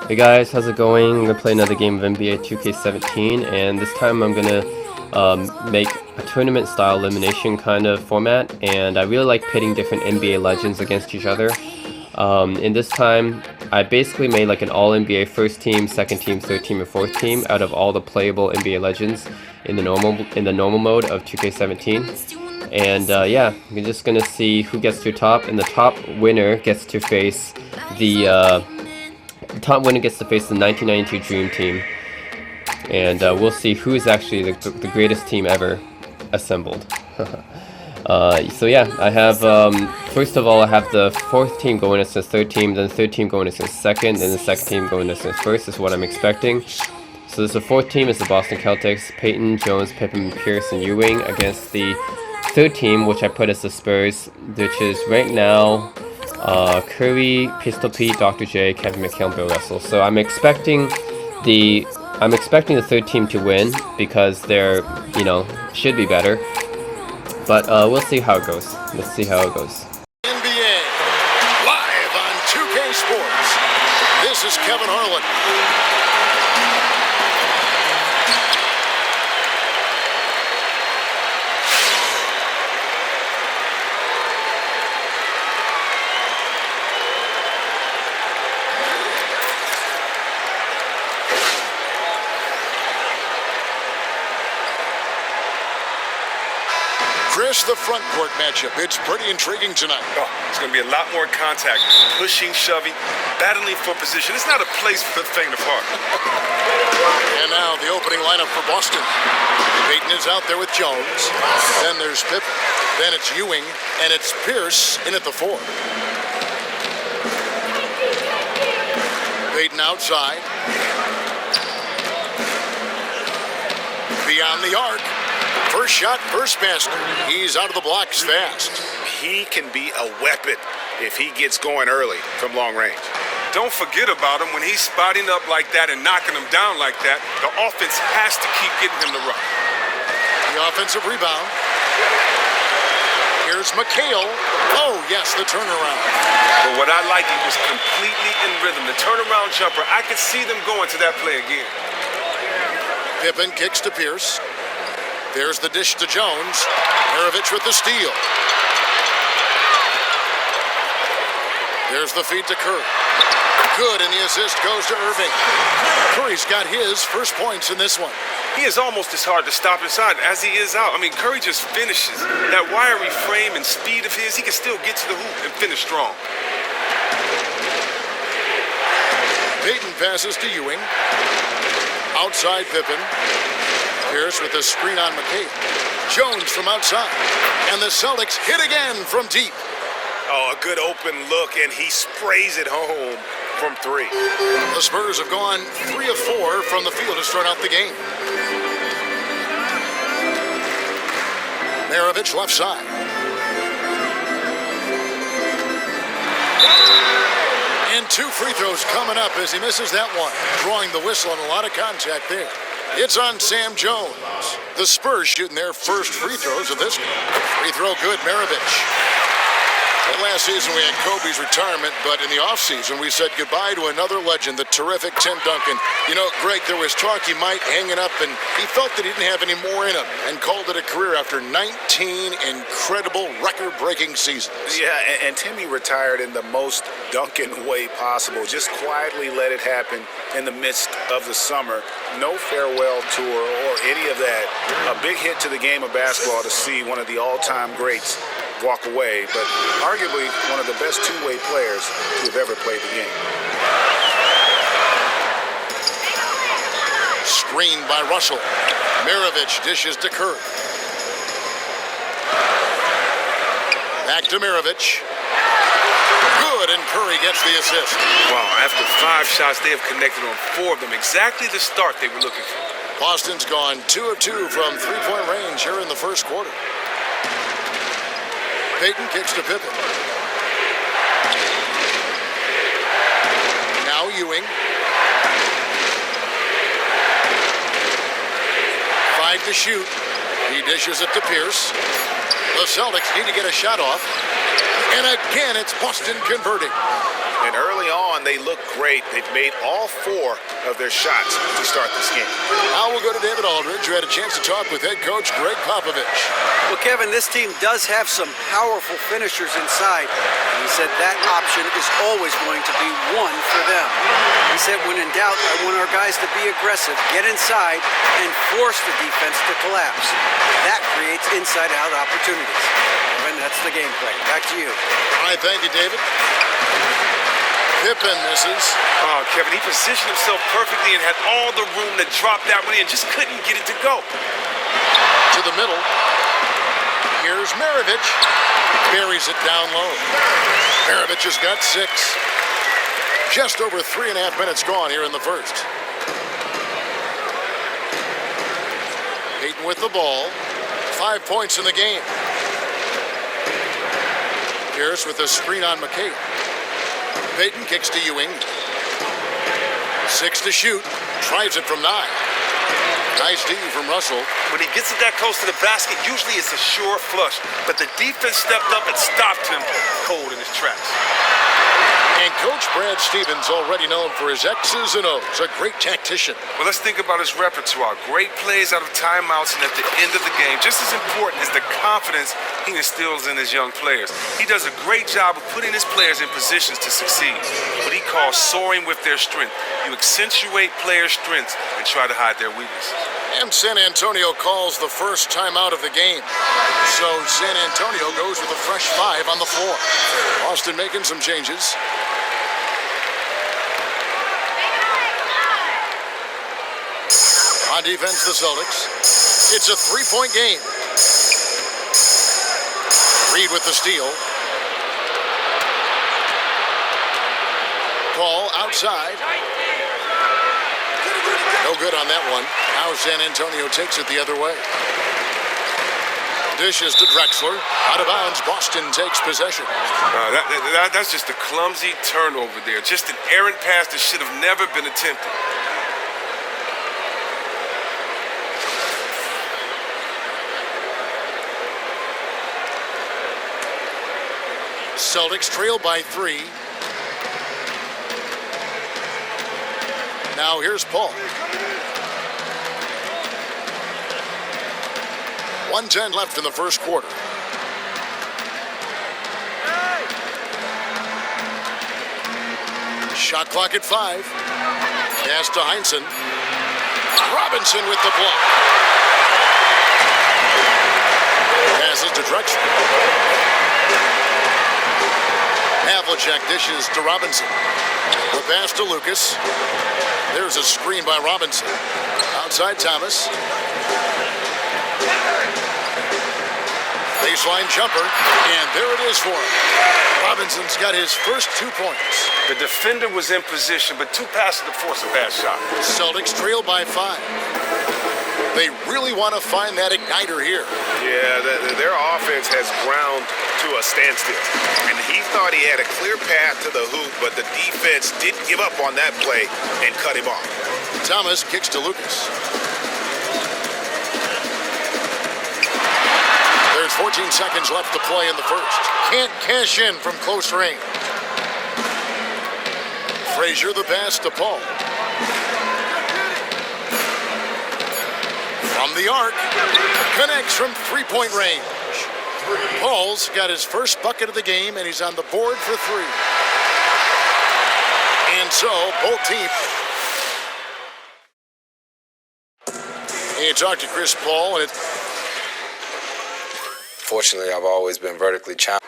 Hey guys, how's it going? I'm gonna play another game of NBA 2K17, and this time I'm gonna make a tournament style elimination kind of format, and I really like pitting different NBA legends against each other. In this time, I basically made like an all NBA first team, second team, third team, and fourth team out of all the playable NBA legends in the normal mode of 2K17. And yeah, we're just gonna see who gets to top, and the top winner gets to face the top winner gets to face the 1992 Dream Team, and we'll see who is actually the greatest team ever assembled. So yeah, I have, first of all, I have the fourth team going against the third team, then the third team going against the second, and the second team going against the first is what I'm expecting. So the fourth team is the Boston Celtics, Peyton, Jones, Pippen, Pierce, and Ewing against the third team, which I put as the Spurs, which is right now Curry, Pistol Pete, Dr. J, Kevin McHale, Bill Russell. So I'm expecting the third team to win because they're, should be better. But we'll see how it goes. Let's see how it goes. NBA live on 2K Sports. This is Kevin Harlan. Chris, the front court matchup. It's pretty intriguing tonight. Oh, it's going to be a lot more contact. Pushing, shoving, battling for position. It's not a place for the faint of heart. And now the opening lineup for Boston. Peyton is out there with Jones. Then there's Pippen. Then it's Ewing. And it's Pierce in at the 4. Peyton outside. Beyond the arc. First shot, first basket. He's out of the blocks fast. He can be a weapon if he gets going early from long range. Don't forget about him when he's spotting up like that and knocking him down like that. The offense has to keep getting him the rock. The offensive rebound. Here's McHale. Oh, yes, the turnaround. But what I like, it was completely in rhythm. The turnaround jumper, I could see them going to that play again. Pippen kicks to Pierce. There's the dish to Jones. Maravich with the steal. There's the feed to Curry. Good, and the assist goes to Irving. Curry's got his first points in this one. He is almost as hard to stop inside as he is out. I mean, Curry just finishes. That wiry frame and speed of his, he can still get to the hoop and finish strong. Peyton passes to Ewing. Outside Pippen. Pierce with a screen on McHale. Jones from outside. And the Celtics hit again from deep. Oh, a good open look, and he sprays it home from 3. The Spurs have gone 3 of 4 from the field to start out the game. Maravich left side. And 2 free throws coming up as he misses that one. Drawing the whistle and a lot of contact there. It's on Sam Jones. The Spurs shooting their first free throws of this game. Free throw good, Maravich. And last season we had Kobe's retirement, but in the offseason we said goodbye to another legend, the terrific Tim Duncan. You know, Greg, there was talk he might hang it up, and he felt that he didn't have any more in him and called it a career after 19 incredible record-breaking seasons. Yeah, and Timmy retired in the most Duncan way possible. Just quietly let it happen in the midst of the summer. No farewell tour or any of that. A big hit to the game of basketball to see one of the all-time greats walk away, but arguably one of the best two-way players to have ever played the game. Screen by Russell. Maravich dishes to Curry. Back to Maravich. Good, and Curry gets the assist. Wow, after 5 shots, they have connected on 4 of them. Exactly the start they were looking for. Boston's gone 2 of 2 from three-point range here in the first quarter. Peyton kicks to Pippen. Now Ewing. 5 to shoot. He dishes it to Pierce. The Celtics need to get a shot off. And again, it's Boston converting. And early on, they look great. They've made all 4 of their shots to start this game. Now we'll go to David Aldridge, who had a chance to talk with head coach Greg Popovich. Well, Kevin, this team does have some powerful finishers inside. And he said that option is always going to be one for them. He said, when in doubt, I want our guys to be aggressive, get inside, and force the defense to collapse. That creates inside-out opportunities. Kevin, that's the game plan. Back to you. All right, thank you, David. Pippen misses. Oh, Kevin, he positioned himself perfectly and had all the room to drop that one in, just couldn't get it to go. To the middle. Here's Maravich. Buries it down low. Maravich has got 6. Just over 3.5 minutes gone here in the first. Payton with the ball. 5 points in the game. Pierce with a screen on McCabe. Payton kicks to Ewing. 6 to shoot. Tries it from 9. Nice D from Russell. When he gets it that close to the basket, usually it's a sure flush. But the defense stepped up and stopped him cold in his tracks. And Coach Brad Stevens, already known for his X's and O's, a great tactician. Well, let's think about his repertoire. Great plays out of timeouts and at the end of the game. Just as important is the confidence he instills in his young players. He does a great job of putting his players in positions to succeed. What he calls soaring with their strength. You accentuate players' strengths and try to hide their weaknesses. And San Antonio calls the first timeout of the game. So San Antonio goes with a fresh 5 on the floor. Boston making some changes. On defense, the Celtics. It's a 3-point game. Reed with the steal. Call outside. No good on that one. Now San Antonio takes it the other way. Dishes to Drexler. Out of bounds, Boston takes possession. That's just a clumsy turnover there. Just an errant pass that should have never been attempted. Celtics trail by 3. Now here's Paul. 1:10 left in the first quarter. Shot clock at 5. Pass to Heinsohn. Robinson with the block. Passes to Drexler. Havlicek dishes to Robinson. The pass to Lucas. There's a screen by Robinson. Outside Thomas. Baseline jumper, and there it is for him. Robinson's got his first 2 points. The defender was in position, but too passive to force a bad shot. Celtics trail by 5. They really want to find that igniter here. Yeah, their offense has ground to a standstill. And he thought he had a clear path to the hoop, but the defense didn't give up on that play and cut him off. Thomas kicks to Lucas. There's 14 seconds left to play in the first. Can't cash in from close range. Frazier the pass to Paul. From the arc, connects from 3-point range. Paul's got his first bucket of the game, and he's on the board for 3. And so, both teams. And you talk to Chris Paul, and it's... Fortunately, I've always been vertically challenged.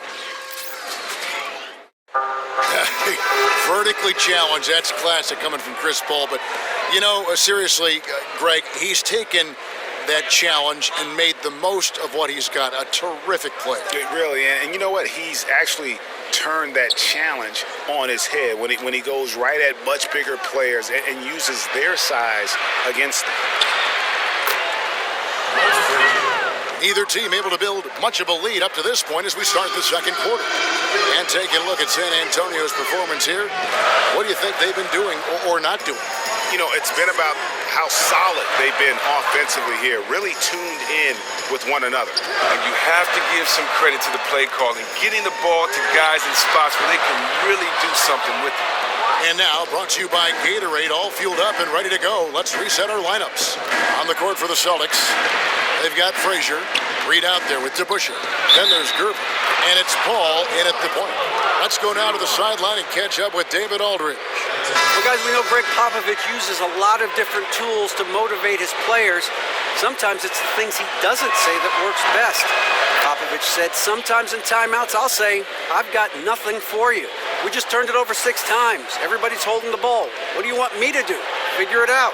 Vertically challenged, that's classic coming from Chris Paul. But, you know, seriously, Greg, he's taken that challenge and made the most of what he's got. A terrific play. Really, and you know what? He's actually turned that challenge on his head when he goes right at much bigger players and uses their size against them. Neither team able to build much of a lead up to this point as we start the second quarter. And taking a look at San Antonio's performance here, what do you think they've been doing or not doing? You know, it's been about how solid they've been offensively here, really tuned in with one another. And you have to give some credit to the play calling, getting the ball to guys in spots where they can really do something with it. And now, brought to you by Gatorade, all fueled up and ready to go. Let's reset our lineups. On the court for the Celtics, they've got Frazier, Reed out there with DeBusschere. Then there's Gervin, and it's Paul in at the point. Let's go now to the sideline and catch up with David Aldridge. Well, guys, we know Greg Popovich uses a lot of different tools to motivate his players. Sometimes it's the things he doesn't say that works best. Popovich said, sometimes in timeouts, I'll say, I've got nothing for you. We just turned it over 6 times. Everybody's holding the ball. What do you want me to do? Figure it out.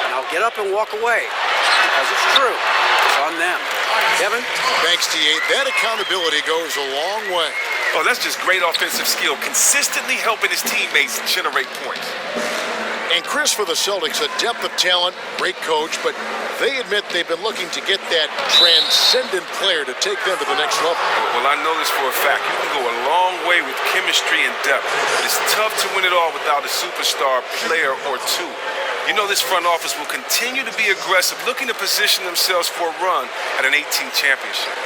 And I'll get up and walk away. Because it's true. It's on them. Kevin? Thanks, T8. That accountability goes a long way. Oh, that's just great offensive skill, consistently helping his teammates generate points. And Chris, for the Celtics, a depth of talent, great coach, but they admit they've been looking to get that transcendent player to take them to the next level. Well, I know this for a fact. You can go a long way with chemistry and depth, but it's tough to win it all without a superstar player or two. You know this front office will continue to be aggressive, looking to position themselves for a run at an 18th championship.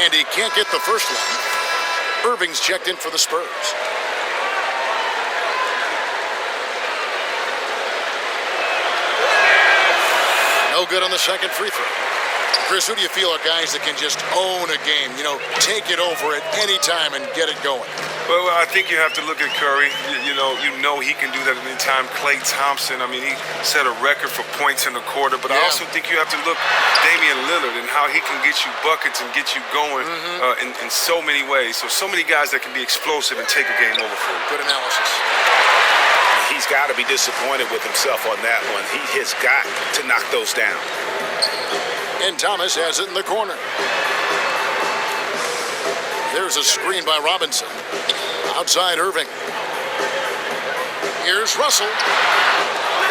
And he can't get the first one. Irving's checked in for the Spurs. No good on the second free throw. Chris, who do you feel are guys that can just own a game, take it over at any time and get it going? Well, I think you have to look at Curry. You know he can do that at any time. Klay Thompson, I mean, he set a record for points in the quarter. But I also think you have to look Damian Lillard and how he can get you buckets and get you going in so many ways. So many guys that can be explosive and take a game over for you. Good analysis. He's got to be disappointed with himself on that one. He has got to knock those down. And Thomas has it in the corner. There's a screen by Robinson. Outside Irving. Here's Russell.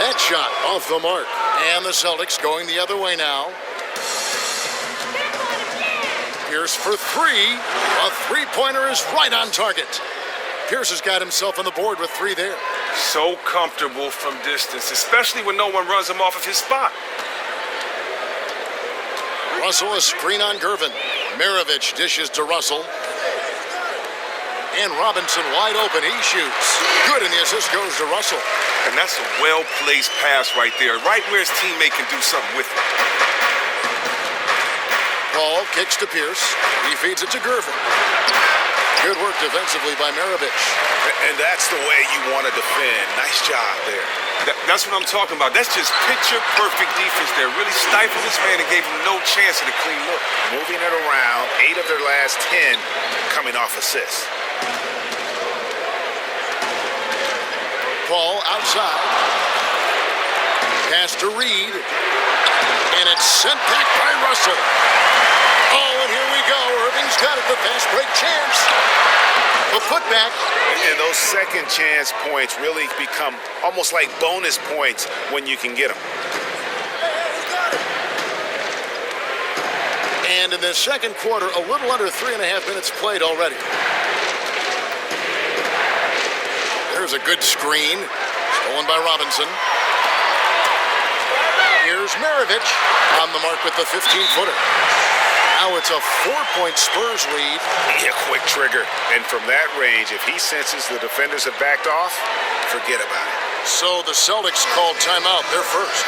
That shot off the mark. And the Celtics going the other way now. Pierce for three. A three-pointer is right on target. Pierce has got himself on the board with 3 there. So comfortable from distance, especially when no one runs him off of his spot. Russell, a screen on Gervin. Maravich dishes to Russell. And Robinson wide open. He shoots. Good, and the assist goes to Russell. And that's a well-placed pass right there, right where his teammate can do something with it. Paul kicks to Pierce. He feeds it to Gervin. Good work defensively by Maravich. And that's the way you want to defend. Nice job there. That's what I'm talking about. That's just picture-perfect defense there. Really stifled this man and gave him no chance at a clean look. Moving it around, 8 of their last 10 coming off assists. Paul outside. Pass to Reed. And it's sent back by Russell. Oh, and here we go. Irving's got it. The fast break chance. The putback. And those second chance points really become almost like bonus points when you can get them. And in the second quarter, a little under 3.5 minutes played already. There's a good screen. Stolen by Robinson. Here's Maravich on the mark with the 15-footer. Now it's a 4-point Spurs lead. A quick trigger. And from that range, if he senses the defenders have backed off, forget about it. So the Celtics called timeout. They're first.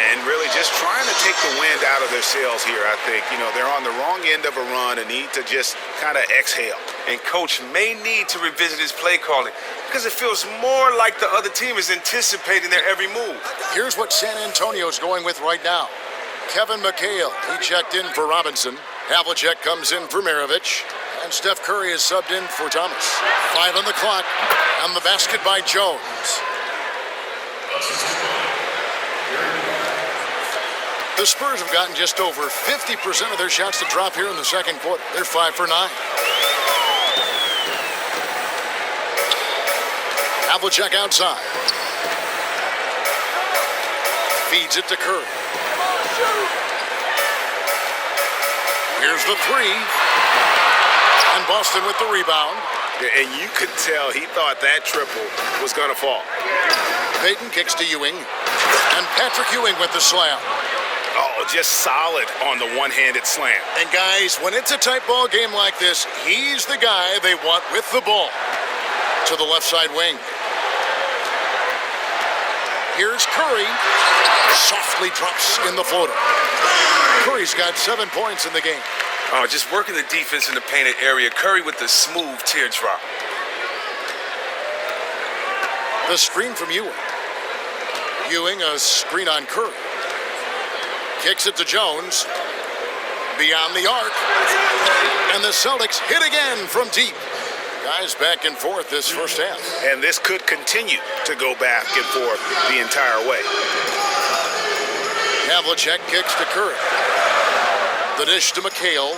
And really just trying to take the wind out of their sails here, I think. They're on the wrong end of a run and need to just kind of exhale. And Coach may need to revisit his play calling because it feels more like the other team is anticipating their every move. Here's what San Antonio's going with right now. Kevin McHale, he checked in for Robinson. Havlicek comes in for Maravich. And Steph Curry is subbed in for Thomas. 5 on the clock. And the basket by Jones. The Spurs have gotten just over 50% of their shots to drop here in the second quarter. They're 5 for 9. Havlicek outside. Feeds it to Curry. Here's the three. And Boston with the rebound. And you could tell he thought that triple was going to fall. Payton kicks to Ewing. And Patrick Ewing with the slam. Oh, just solid on the one-handed slam. And guys, when it's a tight ball game like this, he's the guy they want with the ball. To the left side wing. Here's Curry. Softly drops in the floater. Curry's got 7 points in the game. Oh, just working the defense in the painted area. Curry with the smooth teardrop. The screen from Ewing. Ewing, a screen on Curry. Kicks it to Jones. Beyond the arc. And the Celtics hit again from deep. Guys back and forth this first half. And this could continue to go back and forth the entire way. Havlicek kicks to Curry. The dish to McHale.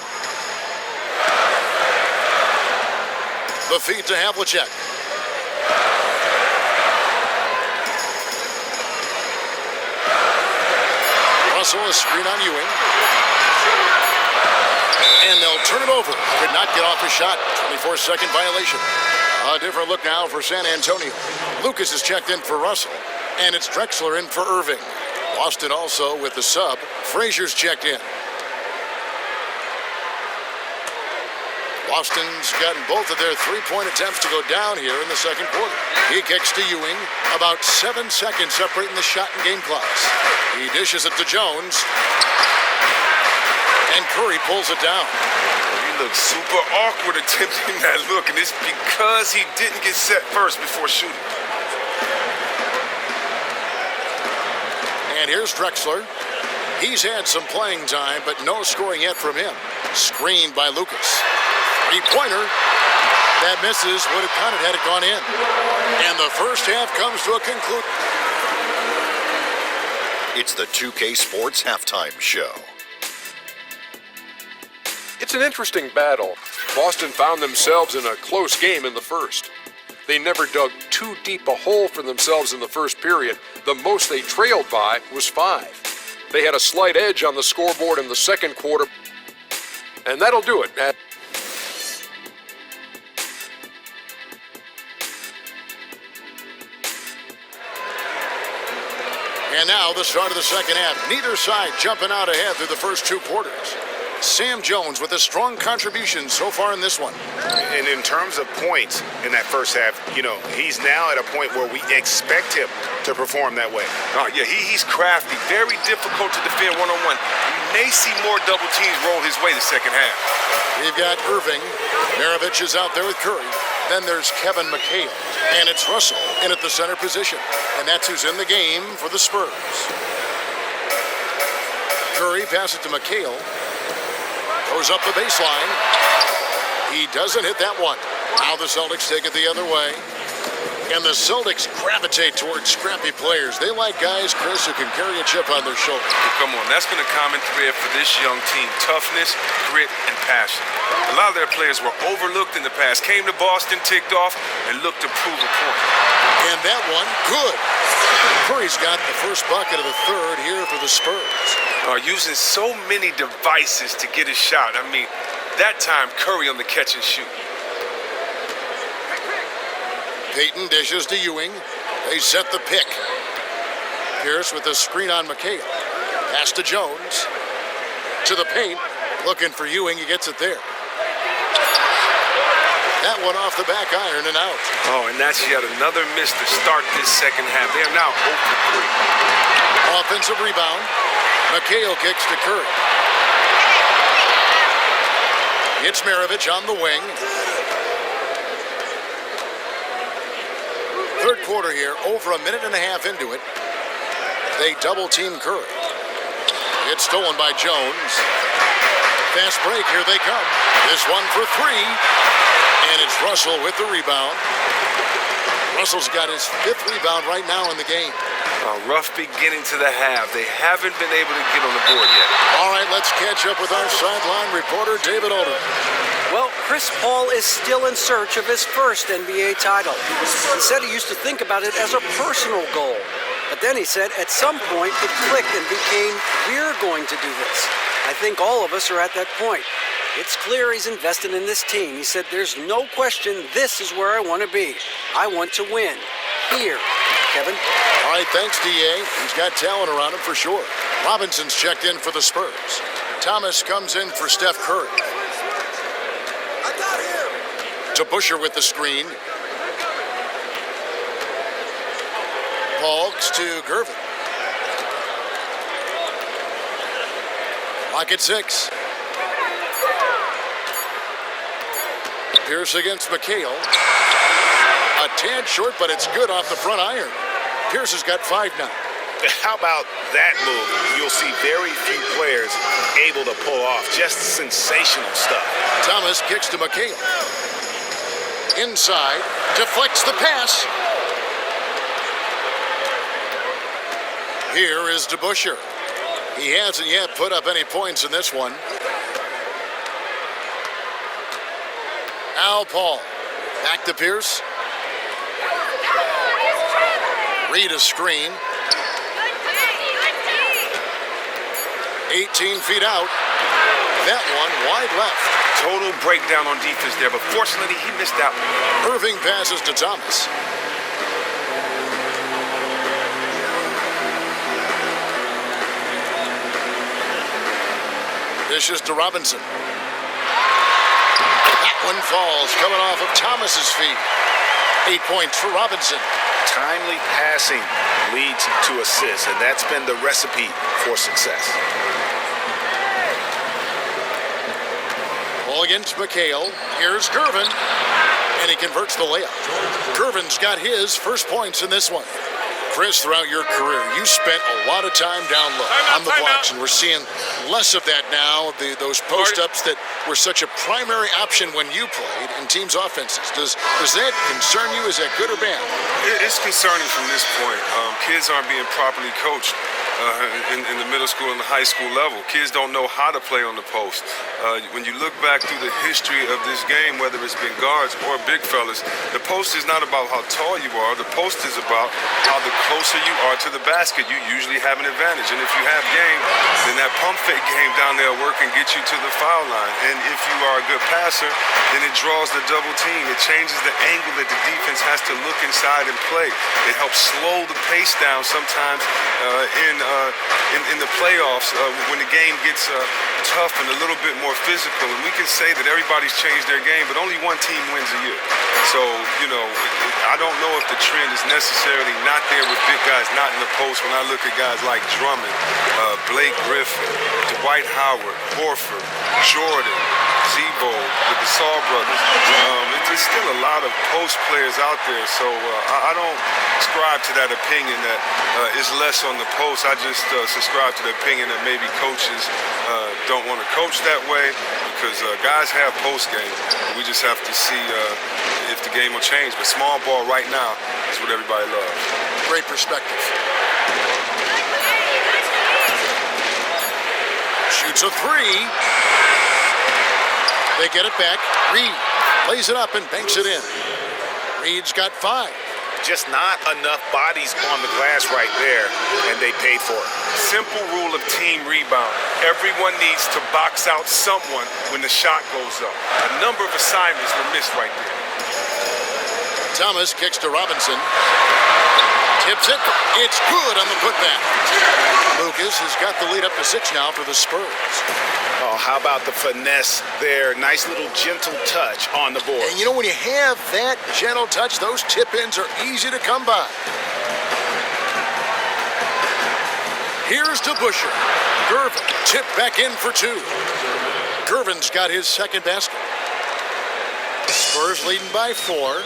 The feed to Havlicek. Russell, a screen on Ewing. And they'll turn it over. Could not get off the shot. 24-second violation. A different look now for San Antonio. Lucas is checked in for Russell. And it's Drexler in for Irving. Boston also with the sub. Frazier's checked in. Boston's gotten both of their three-point attempts to go down here in the second quarter. He kicks to Ewing. About 7 seconds separating the shot and game clocks. He dishes it to Jones. And Curry pulls it down. He looks super awkward attempting that look, and it's because he didn't get set first before shooting. And here's Drexler. He's had some playing time, but no scoring yet from him. Screened by Lucas. Three-pointer. That misses. Would have counted had it gone in. And the first half comes to a conclusion. It's the 2K Sports Halftime Show. It's an interesting battle. Boston found themselves in a close game in the first. They never dug too deep a hole for themselves in the first period. The most they trailed by was 5. They had a slight edge on the scoreboard in the second quarter. And that'll do it. And now the start of the second half. Neither side jumping out ahead through the first 2 quarters. Sam Jones with a strong contribution so far in this one. And in terms of points in that first half, he's now at a point where we expect him to perform that way. Oh, yeah, he's crafty, very difficult to defend one-on-one. We may see more double teams roll his way the second half. We've got Irving. Maravich is out there with Curry. Then there's Kevin McHale. And it's Russell in at the center position. And that's who's in the game for the Spurs. Curry passes to McHale. Goes up the baseline. He doesn't hit that one. Now the Celtics take it the other way. And the Celtics gravitate towards scrappy players. They like guys, Chris, who can carry a chip on their shoulder. Well, come on, that's been a common thread for this young team. Toughness, grit, and passion. A lot of their players were overlooked in the past. Came to Boston, ticked off, and looked to prove a point. And that one, good. Curry's got the first bucket of the third here for the Spurs. Using so many devices to get his shot. I mean, that time Curry on the catch and shoot. Payton dishes to Ewing. They set the pick. Pierce with the screen on McHale. Pass to Jones. To the paint. Looking for Ewing. He gets it there. That one off the back iron and out. Oh, and that's yet another miss to start this second half. They are now 0 for 3. Offensive rebound. McHale kicks to Curry. It's Maravich on the wing. Third quarter here, over a minute and a half into it. They double team Curry. It's stolen by Jones. Fast break, here they come. This one for 3. And it's Russell with the rebound. Russell's got his 5th rebound right now in the game. A rough beginning to the half. They haven't been able to get on the board yet. All right, let's catch up with our sideline reporter, David Older. Well, Chris Paul is still in search of his first NBA title. He said he used to think about it as a personal goal. But then he said, at some point, it clicked and became, we're going to do this. I think all of us are at that point. It's clear he's invested in this team. He said, there's no question this is where I want to be. I want to win. Here, Kevin. All right, thanks, D.A. He's got talent around him for sure. Robinson's checked in for the Spurs. Thomas comes in for Steph Curry. I got him. To Busher with the screen. Paulks to Gervin. Lock at 6. Pierce against McHale. A tad short, but it's good off the front iron. Pierce has got 5 now. How about that move? You'll see very few players able to pull off. Just sensational stuff. Thomas kicks to McHale. Inside, deflects the pass. Here is DeBusschere. He hasn't yet put up any points in this one. Al Paul. Back to Pierce. Reed a screen. 18 feet out. That one wide left. Total breakdown on defense there, but fortunately he missed that one. Irving passes to Thomas. Dishes to Robinson. That one falls, coming off of Thomas's feet. 8 points for Robinson. Timely passing leads to assists, and that's been the recipe for success. Ball against McHale. Here's Gervin. And he converts the layup. Gervin's got his first points in this one. Chris, throughout your career, you spent a lot of time down low on the blocks, and we're seeing less of that now, those post-ups that were such a primary option when you played in teams' offenses. Does that concern you? Is that good or bad? It's concerning from this point. Kids aren't being properly coached in the middle school and the high school level. Kids don't know how to play on the post. When you look back through the history of this game, whether it's been guards or big fellas, the post is not about how tall you are. The post is about how the closer you are to the basket, you usually have an advantage. And if you have game, then that pump fake game down there will work and get you to the foul line. And if you are a good passer, then it draws the double team. It changes the angle that the defense has to look inside and play. It helps slow the pace down sometimes in the playoffs when the game gets tough and a little bit more physical. And we can say that everybody's changed their game, but only one team wins a year. So, I don't know if the trend is necessarily not there with big guys not in the post when I look at guys like Drummond, Blake Griffin, Dwight Howard, Horford, Jordan, Zebo, the Gasol brothers. There's still a lot of post players out there, so I don't subscribe to that opinion that is less on the post. I just subscribe to the opinion that maybe coaches don't want to coach that way because guys have post game. We just have to see if the game will change. But small ball right now is what everybody loves. Great perspective. Shoots a 3. They get it back. Reed plays it up and banks it in. Reed's got 5. Just not enough bodies on the glass right there, and they paid for it. Simple rule of team rebound. Everyone needs to box out someone when the shot goes up. A number of assignments were missed right there. Thomas kicks to Robinson. Tips it. It's good on the putback. Lucas has got the lead up to 6 now for the Spurs. Oh, how about the finesse there? Nice little gentle touch on the board. And when you have that gentle touch, those tip-ins are easy to come by. Here's to Busher. Gervin tipped back in for 2. Gervin's got his second basket. Spurs leading by 4.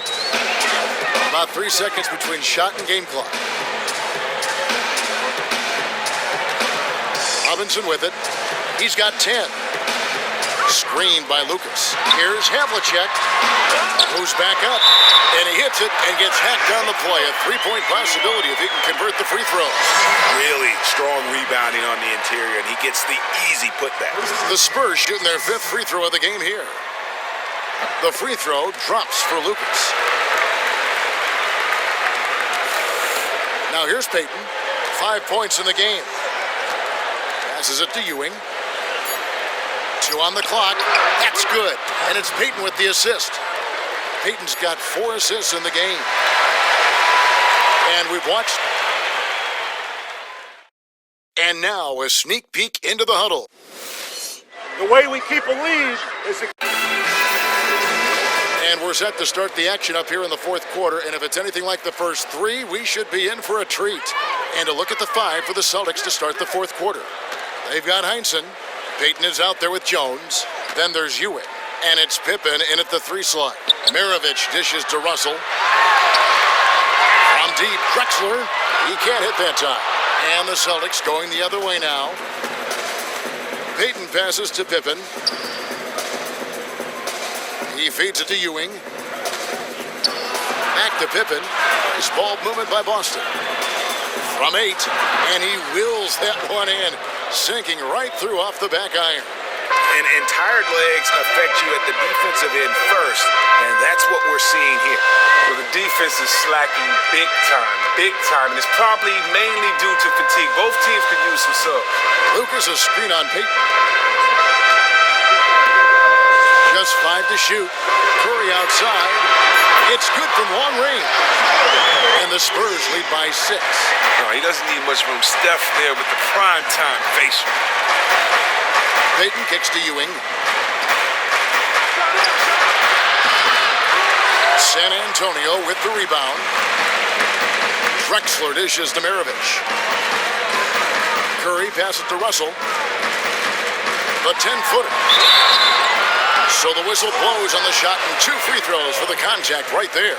About 3 seconds between shot and game clock. Robinson with it. He's got 10. Screened by Lucas. Here's Havlicek. Goes back up. And he hits it and gets hacked on the play. A 3-point possibility if he can convert the free throw. Really strong rebounding on the interior, and he gets the easy putback. The Spurs shooting their 5th free throw of the game here. The free throw drops for Lucas. Now here's Peyton. 5 points in the game. Passes it to Ewing. 2 on the clock. That's good. And it's Peyton with the assist. Peyton's got 4 assists in the game. And we've watched. And now a sneak peek into the huddle. The way we keep a lead is And we're set to start the action up here in the fourth quarter. And if it's anything like the first 3, we should be in for a treat. And a look at the 5 for the Celtics to start the fourth quarter. They've got Heinsohn. Peyton is out there with Jones. Then there's Ewing. And it's Pippen in at the 3 slot. Mirovic dishes to Russell. From deep, Drexler. He can't hit that time. And the Celtics going the other way now. Peyton passes to Pippen. He feeds it to Ewing. Back to Pippen. Nice ball movement by Boston. From 8, and he wills that one in, sinking right through off the back iron. and tired legs affect you at the defensive end first, and that's what we're seeing here. Well, the defense is slacking big time, and it's probably mainly due to fatigue. Both teams could use some subs. Lucas a screen on Peyton. Just 5 to shoot. Curry outside. It's good from long range. And the Spurs lead by 6. No, he doesn't need much room. Steph there with the prime time facial. Peyton kicks to Ewing. San Antonio with the rebound. Drexler dishes to Mirovic. Curry passes to Russell. The 10-footer. So the whistle blows on the shot and 2 free throws for the contact right there.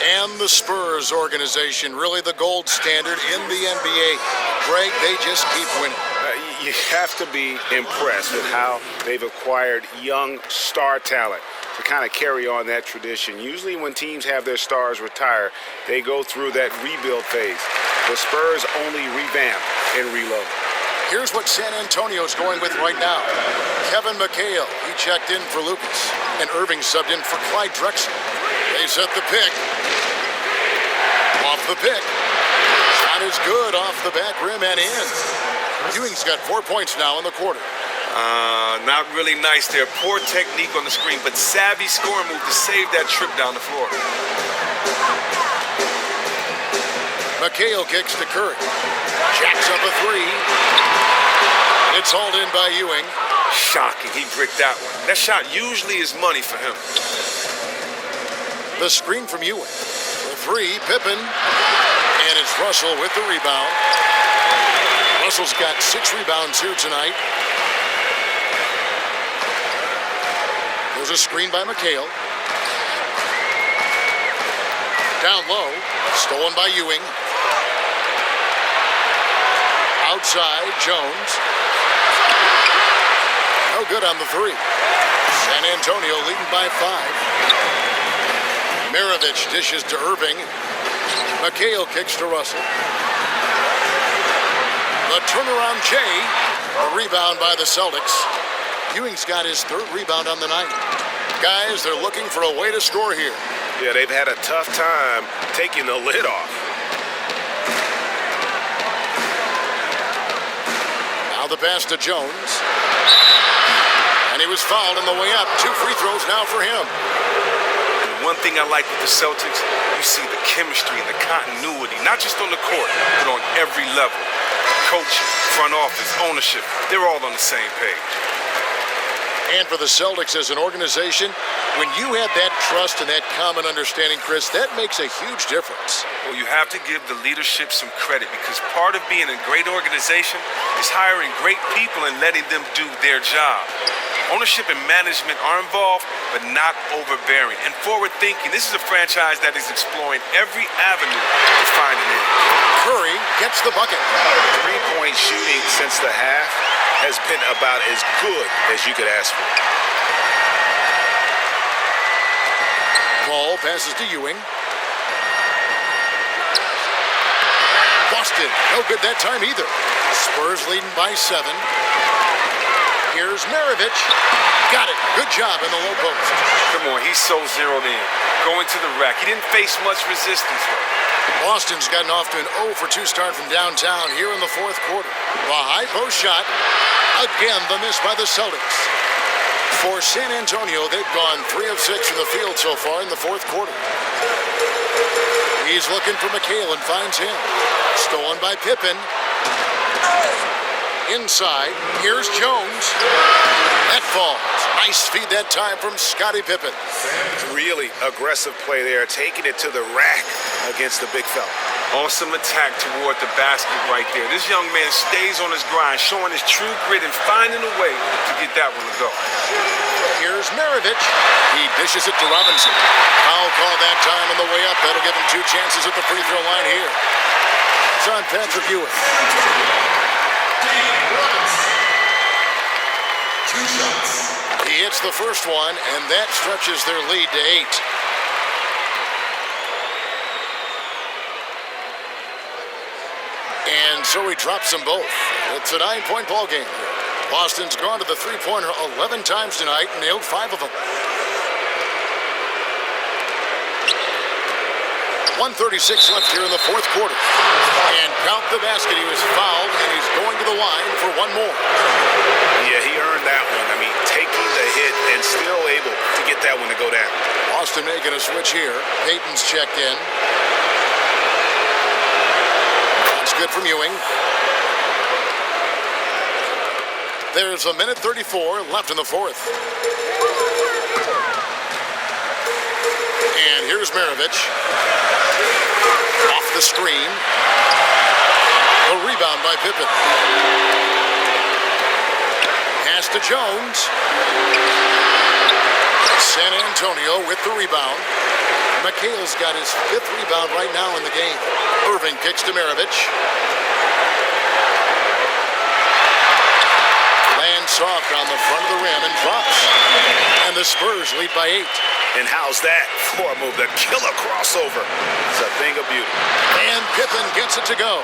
And the Spurs organization, really the gold standard in the NBA. Greg, they just keep winning. You have to be impressed with how they've acquired young star talent to kind of carry on that tradition. Usually when teams have their stars retire, they go through that rebuild phase. The Spurs only revamp and reload. Here's what San Antonio's going with right now. Kevin McHale, he checked in for Lucas. And Irving subbed in for Clyde Drexler. They set the pick. Off the pick. Shot is good off the back rim and in. Ewing's got 4 points now in the quarter. Not really nice there. Poor technique on the screen, but savvy scoring move to save that trip down the floor. McHale kicks to Curry. Jacks up a 3. It's hauled in by Ewing. Shocking, he bricked that one. That shot usually is money for him. The screen from Ewing. The 3, Pippen. And it's Russell with the rebound. Russell's got 6 rebounds here tonight. There's a screen by McHale. Down low, stolen by Ewing. Outside, Jones. No good on the 3. San Antonio leading by 5. Mirovic dishes to Irving. McHale kicks to Russell. The turnaround J. A rebound by the Celtics. Ewing's got his 3rd rebound on the night. Guys, they're looking for a way to score here. Yeah, they've had a tough time taking the lid off. Now the pass to Jones. And he was fouled on the way up. 2 free throws now for him. And one thing I like with the Celtics, you see the chemistry and the continuity, not just on the court, but on every level. Coaching, front office, ownership, they're all on the same page. And for the Celtics as an organization, when you have that trust and that common understanding, Chris, that makes a huge difference. Well, you have to give the leadership some credit because part of being a great organization is hiring great people and letting them do their job. Ownership and management are involved, but not overbearing and forward-thinking. This is a franchise that is exploring every avenue to find an edge. Curry gets the bucket. 3-point shooting since the half has been about as good as you could ask for. Ball passes to Ewing. Boston, no good that time either. Spurs leading by 7. Here's Maravich. Got it. Good job in the low post. Come on, he's so zeroed in. Going to the rack. He didn't face much resistance, though. Boston's gotten off to an 0 for 2 start from downtown here in the fourth quarter. The high post shot. Again, the miss by the Celtics. For San Antonio, they've gone 3 of 6 from the field so far in the fourth quarter. He's looking for McHale and finds him. Stolen by Pippen. Inside, here's Jones. That falls. Nice feed that time from Scottie Pippen. Really aggressive play there, taking it to the rack against the big fella. Awesome attack toward the basket right there. This young man stays on his grind, showing his true grit and finding a way to get that one to go. Here's Maravich. He dishes it to Robinson. Foul call that time on the way up. That'll give him 2 chances at the free throw line here. It's on Patrick Ewing. He hits the first one, and that stretches their lead to 8. And so he drops them both. It's a 9-point ball game. Boston's gone to the three-pointer 11 times tonight and nailed 5 of them. 1:36 left here in the fourth quarter. And count the basket. He was fouled, and he's going to the line for one more. Yeah, he earned that one. I mean, taking the hit and still able to get that one to go down. Boston making a switch here. Payton's checked in. That's good from Ewing. There's a minute 34 left in the fourth. And here's Maravich. Off the screen. A rebound by Pippen. Pass to Jones. San Antonio with the rebound. McHale's got his 5th rebound right now in the game. Irving kicks to Maravich. Lands soft on the front of the rim and drops. And the Spurs lead by 8. And how's that for a move? The killer crossover. It's a thing of beauty. And Pippen gets it to go.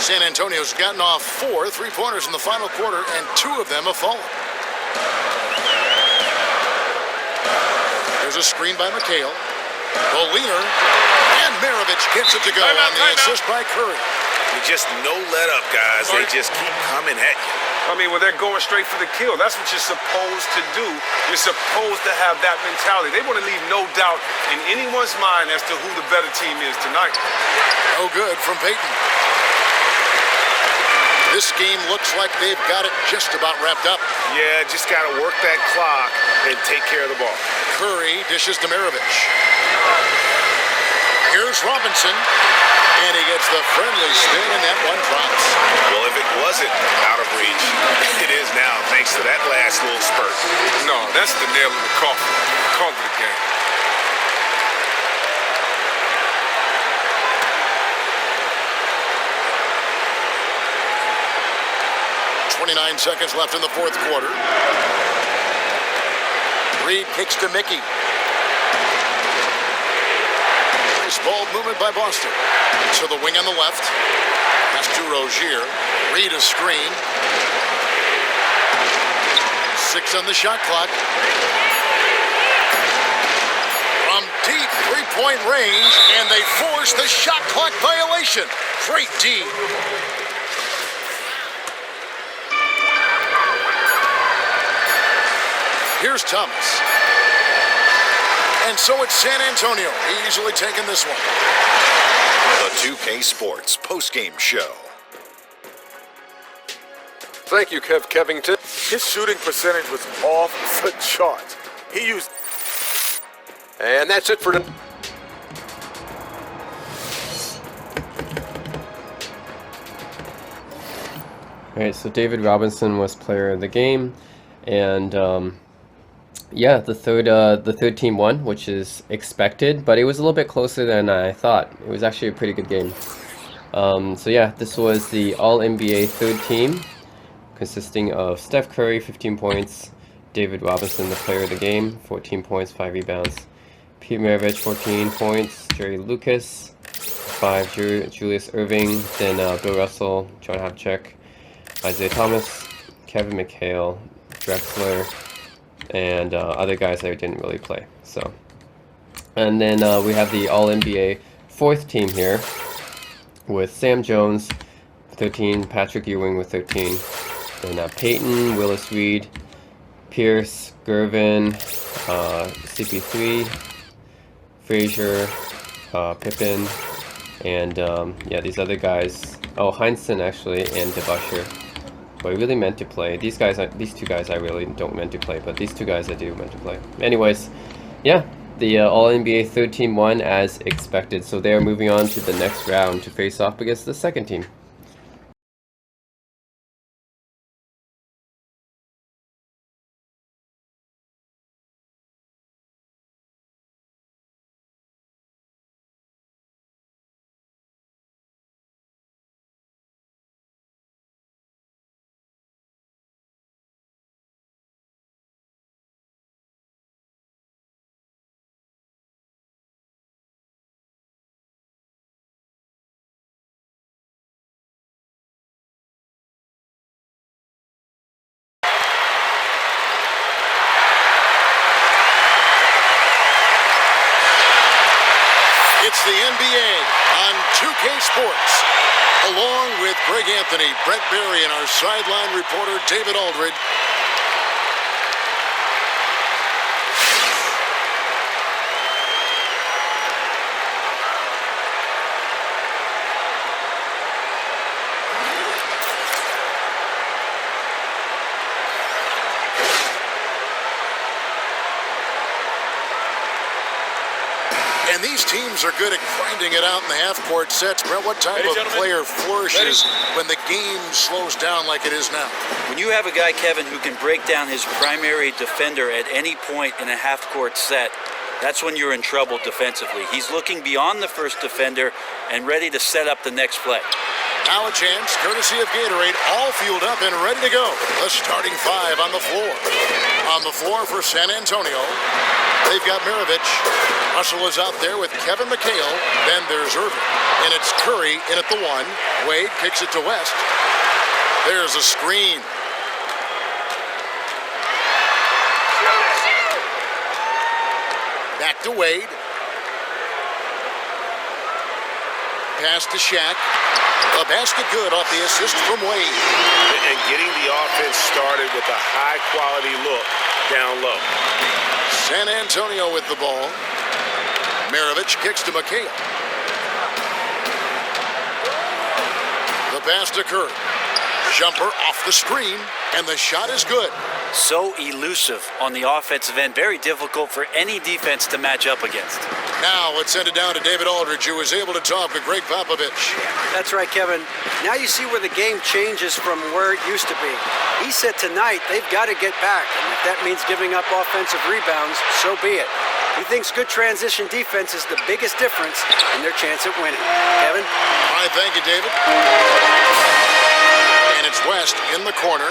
San Antonio's gotten off 4 3-pointers in the final quarter, and 2 of them have fallen. There's a screen by McHale. The leaner. And Maravich gets it to go on the assist by Curry. You just no let up, guys. They just keep coming at you. I mean, when they're going straight for the kill, that's what you're supposed to do. You're supposed to have that mentality. They want to leave no doubt in anyone's mind as to who the better team is tonight. No good from Payton. This game looks like they've got it just about wrapped up. Yeah, just got to work that clock and take care of the ball. Curry dishes to Maravich. Here's Robinson. And he gets the friendly spin, and that one drops. Well, if it wasn't out of reach, it is now, thanks to that last little spurt. No, that's the nail in the coffin. Call it a game. .29 seconds left in the fourth quarter. Reed kicks to Mickey. Nice ball movement by Boston. So the wing on the left. Pass to Rozier. Reed a screen. 6 on the shot clock. From deep three-point range, and they force the shot clock violation. Great D. Here's Thomas. And so it's San Antonio easily taking this one. The 2K Sports post-game show. Thank you, Kev Kevington. His shooting percentage was off the charts. He used... And that's it for tonight. All right, so David Robinson was player of the game, and yeah, the third team won, which is expected, but it was a little bit closer than I thought. It was actually a pretty good game. So yeah, this was the All-NBA third team, consisting of Steph Curry, 15 points, David Robinson, the player of the game, 14 points, 5 rebounds, Pete Maravich, 14 points, Jerry Lucas, 5, Julius Irving, then Bill Russell, John Havlicek, Isaiah Thomas, Kevin McHale, Drexler, and other guys that didn't really play. So, and then we have the All-NBA 4th team here with Sam Jones, 13, Patrick Ewing with 13, then Peyton, Willis Reed, Pierce, Gervin, CP3, Frazier, Pippen, and yeah, these other guys. Oh, Heinsohn actually, and DeBusschere. But I really meant to play. These two guys I really don't meant to play, but these two guys I do meant to play. Anyways, yeah, the All-NBA 3rd team won as expected, so they are moving on to the next round to face off against the 2nd team. It's the NBA on 2K Sports. Along with Greg Anthony, Brett Berry, and our sideline reporter, David Aldridge. And these teams are good at grinding it out in the half-court sets. Brett, what type of player flourishes when the game slows down like it is now? When you have a guy, Kevin, who can break down his primary defender at any point in a half-court set, that's when you're in trouble defensively. He's looking beyond the first defender and ready to set up the next play. Now a chance, courtesy of Gatorade, all fueled up and ready to go. The starting 5 on the floor. On the floor for San Antonio, they've got Maravich. Russell is out there with Kevin McHale. Then there's Irving. And it's Curry in at the 1. Wade kicks it to West. There's a screen. Back to Wade. Pass to Shaq. A basket good off the assist from Wade. And getting the offense started with a high-quality look down low. San Antonio with the ball. Maravich kicks to McHale. The pass to Curry. Jumper off the screen, and the shot is good. So elusive on the offensive end. Very difficult for any defense to match up against. Now let's send it down to David Aldridge, who was able to talk to Greg Popovich. That's right, Kevin. Now you see where the game changes from where it used to be. He said tonight they've got to get back, and if that means giving up offensive rebounds, so be it. He thinks good transition defense is the biggest difference in their chance at winning. Kevin? All right, thank you, David. And it's West in the corner.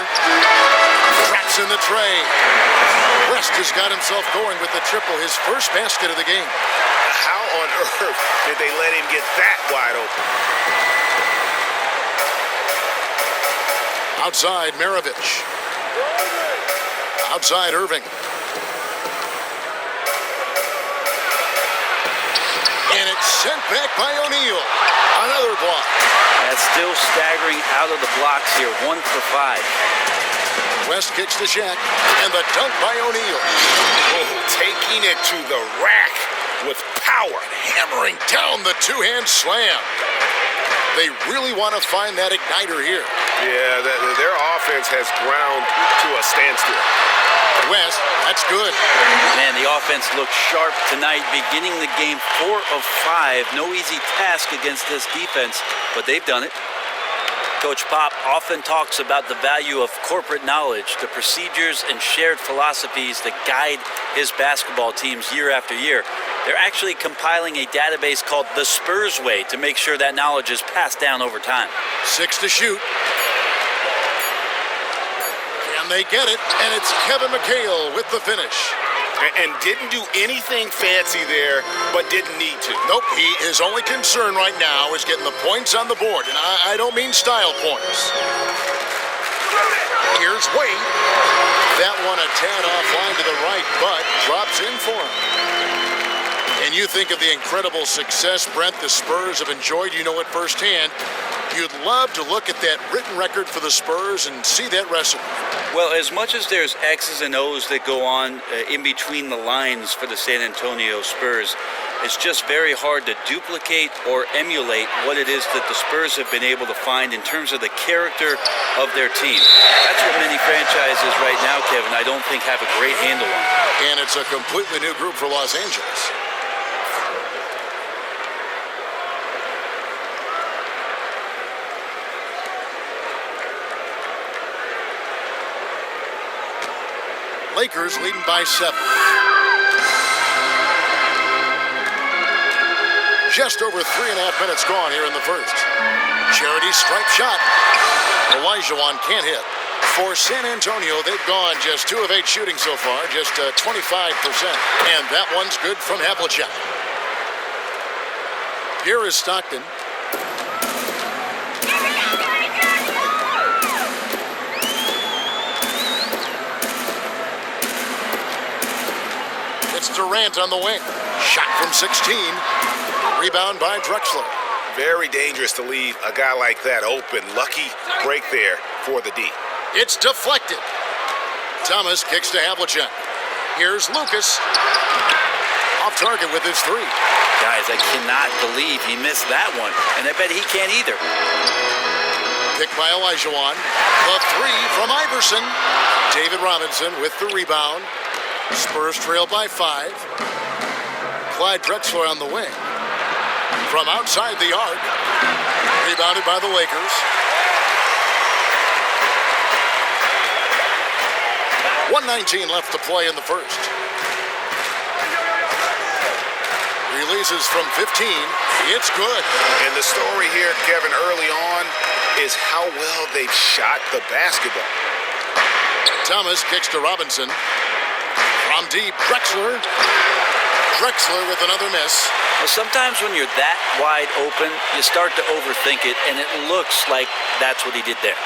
Traps in the tray. West has got himself going with the triple, his first basket of the game. How on earth did they let him get that wide open? Outside, Maravich. Outside, Irving. And it's sent back by O'Neal. Another block. That's still staggering out of the blocks here. 1 for 5. West kicks to Shaq. And the dunk by O'Neal. Oh, taking it to the rack with power. Hammering down the two-hand slam. They really want to find that igniter here. Yeah, their offense has ground to a standstill. West, that's good. Man, the offense looked sharp tonight, beginning the game 4 of 5. No easy task against this defense, but they've done it. Coach Pop often talks about the value of corporate knowledge, the procedures and shared philosophies that guide his basketball teams year after year. They're actually compiling a database called the Spurs Way to make sure that knowledge is passed down over time. 6 to shoot. And they get it, and it's Kevin McHale with the finish. And didn't do anything fancy there, but didn't need to. Nope, his only concern right now is getting the points on the board, and I don't mean style points. Here's Wade. That one a tad offline to the right, but drops in for him. And you think of the incredible success, Brent, the Spurs have enjoyed. You know it firsthand. You'd love to look at that written record for the Spurs and see that recipe. Well, as much as there's X's and O's that go on in between the lines for the San Antonio Spurs, it's just very hard to duplicate or emulate what it is that the Spurs have been able to find in terms of the character of their team. That's what many franchises right now, Kevin, I don't think have a great handle on. And it's a completely new group for Los Angeles. Lakers leading by 7. Just over 3.5 minutes gone here in the first. Charity stripe shot. Olajuwon can't hit. For San Antonio, they've gone just 2 of 8 shooting so far, just 25%. And that one's good from Havlicek. Here is Stockton. It's Durant on the wing. Shot from 16. Rebound by Drexler. Very dangerous to leave a guy like that open. Lucky break there for the D. It's deflected. Thomas kicks to Havlicek. Here's Lucas. Off target with his 3. Guys, I cannot believe he missed that one, and I bet he can't either. Picked by Olajuwon. The 3 from Iverson. David Robinson with the rebound. Spurs trail by 5. Clyde Drexler on the wing. From outside the arc. Rebounded by the Lakers. 1:19 left to play in the first. Releases from 15. It's good. And the story here, Kevin, early on is how well they've shot the basketball. Thomas kicks to Robinson. From deep, Drexler. Drexler with another miss. Well, sometimes when you're that wide open, you start to overthink it, and it looks like that's what he did there.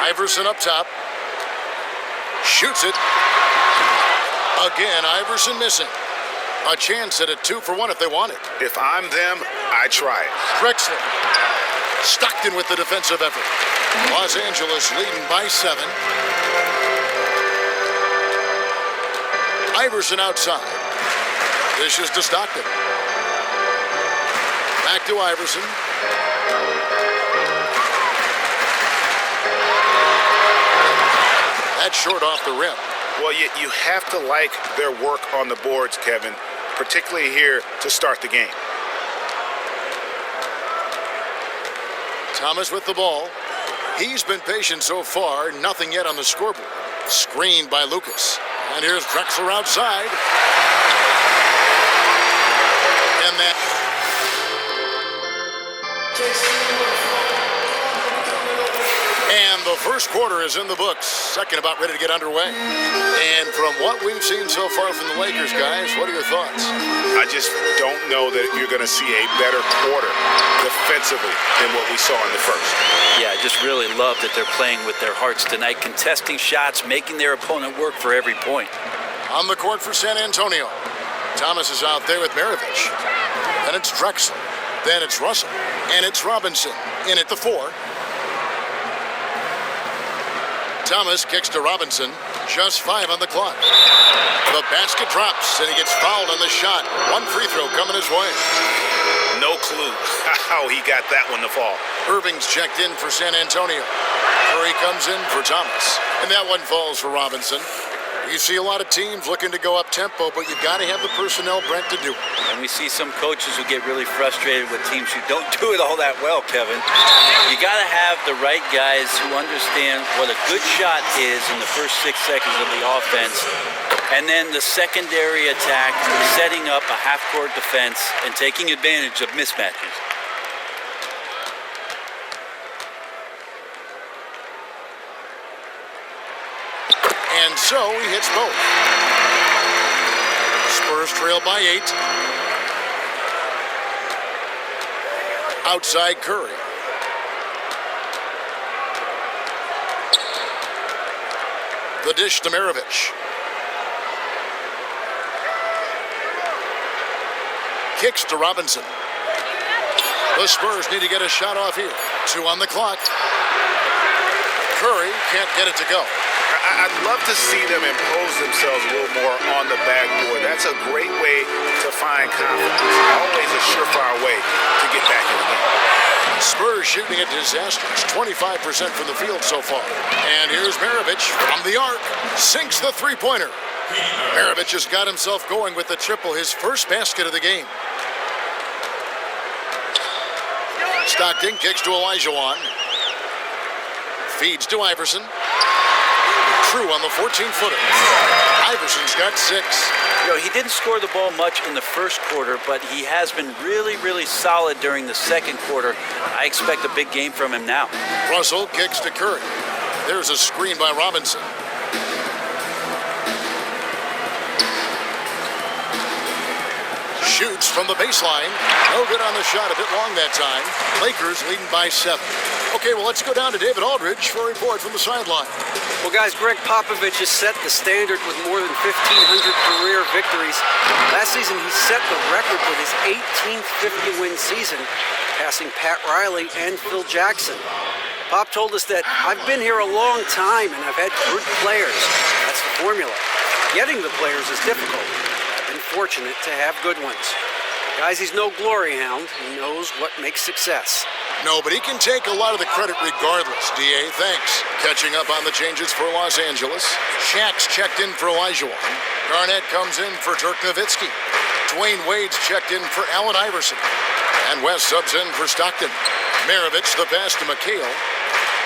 Iverson up top. Shoots it. Again, Iverson missing. A chance at a 2 for 1 if they want it. If I'm them, I try it. Drexler. Stockton with the defensive effort. Los Angeles leading by 7. Iverson outside. Dishes to Stockton. Back to Iverson. That's short off the rim. Well, you have to like their work on the boards, Kevin, particularly here to start the game. Thomas with the ball. He's been patient so far. Nothing yet on the scoreboard. Screened by Lucas. And here's Drexler outside. And that. And the first quarter is in the books. Second about ready to get underway. And from what we've seen so far from the Lakers, guys, what are your thoughts? I just don't know that you're going to see a better quarter defensively than what we saw in the first. Yeah, I just really love that they're playing with their hearts tonight, contesting shots, making their opponent work for every point. On the court for San Antonio. Thomas is out there with Maravich. Then it's Drexler. Then it's Russell. And it's Robinson in at the 4. Thomas kicks to Robinson. Just 5 on the clock. The basket drops, and he gets fouled on the shot. 1 free throw coming his way. No clue how he got that one to fall. Irving's checked in for San Antonio. Curry comes in for Thomas. And that one falls for Robinson. You see a lot of teams looking to go up tempo, but you've got to have the personnel, Brent, to do it. And we see some coaches who get really frustrated with teams who don't do it all that well, Kevin. You got to have the right guys who understand what a good shot is in the first 6 seconds of the offense, and then the secondary attack, setting up a half-court defense and taking advantage of mismatches. And And so he hits both. Spurs trail by 8. Outside Curry. The dish to Maravich. Kicks to Robinson. The Spurs need to get a shot off here. 2 on the clock. Curry can't get it to go. I'd love to see them impose themselves a little more on the backboard. That's a great way to find confidence. Always a surefire way to get back in the game. Spurs shooting a disastrous 25% from the field so far. And here's Maravich from the arc. Sinks the three-pointer. Maravich has got himself going with the triple, his first basket of the game. Stockton kicks to Olajuwon. Feeds to Iverson. True on the 14-footer. Iverson's got 6. You know, he didn't score the ball much in the first quarter, but he has been really, really solid during the second quarter. I expect a big game from him now. Russell kicks to Curry. There's a screen by Robinson. Shoots from the baseline. No good on the shot, a bit long that time. Lakers leading by 7. Okay, well, let's go down to David Aldridge for a report from the sideline. Well, guys, Greg Popovich has set the standard with more than 1,500 career victories. Last season, he set the record with his 18th 50-win season, passing Pat Riley and Phil Jackson. Pop told us that I've been here a long time and I've had good players. That's the formula. Getting the players is difficult. I've been fortunate to have good ones. Guys, he's no glory hound. He knows what makes success. No, but he can take a lot of the credit regardless, D.A. Thanks. Catching up on the changes for Los Angeles. Shaq's checked in for Olajuwon. Garnett comes in for Dirk Nowitzki. Dwayne Wade's checked in for Allen Iverson. And West subs in for Stockton. Maravich, the pass to McHale.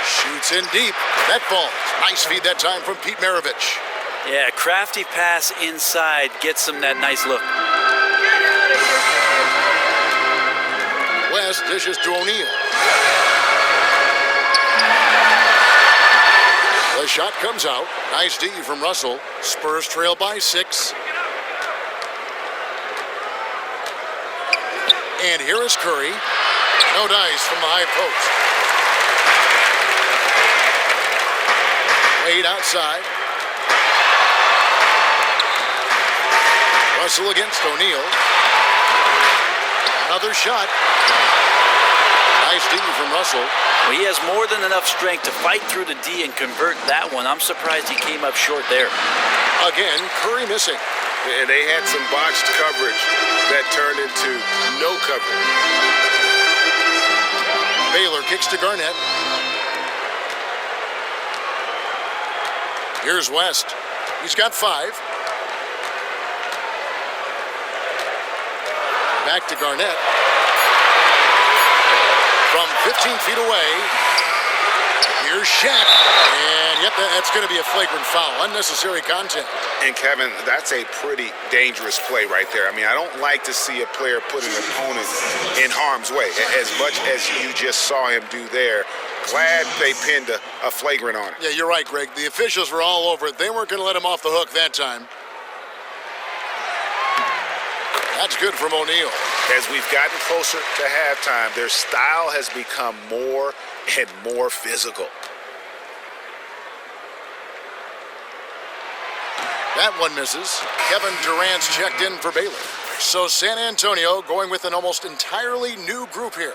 Shoots in deep. That falls. Nice feed that time from Pete Maravich. Yeah, crafty pass inside gets him that nice look. West dishes to O'Neal. The shot comes out. Nice D from Russell. Spurs trail by 6. And here is Curry. No dice from the high post. Wade outside. Russell against O'Neal. Another shot. Nice D from Russell. Well, he has more than enough strength to fight through the D and convert that one. I'm surprised he came up short there. Again, Curry missing. And they had some botched coverage that turned into no coverage. Baylor kicks to Garnett. Here's West. He's got 5. Back to Garnett. From 15 feet away, here's Shaq. And yep, that's going to be a flagrant foul. Unnecessary contact. And Kevin, that's a pretty dangerous play right there. I mean, I don't like to see a player put an opponent in harm's way, as much as you just saw him do there. Glad they pinned a flagrant on him. Yeah, you're right, Greg. The officials were all over it. They weren't going to let him off the hook that time. That's good from O'Neal. As we've gotten closer to halftime, their style has become more and more physical. That one misses. Kevin Durant's checked in for Baylor. So San Antonio going with an almost entirely new group here.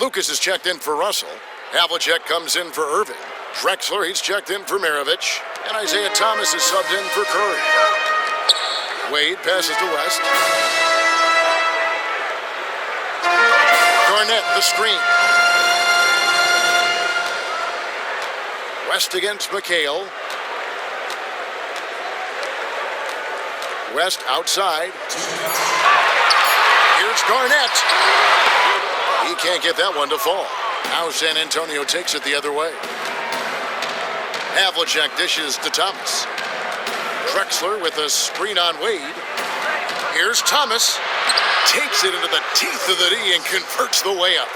Lucas is checked in for Russell. Havlicek comes in for Irving. Drexler, he's checked in for Maravich. And Isaiah Thomas is subbed in for Curry. Wade passes to West. Garnett, the screen. West against McHale. West outside. Here's Garnett. He can't get that one to fall. Now San Antonio takes it the other way. Havlicek dishes to Thomas. Drexler with a screen on Wade. Here's Thomas. Takes it into the teeth of the D and converts the layup.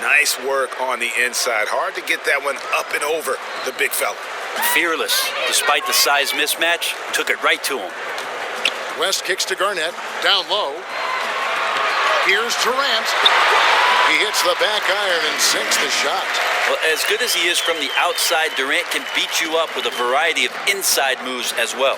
Nice work on the inside. Hard to get that one up and over the big fella. Fearless, despite the size mismatch, took it right to him. West kicks to Garnett, down low. Here's Durant. He hits the back iron and sinks the shot. Well, as good as he is from the outside, Durant can beat you up with a variety of inside moves as well.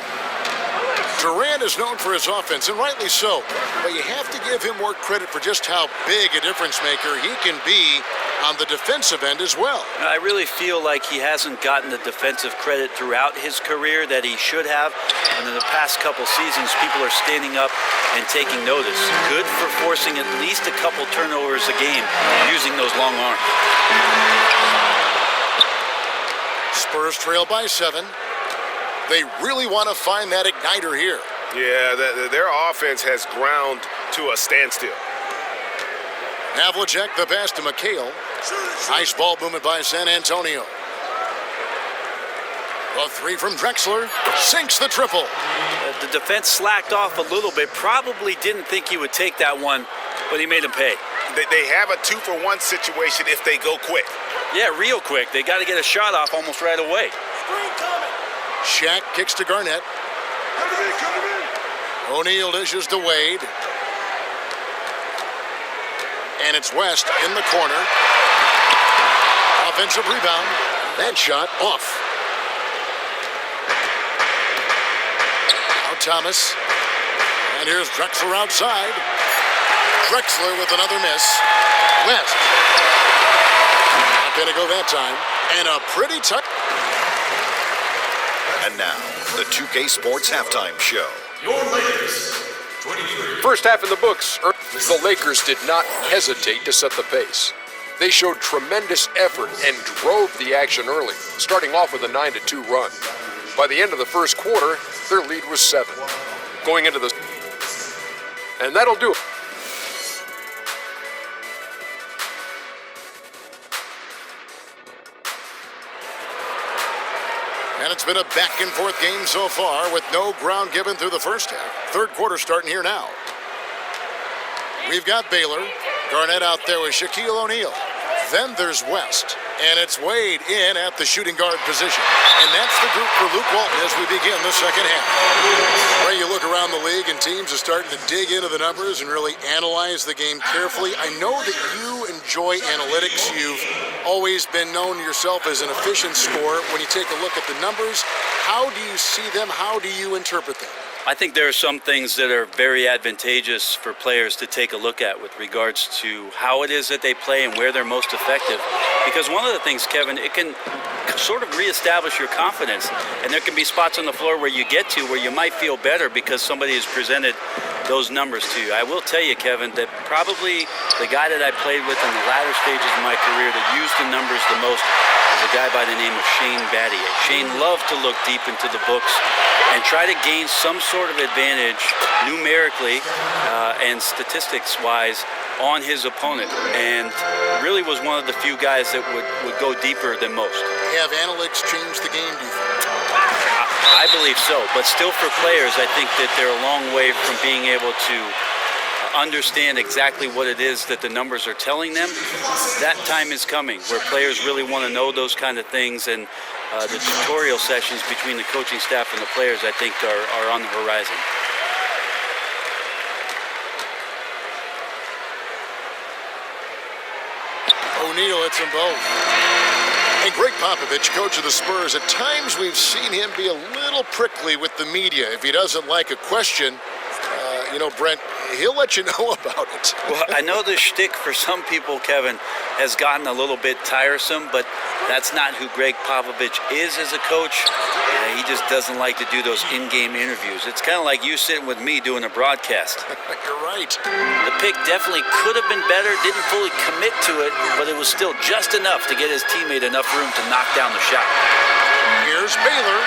Durant is known for his offense, and rightly so, but you have to give him more credit for just how big a difference maker he can be on the defensive end as well. I really feel like he hasn't gotten the defensive credit throughout his career that he should have, and in the past couple seasons, people are standing up and taking notice. Good for forcing at least a couple turnovers a game using those long arms. Spurs trail by 7. They really want to find that igniter here. Yeah, their offense has ground to a standstill. Havlicek, the pass to McHale. Nice ball movement by San Antonio. A 3 from Drexler. Sinks the triple. The defense slacked off a little bit. Probably didn't think he would take that one, but he made him pay. They have a 2-for-1 situation if they go quick. Yeah, real quick. They got to get a shot off almost right away. Shaq kicks to Garnett. O'Neal dishes to Wade. And it's West in the corner. Offensive rebound. That shot off. Now Thomas. And here's Drexler outside. Drexler with another miss. West. Not going to go that time. And a pretty tight. And now, the 2K Sports Halftime Show. Your Lakers, 23. First half in the books. The Lakers did not hesitate to set the pace. They showed tremendous effort and drove the action early, starting off with a 9-2 run. By the end of the first quarter, their lead was 7. Going into the... And that'll do it. And it's been a back-and-forth game so far with no ground given through the first half. Third quarter starting here now. We've got Baylor. Garnett out there with Shaquille O'Neal. Then there's West. And it's Wade in at the shooting guard position. And that's the group for Luke Walton as we begin the second half. Ray, you look around the league and teams are starting to dig into the numbers and really analyze the game carefully. I know that you enjoy analytics. You've always been known yourself as an efficient scorer. When you take a look at the numbers, how do you see them? How do you interpret them? I think there are some things that are very advantageous for players to take a look at with regards to how it is that they play and where they're most effective. Because one of the things, Kevin, it can sort of reestablish your confidence. And there can be spots on the floor where you get to where you might feel better because somebody has presented those numbers to you. I will tell you, Kevin, that probably the guy that I played with in the latter stages of my career that used the numbers the most is a guy by the name of Shane Battier. Shane loved to look deep into the books and try to gain some sort of advantage numerically and statistics-wise on his opponent, and really was one of the few guys that would go deeper than most. Have analytics changed the game, do you think? I believe so, but still for players, I think that they're a long way from being able to understand exactly what it is that the numbers are telling them. That time is coming where players really want to know those kind of things, and the tutorial sessions between the coaching staff and the players, I think, are on the horizon. O'Neal hits them both. And Greg Popovich, coach of the Spurs, at times we've seen him be a little prickly with the media. If he doesn't like a question, Brent, he'll let you know about it. Well, I know the shtick for some people, Kevin, has gotten a little bit tiresome, but that's not who Greg Popovich is as a coach. He just doesn't like to do those in-game interviews. It's kind of like you sitting with me doing a broadcast. You're right. The pick definitely could have been better, didn't fully commit to it, but it was still just enough to get his teammate enough room to knock down the shot. Here's Baylor.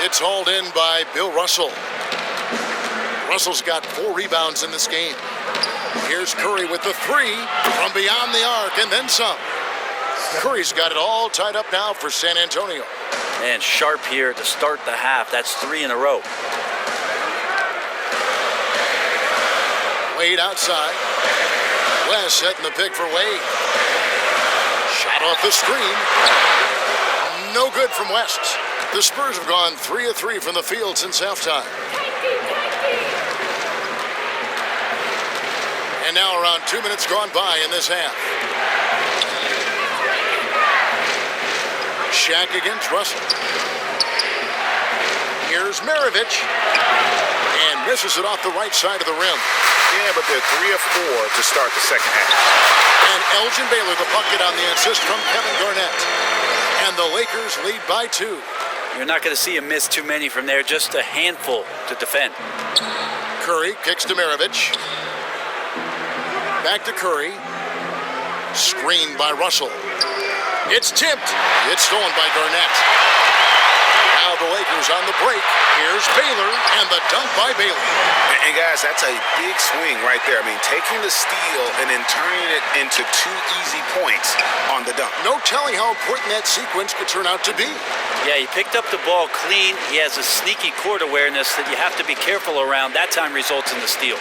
It's hauled in by Bill Russell. Russell's got 4 rebounds in this game. Here's Curry with the 3 from beyond the arc and then some. Curry's got it all tied up now for San Antonio. And Sharp here to start the half. That's 3 in a row. Wade outside. West setting the pick for Wade. Shot off the screen. No good from West. The Spurs have gone 3 of 3 from the field since halftime. And now around 2 minutes gone by in this half. Shaq against Russell. Here's Maravich. And misses it off the right side of the rim. Yeah, but they're 3 of 4 to start the second half. And Elgin Baylor the bucket on the assist from Kevin Garnett. And the Lakers lead by 2. You're not going to see him miss too many from there, just a handful to defend. Curry kicks to Maravich. Back to Curry. Screened by Russell. It's tipped. It's stolen by Garnett. Now the Lakers on the break. Here's Baylor and the dunk by Baylor. And guys, that's a big swing right there. I mean, taking the steal and then turning it into 2 easy points on the dunk. No telling how important that sequence could turn out to be. Yeah, he picked up the ball clean. He has a sneaky court awareness that you have to be careful around. That time results in the steal.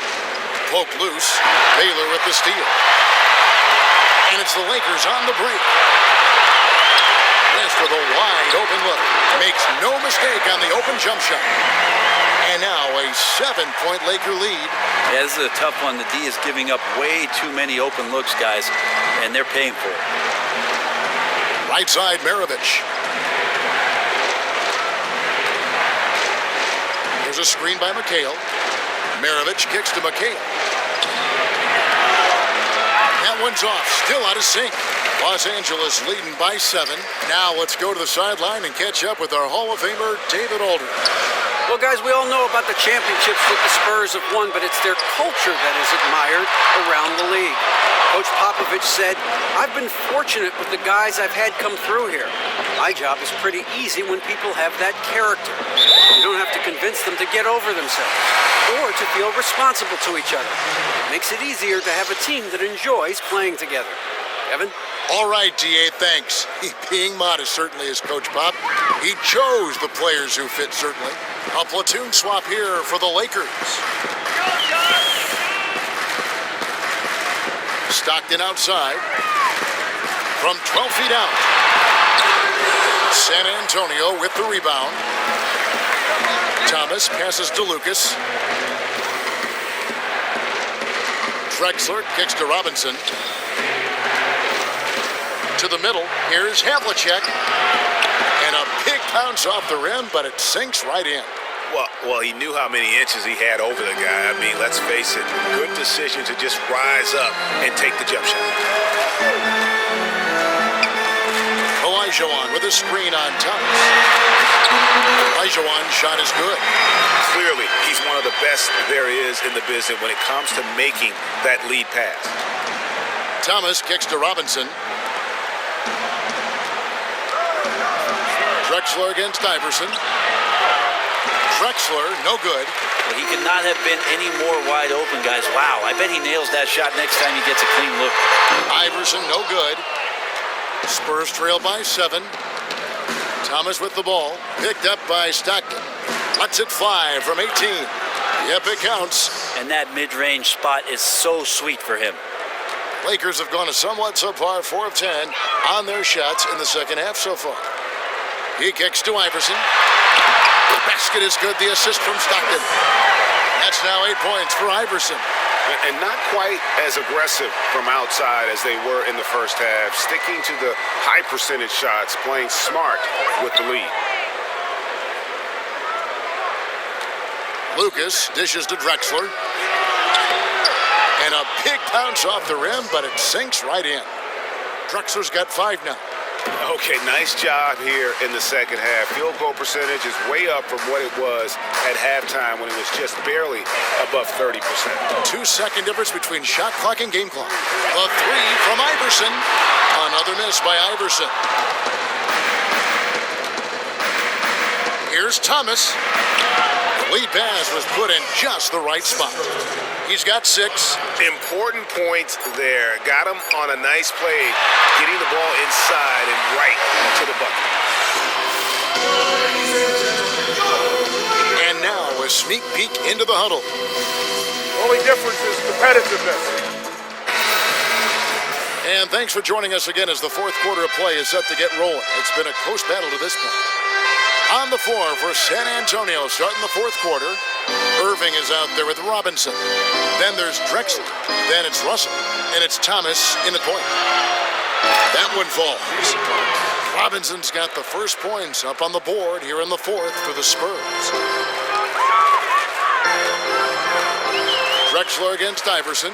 Poke loose. Baylor with the steal. And it's the Lakers on the break. West with a wide open look. Makes no mistake on the open jump shot. And now a 7-point Laker lead. Yeah, this is a tough one. The D is giving up way too many open looks, guys, and they're paying for it. Right side, Maravich. There's a screen by McHale. Maravich kicks to McHale. That one's off, still out of sync. Los Angeles leading by 7. Now let's go to the sideline and catch up with our Hall of Famer, David Aldridge. Well, guys, we all know about the championships that the Spurs have won, but it's their culture that is admired around the league. Coach Popovich said, I've been fortunate with the guys I've had come through here. My job is pretty easy when people have that character. You don't have to convince them to get over themselves or to feel responsible to each other. It makes it easier to have a team that enjoys playing together. Kevin? All right, D.A., thanks. Being modest certainly is Coach Pop. He chose the players who fit, certainly. A platoon swap here for the Lakers. Stockton outside. From 12 feet out. San Antonio with the rebound. Thomas passes to Lucas. Drexler kicks to Robinson. To the middle, here's Havlicek. And a big bounce off the rim, but it sinks right in. Well, he knew how many inches he had over the guy. I mean, let's face it, good decision to just rise up and take the jump shot. Olajuwon with a screen on Thomas. Olajuwon's shot is good. Clearly, he's one of the best there is in the business when it comes to making that lead pass. Thomas kicks to Robinson. Drexler against Iverson. Drexler, no good. Well, he could not have been any more wide open, guys. Wow, I bet he nails that shot next time he gets a clean look. Iverson, no good. Spurs trail by 7. Thomas with the ball. Picked up by Stockton. Lets it fly from 18. Yep, it counts. And that mid-range spot is so sweet for him. Lakers have gone a somewhat subpar 4 of 10 on their shots in the second half so far. He kicks to Iverson. The basket is good. The assist from Stockton. That's now 8 points for Iverson. And not quite as aggressive from outside as they were in the first half. Sticking to the high percentage shots, playing smart with the lead. Lucas dishes to Drexler. And a big bounce off the rim, but it sinks right in. Drexler's got 5 now. Okay, nice job here in the second half. Field goal percentage is way up from what it was at halftime when it was just barely above 30%. 2-second difference between shot clock and game clock. The 3 from Iverson. Another miss by Iverson. Here's Thomas. The lead pass was put in just the right spot. He's got 6. Important points there. Got him on a nice play, getting the ball inside and right to the bucket. And now a sneak peek into the huddle. Only difference is competitiveness. And thanks for joining us again as the fourth quarter of play is set to get rolling. It's been a close battle to this point. On the floor for San Antonio, starting the fourth quarter, Irving is out there with Robinson. Then there's Drexler. Then it's Russell. And it's Thomas in the point. That one falls. Robinson's got the first points up on the board here in the fourth for the Spurs. Drexler against Iverson.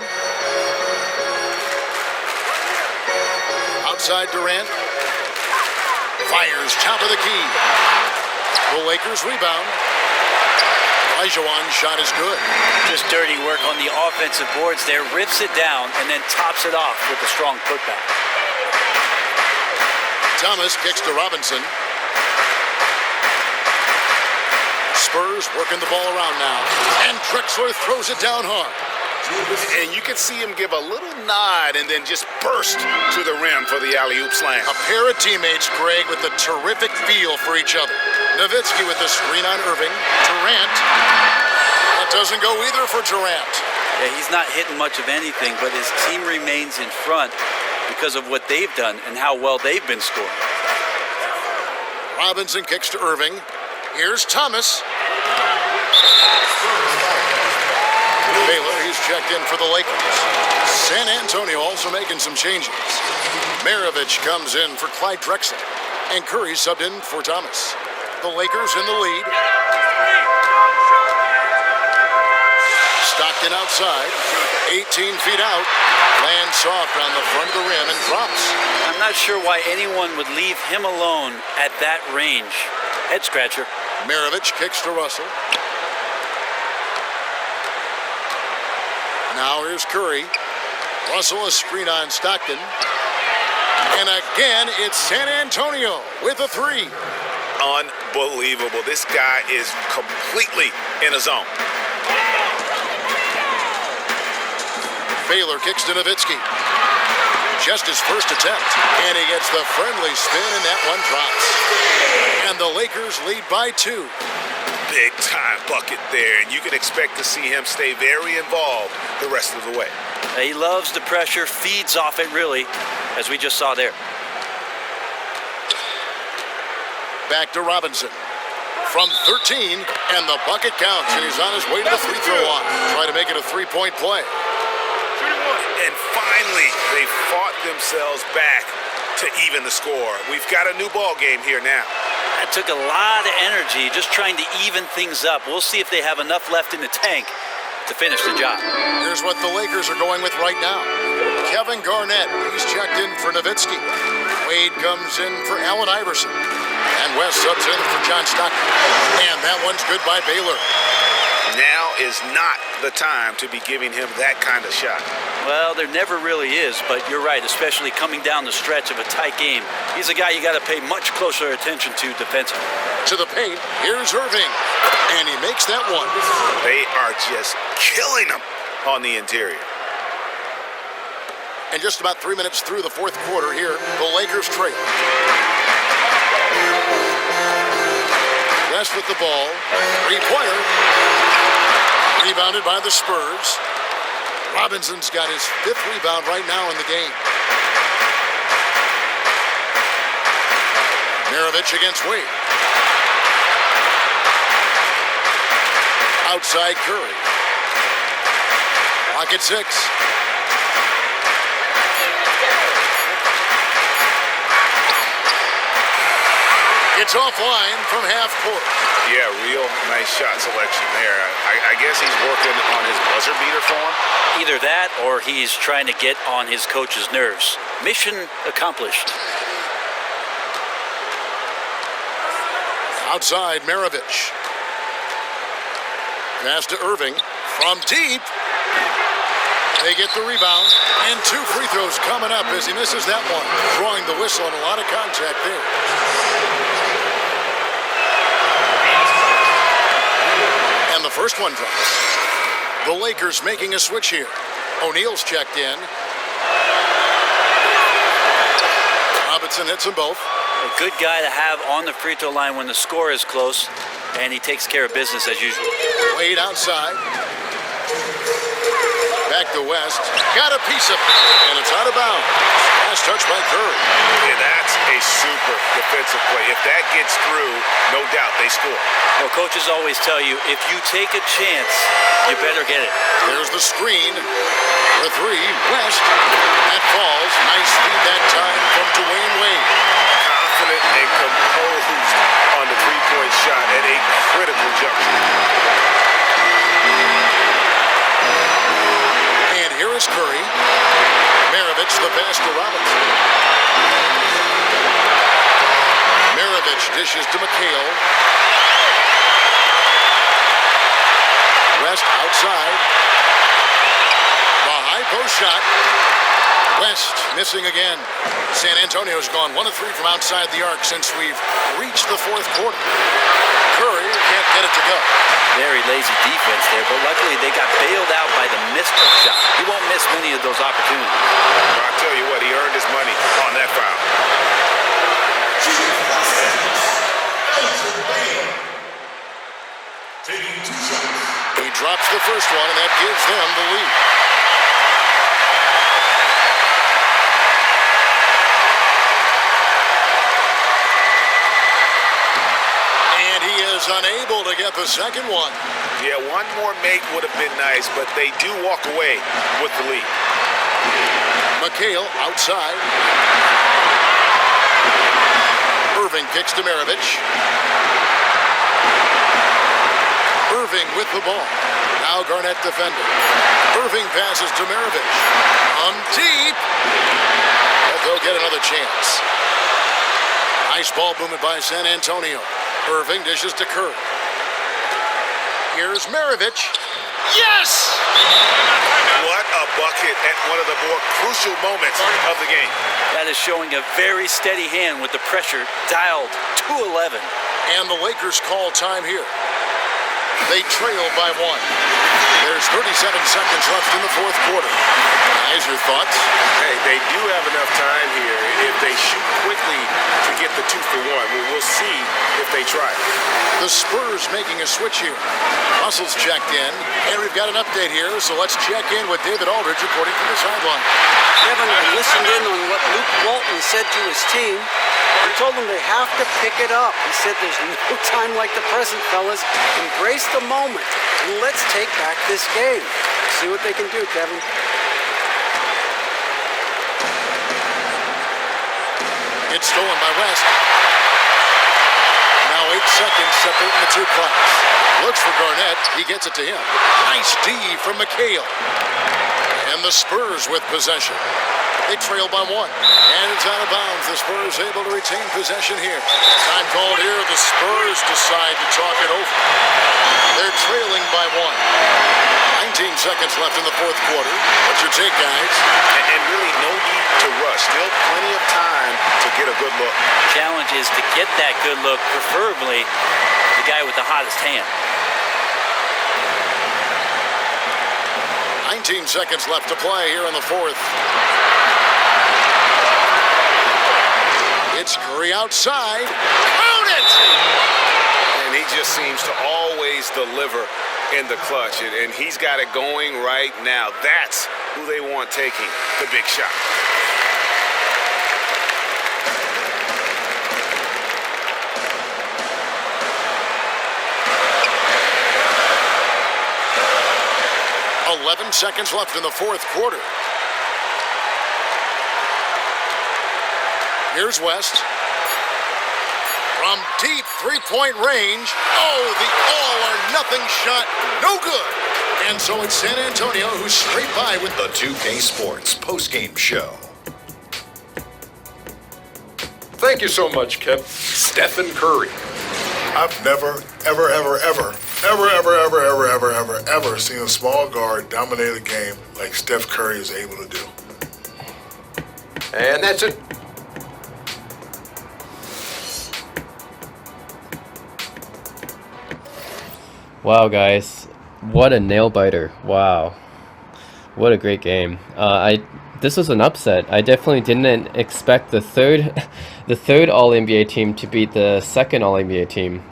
Outside Durant. Fires top of the key. The Lakers rebound. Olajuwon's shot is good. Just dirty work on the offensive boards there. Rips it down and then tops it off with a strong putback. Thomas kicks to Robinson. Spurs working the ball around now. And Drexler throws it down hard. And you can see him give a little nod and then just burst to the rim for the alley-oop slam. A pair of teammates, Greg, with a terrific feel for each other. Nowitzki with the screen on Irving. Durant. That doesn't go either for Durant. Yeah, he's not hitting much of anything, but his team remains in front because of what they've done and how well they've been scoring. Robinson kicks to Irving. Here's Thomas. Baylor, he's checked in for the Lakers. San Antonio also making some changes. Maravich comes in for Clyde Drexler. And Curry subbed in for Thomas. The Lakers in the lead. Stockton outside. 18 feet out. Lands soft on the front of the rim and drops. I'm not sure why anyone would leave him alone at that range. Head scratcher. Maravich kicks to Russell. Now here's Curry. Russell a screen on Stockton. And again, it's San Antonio with a three. Unbelievable. This guy is completely in a zone. Baylor kicks to Nowitzki. Just his first attempt. And he gets the friendly spin, and that one drops. And the Lakers lead by 2. Big time bucket there, and you can expect to see him stay very involved the rest of the way. He loves the pressure, feeds off it really, as we just saw there. Back to Robinson. From 13, and the bucket counts, and he's on his way to the free throw line. Try to make it a three-point play. And finally, they fought themselves back to even the score. We've got a new ball game here now. That took a lot of energy just trying to even things up. We'll see if they have enough left in the tank to finish the job. Here's what the Lakers are going with right now. Kevin Garnett, he's checked in for Nowitzki. Wade comes in for Allen Iverson. And West subs in for John Stockton. And that one's good by Baylor. Now is not the time to be giving him that kind of shot. Well, there never really is, but you're right, especially coming down the stretch of a tight game. He's a guy you got to pay much closer attention to defensively. To the paint, here's Irving. And he makes that one. They are just killing him on the interior. And just about 3 minutes through the fourth quarter here, the Lakers trail. West with the ball. Three-pointer. Rebounded by the Spurs. Robinson's got his 5th rebound right now in the game. Maravich against Wade. Outside Curry. Clock at 6. It's offline from half court. Yeah, real nice shot selection there. I guess he's working on his buzzer beater form. Either that or he's trying to get on his coach's nerves. Mission accomplished. Outside, Maravich. Pass to Irving from deep. They get the rebound. And 2 free throws coming up as he misses that one. Drawing the whistle and a lot of contact there. And the first one drops. The Lakers making a switch here. O'Neal's checked in. Robinson hits them both. A good guy to have on the free throw line when the score is close, and he takes care of business as usual. Wade outside. Back to West. Got a piece of it, and it's out of bounds. Last touch by Curry. Yeah, that's a super defensive play. If that gets through, no doubt they score. Well, coaches always tell you, if you take a chance, you better get it. There's the screen. The three, West. That falls. Nice feed that time from Dwayne Wade. Confident and composed on the three-point shot at a critical juncture. And here is Curry. Maravich, the pass to Robinson. Maravich dishes to McHale. West outside. The high post shot. West missing again. San Antonio's gone 1 of 3 from outside the arc since we've reached the fourth quarter. Curry can't get it to go. Very lazy defense there, but luckily they got bailed out by the missed shot. He won't miss many of those opportunities. I'll tell you what, he earned his money on that foul. He drops the first one, and that gives them the lead. And he is unable to get the second one. Yeah, one more make would have been nice, but they do walk away with the lead. McHale outside. Irving kicks to Maravich. Irving with the ball. Now Garnett defending. Irving passes to Maravich. On deep. But they'll get another chance. Nice ball movement by San Antonio. Irving dishes to Curry. Here's Maravich. Yes! What a bucket at one of the more crucial moments of the game. That is showing a very steady hand with the pressure dialed to 11. And the Lakers call time here. They trail by 1. There's 37 seconds left in the fourth quarter. Guys, your thoughts? Hey, they do have enough time here. If they shoot quickly to get the 2 for 1, we'll see if they try. The Spurs making a switch here. Russell's checked in, and we've got an update here, so let's check in with David Aldridge reporting from the sideline. Kevin, I listened in on what Luke Walton said to his team. He told them they have to pick it up. He said there's no time like the present, fellas. Embrace the moment, and let's take back this game. See what they can do, Kevin. It's stolen by West. Now 8 seconds separating the two clocks. Looks for Garnett. He gets it to him. Nice D from McHale. And the Spurs with possession. They trail by 1. And it's out of bounds. The Spurs able to retain possession here. Time called here. The Spurs decide to talk it over. They're trailing by 1. 19 seconds left in the fourth quarter. What's your take, guys? And really no need to rush. Still plenty of time to get a good look. Challenge is to get that good look, preferably the guy with the hottest hand. 19 seconds left to play here in the fourth. It's Curry outside. Count it! And he just seems to always deliver in the clutch. And he's got it going right now. That's who they want taking the big shot. Seconds left in the fourth quarter. Here's West. From deep three-point range. Oh, the all-or-nothing shot. No good. And so it's San Antonio who's straight by with The 2K Sports postgame show. Thank you so much, Kip. Stephen Curry. I've never, ever seen a small guard dominate a game like Steph Curry is able to do. And that's it. Wow, guys, what a nail biter! Wow, what a great game. This was an upset. I definitely didn't expect the third All-NBA team to beat the second All-NBA team.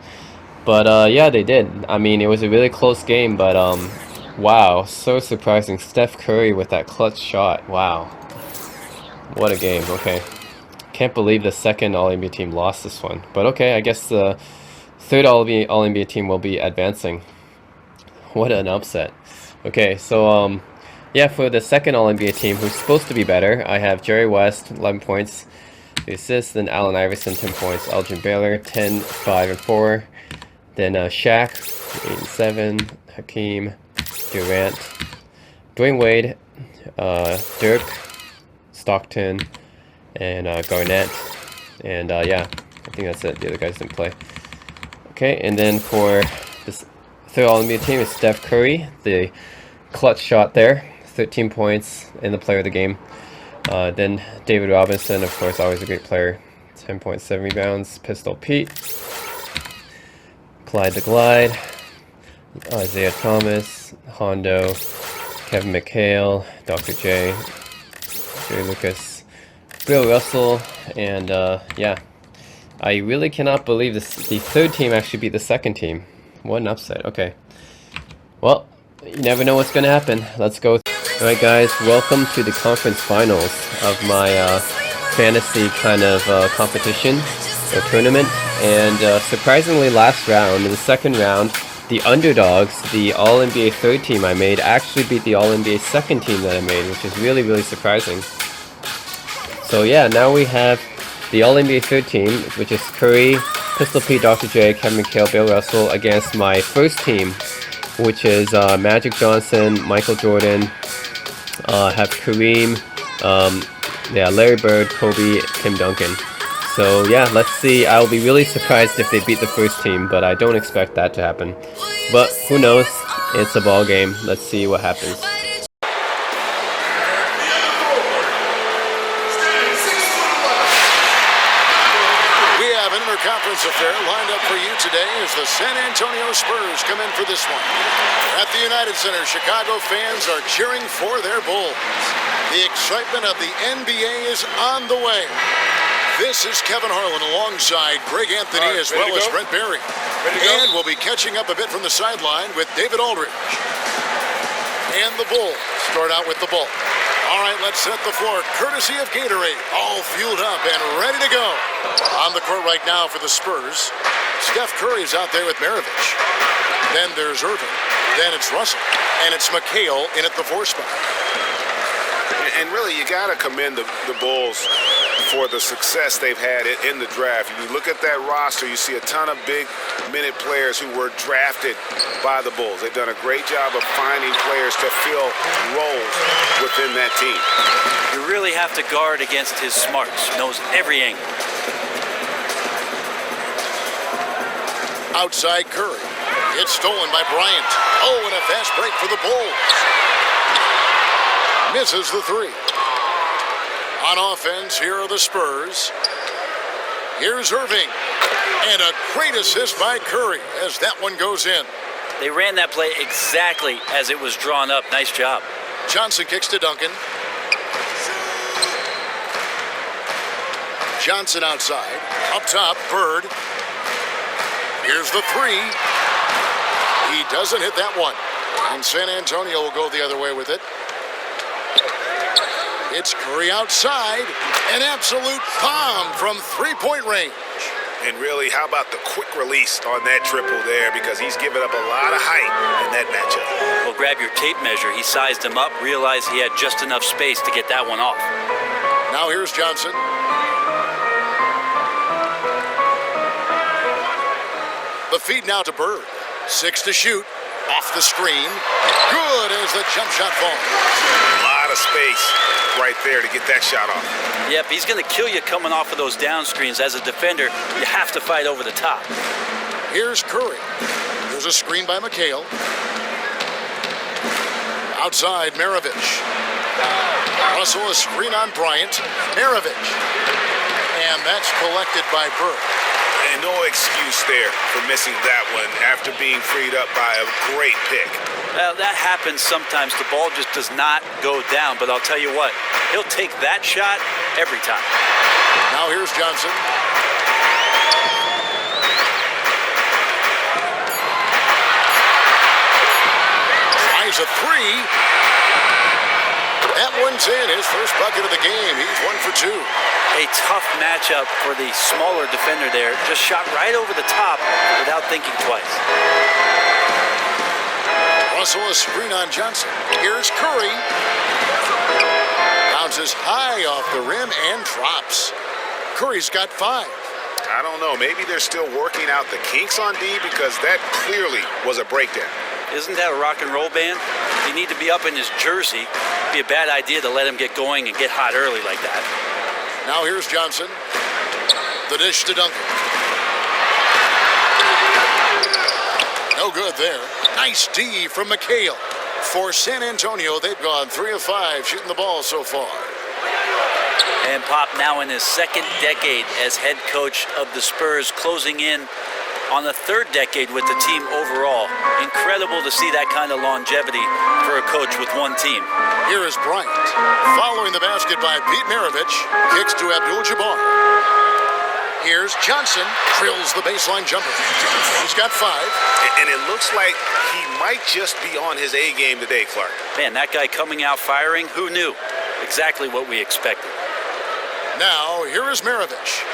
But yeah, they did. I mean, it was a really close game, but Wow, so surprising. Steph Curry with that clutch shot. Wow. What a game. Okay. Can't believe the second All-NBA team lost this one. But okay, I guess the third All-NBA team will be advancing. What an upset. Okay, so yeah, for the second All-NBA team, who's supposed to be better, I have Jerry West, 11 points, 3 assists, then Allen Iverson, 10 points, Elgin Baylor, 10, 5, and 4, then Shaq, 8 and 7, Hakeem, Durant, Dwayne Wade, Dirk, Stockton, and Garnett, and yeah, I think that's it. The other guys didn't play. Okay, and then for this third All-NBA team is Steph Curry, the clutch shot there, 13 points in the player of the game. Then David Robinson, of course, always a great player, 10 points, 7 rebounds. Pistol Pete, Clyde the Glide, Isaiah Thomas, Hondo, Kevin McHale, Dr. J, Jerry Lucas, Bill Russell, and yeah, I really cannot believe the third team actually beat the second team. What an upset. Okay, well, you never know what's going to happen. Let's go. Alright guys, welcome to the conference finals of my fantasy kind of competition or tournament. And surprisingly, last round, in the second round, the underdogs, the All-NBA third team I made, actually beat the All-NBA second team that I made, which is really, really surprising. So yeah, now we have the All-NBA third team, which is Curry, Pistol Pete, Dr. J, Kevin McHale, Bill Russell, against my first team, which is Magic Johnson, Michael Jordan, have Kareem, yeah, Larry Bird, Kobe, Tim Duncan. So yeah, let's see. I'll be really surprised if they beat the first team, but I don't expect that to happen. But who knows? It's a ball game. Let's see what happens. We have an interconference affair lined up for you today as the San Antonio Spurs come in for this one. At the United Center, Chicago fans are cheering for their Bulls. The excitement of the NBA is on the way. This is Kevin Harlan alongside Greg Anthony as well as Brent Barry. And we'll be catching up a bit from the sideline with David Aldridge. And the Bulls start out with the ball. All right, let's set the floor. Courtesy of Gatorade, all fueled up and ready to go. On the court right now for the Spurs, Steph Curry is out there with Maravich. Then there's Irving. Then it's Russell. And it's McHale in at the 4 spot. And really, you got to commend the Bulls for the success they've had in the draft. You look at that roster, you see a ton of big-minute players who were drafted by the Bulls. They've done a great job of finding players to fill roles within that team. You really have to guard against his smarts. Knows every angle. Outside Curry. It's stolen by Bryant. Oh, and a fast break for the Bulls. Misses the 3. On offense, here are the Spurs. Here's Irving. And a great assist by Curry as that one goes in. They ran that play exactly as it was drawn up. Nice job. Johnson kicks to Duncan. Johnson outside. Up top, Bird. Here's the 3. He doesn't hit that one. And San Antonio will go the other way with it. It's Curry outside. An absolute bomb from 3-point range. And really, how about the quick release on that triple there, because he's given up a lot of height in that matchup. Well, grab your tape measure. He sized him up, realized he had just enough space to get that one off. Now here's Johnson. The feed now to Bird. 6 to shoot. Off the screen. Good as the jump shot falls. A lot of space right there to get that shot off. Yep, he's going to kill you coming off of those down screens. As a defender, you have to fight over the top. Here's Curry. There's a screen by McHale. Outside, Maravich. Russell, a screen on Bryant. Maravich. And that's collected by Bird. And no excuse there for missing that one after being freed up by a great pick. Well, that happens sometimes. The ball just does not go down. But I'll tell you what, he'll take that shot every time. Now here's Johnson. Nice There's a three. That one's in. His first bucket of the game. He's 1 for 2. A tough matchup for the smaller defender there. Just shot right over the top without thinking twice. Russell, a screen on Johnson. Here's Curry. Bounces high off the rim and drops. Curry's got 5. I don't know. Maybe they're still working out the kinks on D because that clearly was a breakdown. Isn't that a rock and roll band? You need to be up in his jersey. It'd be a bad idea to let him get going and get hot early like that. Now here's Johnson. The dish to Duncan. No good there. Nice D from McHale. For San Antonio, they've gone 3 of 5 shooting the ball so far. And Pop now in his second decade as head coach of the Spurs, closing in on the third decade with the team overall. Incredible to see that kind of longevity for a coach with one team. Here is Bryant. Following the basket by Pete Maravich. Kicks to Abdul-Jabbar. Here's Johnson. Drills the baseline jumper. He's got 5. And it looks like he might just be on his A game today, Clark. Man, that guy coming out firing, who knew? Exactly what we expected. Now, here is Maravich.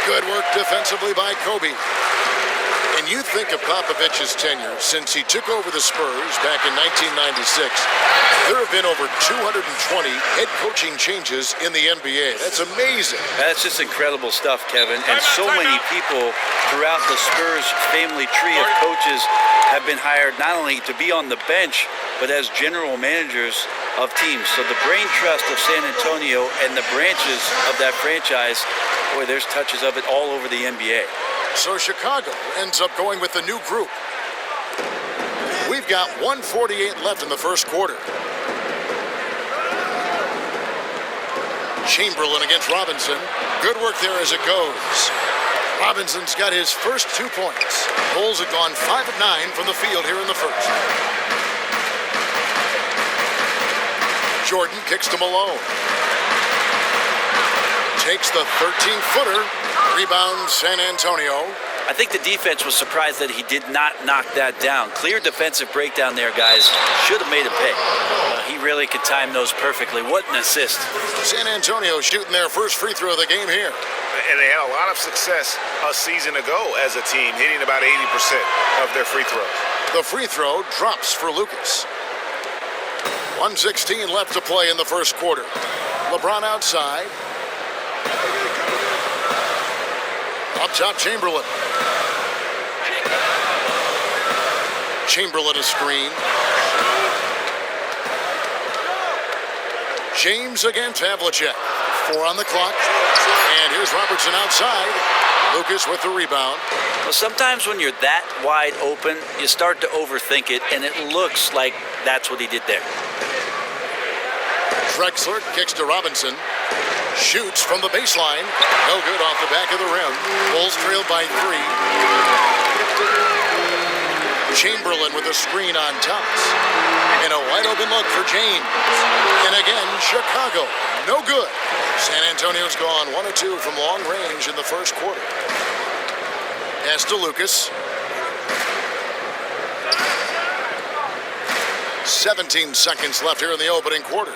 Good work defensively by Kobe. And you think of Popovich's tenure since he took over the Spurs back in 1996. There have been over 220 head coaching changes in the NBA. That's amazing. That's just incredible stuff, Kevin. And so many people throughout the Spurs family tree of coaches have been hired not only to be on the bench, but as general managers of teams. So the brain trust of San Antonio and the branches of that franchise, boy, there's touches of it all over the NBA. So Chicago ends up going with the new group. We've got 1:48 left in the first quarter. Chamberlain against Robinson. Good work there as it goes. Robinson's got his first 2 points. Bulls have gone 5 of 9 from the field here in the first. Jordan kicks to Malone. Takes the 13-footer. Rebound San Antonio. I think the defense was surprised that he did not knock that down. Clear defensive breakdown there, guys. Should have made it pay. He really could time those perfectly. What an assist. San Antonio shooting their first free throw of the game here. And they had a lot of success a season ago as a team, hitting about 80% of their free throws. The free throw drops for Lucas. 1:16 left to play in the first quarter. LeBron outside. Up top, Chamberlain. Chamberlain a screen. James against Havlicek. 4 on the clock. And here's Robertson outside. Lucas with the rebound. Well, sometimes when you're that wide open, you start to overthink it, and it looks like that's what he did there. Drexler kicks to Robinson. Shoots from the baseline. No good off the back of the rim. Bulls trailed by 3. Chamberlain with a screen on Thomas. And a wide open look for James. And again, Chicago. No good. San Antonio's gone 1 of 2 from long range in the first quarter. Pass to Lucas. 17 seconds left here in the opening quarter.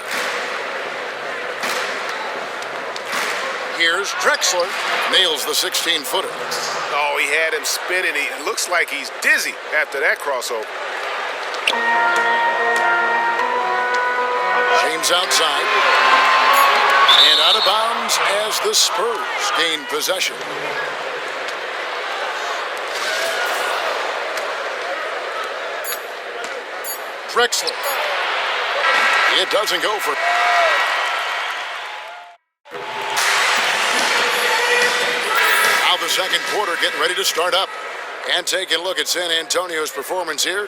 Here's Drexler. Nails the 16-footer. Oh, he had him spinning. It looks like he's dizzy after that crossover. James outside. And out of bounds as the Spurs gain possession. Drexler. It doesn't go for... Now the second quarter getting ready to start up. And taking a look at San Antonio's performance here.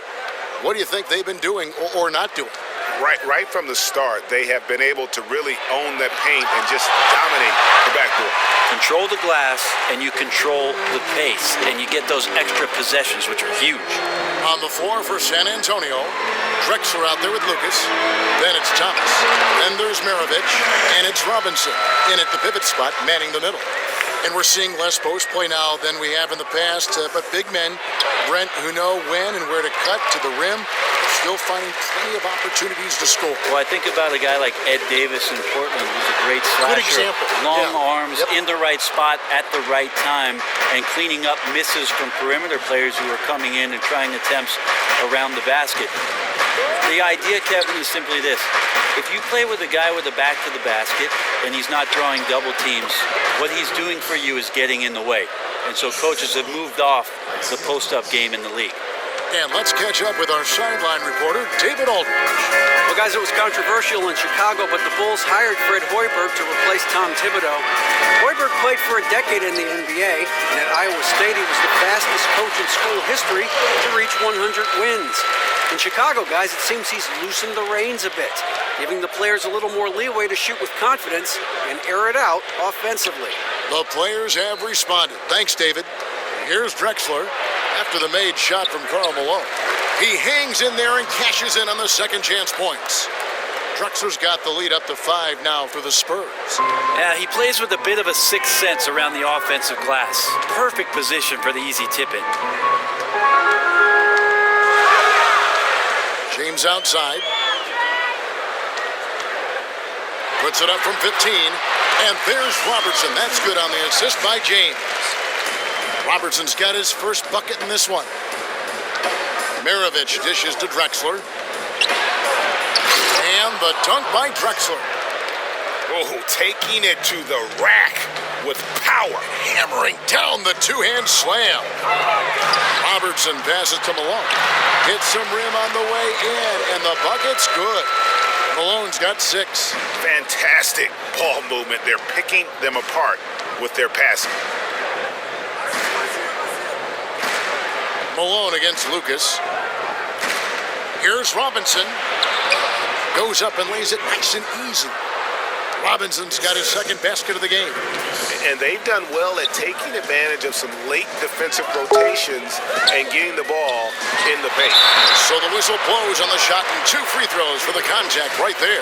What do you think they've been doing or not doing? Right from the start, they have been able to really own that paint and just dominate the backboard. Control the glass, and you control the pace, and you get those extra possessions, which are huge. On the floor for San Antonio, Drexler out there with Lucas. Then it's Thomas. Then there's Maravich, and it's Robinson in at the pivot spot, manning the middle. And we're seeing less post play now than we have in the past. But big men, Brent, who know when and where to cut to the rim, still finding plenty of opportunities to score. Well, I think about a guy like Ed Davis in Portland, who's a great slasher. Good example. Long Yeah. arms, in the right spot at the right time, and cleaning up misses from perimeter players who are coming in and trying attempts around the basket. The idea, Kevin, is simply this. If you play with a guy with a back to the basket and he's not drawing double teams, what he's doing for you is getting in the way. And so coaches have moved off the post-up game in the league. And let's catch up with our sideline reporter, David Aldridge. Well, guys, it was controversial in Chicago, but the Bulls hired Fred Hoiberg to replace Tom Thibodeau. Hoiberg played for a decade in the NBA, and at Iowa State, he was the fastest coach in school history to reach 100 wins. In Chicago, guys, it seems he's loosened the reins a bit, giving the players a little more leeway to shoot with confidence and air it out offensively. The players have responded. Thanks, David. Here's Drexler after the made shot from Karl Malone. He hangs in there and cashes in on the second chance points. Drexler's got the lead up to 5 now for the Spurs. Yeah, he plays with a bit of a sixth sense around the offensive glass. Perfect position for the easy tip-in. James outside. Puts it up from 15. And there's Robertson. That's good on the assist by James. Robertson's got his first bucket in this one. Maravich dishes to Drexler. And the dunk by Drexler. Oh, taking it to the rack with power. Hammering down the two-hand slam. Robertson passes to Malone. Hits some rim on the way in, and the bucket's good. Malone's got 6. Fantastic ball movement. They're picking them apart with their passing. Malone against Lucas. Here's Robinson. Goes up and lays it nice and easy. Robinson's got his second basket of the game. And they've done well at taking advantage of some late defensive rotations and getting the ball in the paint. So the whistle blows on the shot and 2 free throws for the contact right there.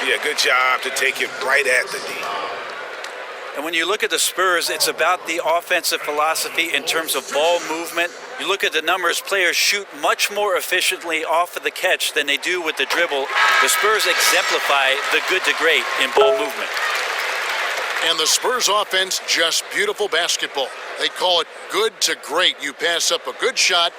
Yeah, good job to take it right at the D. And when you look at the Spurs, it's about the offensive philosophy in terms of ball movement. You look at the numbers, players shoot much more efficiently off of the catch than they do with the dribble. The Spurs exemplify the good to great in ball movement. And the Spurs offense, just beautiful basketball. They call it good to great. You pass up a good shot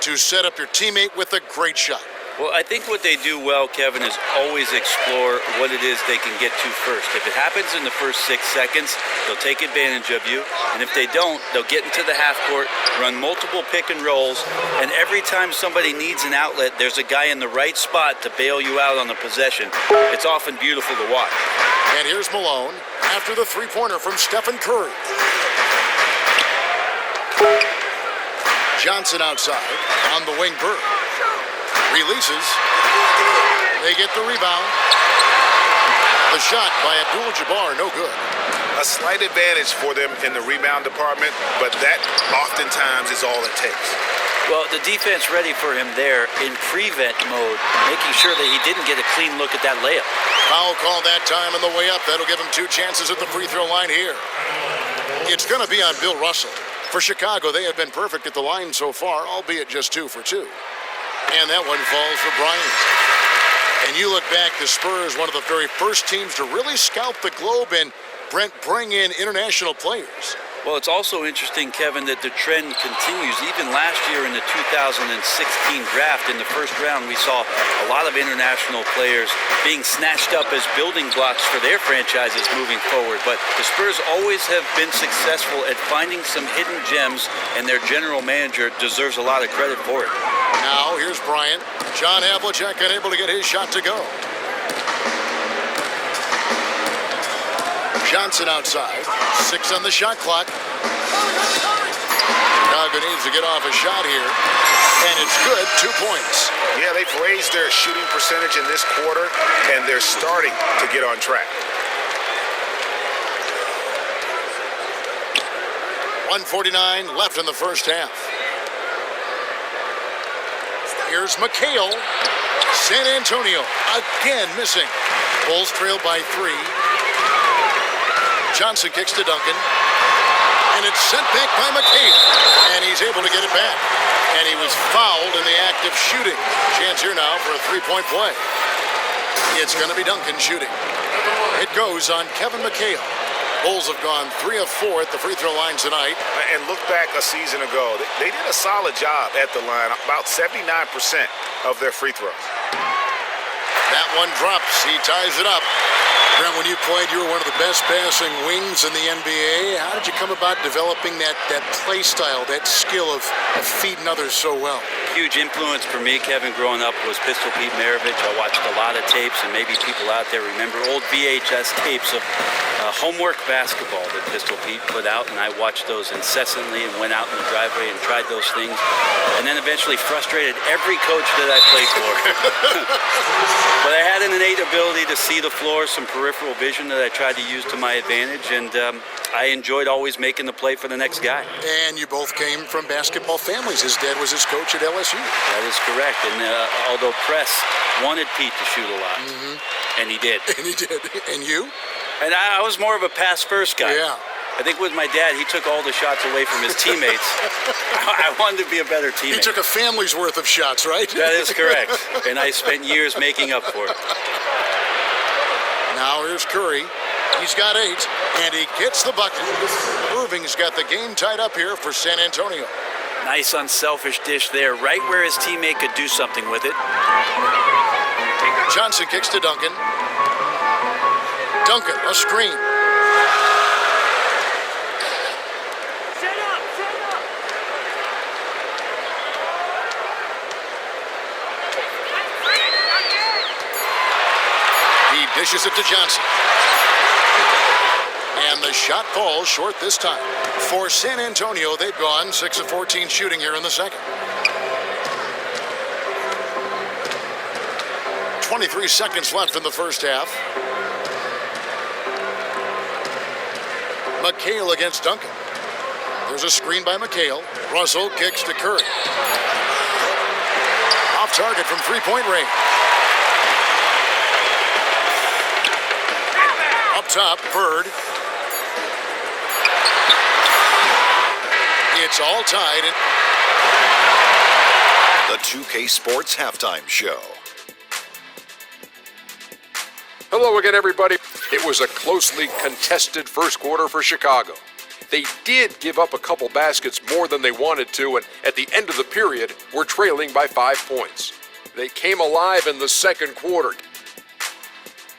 to set up your teammate with a great shot. Well, I think what they do well, Kevin, is always explore what it is they can get to first. If it happens in the first 6 seconds, they'll take advantage of you. And if they don't, they'll get into the half court, run multiple pick and rolls, and every time somebody needs an outlet, there's a guy in the right spot to bail you out on the possession. It's often beautiful to watch. And here's Malone after the three-pointer from Stephen Curry. Johnson outside on the wing. Bird releases. They get the rebound. The shot by Abdul-Jabbar, no good. A slight advantage for them in the rebound department, but that oftentimes is all it takes. Well, the defense ready for him there in prevent mode, making sure that he didn't get a clean look at that layup. Foul call that time on the way up. That'll give him 2 chances at the free throw line here. It's going to be on Bill Russell. For Chicago, they have been perfect at the line so far, albeit just 2 for 2. And that one falls for Bryant. And you look back, the Spurs, one of the very first teams to really scout the globe and bring in international players. Well, it's also interesting, Kevin, that the trend continues. Even last year in the 2016 draft, in the first round, we saw a lot of international players being snatched up as building blocks for their franchises moving forward. But the Spurs always have been successful at finding some hidden gems, and their general manager deserves a lot of credit for it. Now, here's Bryant. John Havlicek unable to get his shot to go. Johnson outside. 6 on the shot clock. Chicago needs to get off a shot here. And it's good. 2 points. Yeah, they've raised their shooting percentage in this quarter, and they're starting to get on track. 1:49 left in the first half. Here's McHale. San Antonio again missing. Bulls trail by 3. Johnson kicks to Duncan. and it's sent back by McHale. And he's able to get it back. And he was fouled in the act of shooting. Chance here now for a three-point play. It's going to be Duncan shooting. It goes on Kevin McHale. Bulls have gone 3 of 4 at the free throw line tonight. And look back a season ago. They did a solid job at the line, about 79% of their free throws. That one drops. He ties it up. Brent, when you played, you were one of the best passing wings in the NBA. How did you come about developing that play style, that skill of feeding others so well? Huge influence for me, Kevin, growing up was Pistol Pete Maravich. I watched a lot of tapes, and maybe people out there remember old VHS tapes of homework basketball that Pistol Pete put out, and I watched those incessantly and went out in the driveway and tried those things, and then eventually frustrated every coach that I played for. But I had an innate ability to see the floor, some peripheral vision that I tried to use to my advantage, and I enjoyed always making the play for the next guy. And you both came from basketball families. His dad was his coach at LSU. That is correct. And although Press wanted Pete to shoot a lot, and he did. And he did. And you? And I was more of a pass-first guy. Yeah. I think with my dad, he took all the shots away from his teammates. I wanted to be a better teammate. He took a family's worth of shots, right? That is correct. And I spent years making up for it. Now here's Curry. He's got 8, and he gets the bucket. Irving's got the game tied up here for San Antonio. Nice unselfish dish there, right where his teammate could do something with it. Johnson kicks to Duncan. Duncan, a screen. He dishes it to Johnson. And the shot falls short this time. For San Antonio, they've gone 6 of 14 shooting here in the second. 23 seconds left in the first half. McHale against Duncan. There's a screen by McHale. Russell kicks to Curry. Off target from three-point range. Up top, Bird. It's all tied. The 2K Sports Halftime Show. Hello again, everybody. It was a closely contested first quarter for Chicago. They did give up a couple baskets more than they wanted to, and at the end of the period, were trailing by 5 points. They came alive in the second quarter.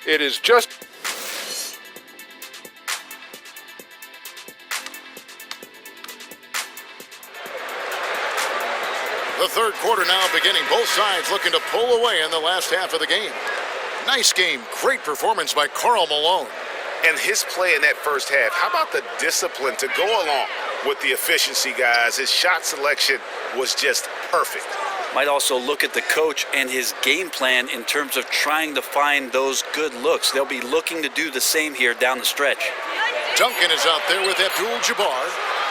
It is just... The third quarter now beginning. Both sides looking to pull away in the last half of the game. Nice game. Great performance by Karl Malone. And his play in that first half, how about the discipline to go along with the efficiency, guys? His shot selection was just perfect. Might also look at the coach and his game plan in terms of trying to find those good looks. They'll be looking to do the same here down the stretch. Duncan is out there with Abdul-Jabbar.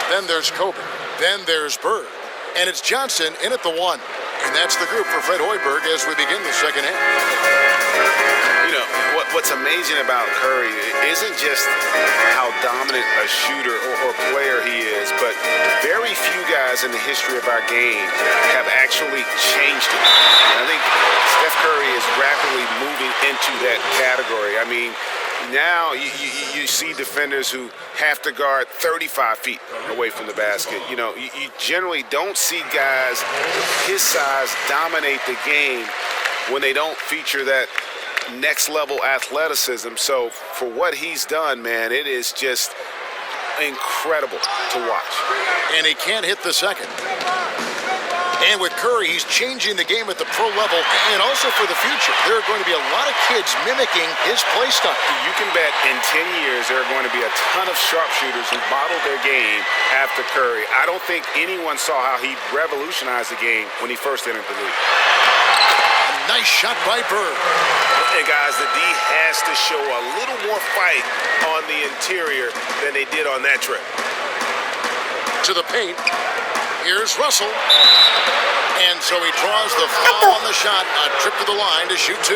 Then there's Kobe. Then there's Bird. And it's Johnson in at the 1. And that's the group for Fred Hoiberg as we begin the second half. You know, what's amazing about Curry isn't just how dominant a shooter or player he is, but very few guys in the history of our game have actually changed it. And I think Steph Curry is rapidly moving into that category. I mean, now you see defenders who have to guard 35 feet away from the basket. You know, you generally don't see guys his size dominate the game when they don't feature that next level athleticism. So for what he's done, man, it is just incredible to watch. And he can't hit the second. And with Curry, he's changing the game at the pro level and also for the future. There are going to be a lot of kids mimicking his play style. You can bet in 10 years there are going to be a ton of sharpshooters who modeled their game after Curry. I don't think anyone saw how he revolutionized the game when he first entered the league. A nice shot by Bird. And guys, the D has to show a little more fight on the interior than they did on that trip. To the paint. Here's Russell. And so he draws the foul on the shot. A trip to the line to shoot 2.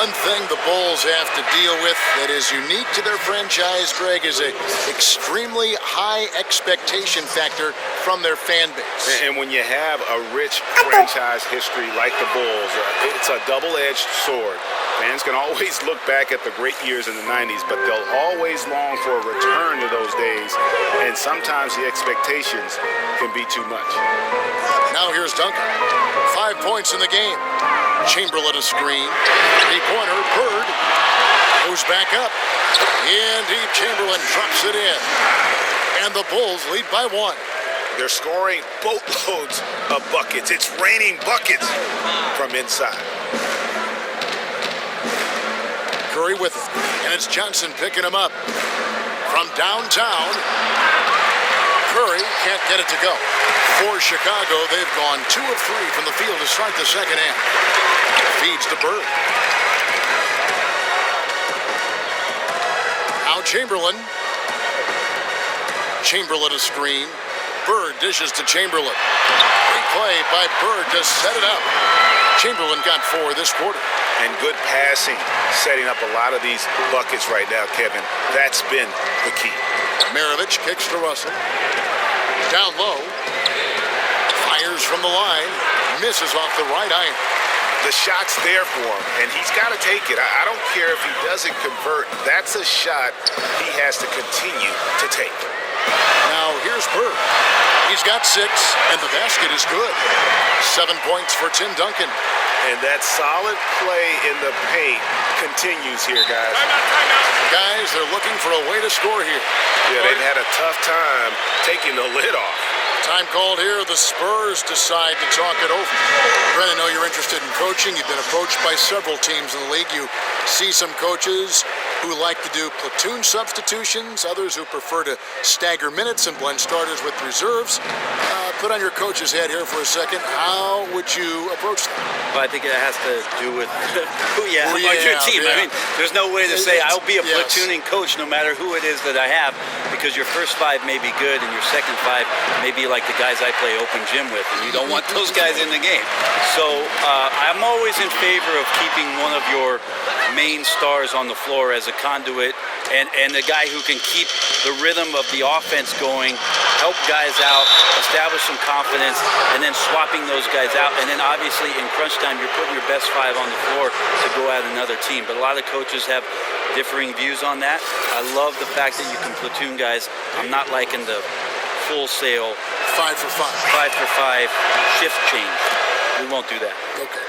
One thing the Bulls have to deal with that is unique to their franchise, Greg, is an extremely high expectation factor from their fan base. And when you have a rich franchise history like the Bulls, it's a double-edged sword. Fans can always look back at the great years in the 90s, but they'll always long for a return to those days, and sometimes the expectations can be too much. Now here's Duncan. 5 points in the game. Chamberlain a screen. Three-pointer, Bird goes back up. In deep, Chamberlain drops it in. And the Bulls lead by 1. They're scoring boatloads of buckets. It's raining buckets from inside. Curry with it. And it's Johnson picking him up. From downtown, Curry can't get it to go. For Chicago, they've gone 2 of 3 from the field to start the second half. Feeds to Bird. Now Chamberlain. Chamberlain a screen. Bird dishes to Chamberlain. Great play by Bird to set it up. Chamberlain got 4 this quarter. And good passing, setting up a lot of these buckets right now, Kevin. That's been the key. Maravich kicks to Russell. Down low. Fires from the line. Misses off the right iron. The shot's there for him, and he's got to take it. I don't care if he doesn't convert. That's a shot he has to continue to take. Now here's Bird. He's got 6, and the basket is good. 7 points for Tim Duncan. And that solid play in the paint continues here, guys. Guys, they're looking for a way to score here. Yeah, they've had a tough time taking the lid off. Time called here. The Spurs decide to talk it over. Brent, I know you're interested in coaching. You've been approached by several teams in the league. You see some coaches who like to do platoon substitutions, others who prefer to stagger minutes and blend starters with reserves. Put on your coach's hat here for a second. How would you approach that? Well, I think it has to do with who you have on your team. Yeah. I mean, there's no way to say I'll be a Yes. platooning coach no matter who it is that I have, because your first 5 may be good and your second 5 may be like the guys I play open gym with, and you don't want those guys in the game. So I'm always in favor of keeping one of your main stars on the floor as a conduit and a guy who can keep the rhythm of the offense going, help guys out, establish some confidence, and then swapping those guys out. And then obviously in crunch time, you're putting your best 5 on the floor to go at another team. But a lot of coaches have differing views on that. I love the fact that you can platoon guys. I'm not liking the full sale 5 for 5. 5 for 5 shift change. We won't do that. Okay.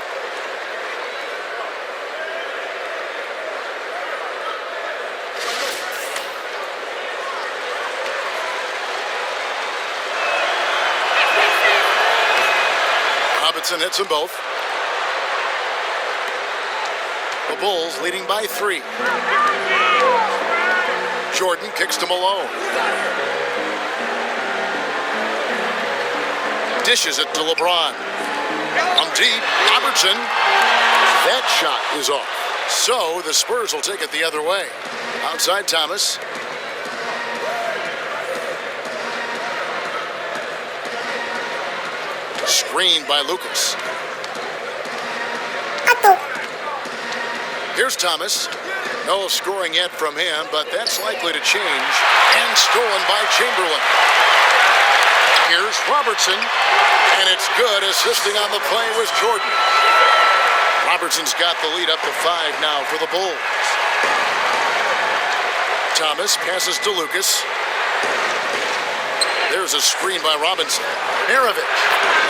Robinson hits them both. The Bulls leading by 3. Jordan kicks to Malone. Dishes it to LeBron. From deep, Robertson. That shot is off. So the Spurs will take it the other way. Outside Thomas. Screened by Lucas. Here's Thomas. No scoring yet from him, but that's likely to change. And stolen by Chamberlain. Here's Robertson. And it's good. Assisting on the play was Jordan. Robertson's got the lead up to 5 now for the Bulls. Thomas passes to Lucas. There's a screen by Robinson. Maravich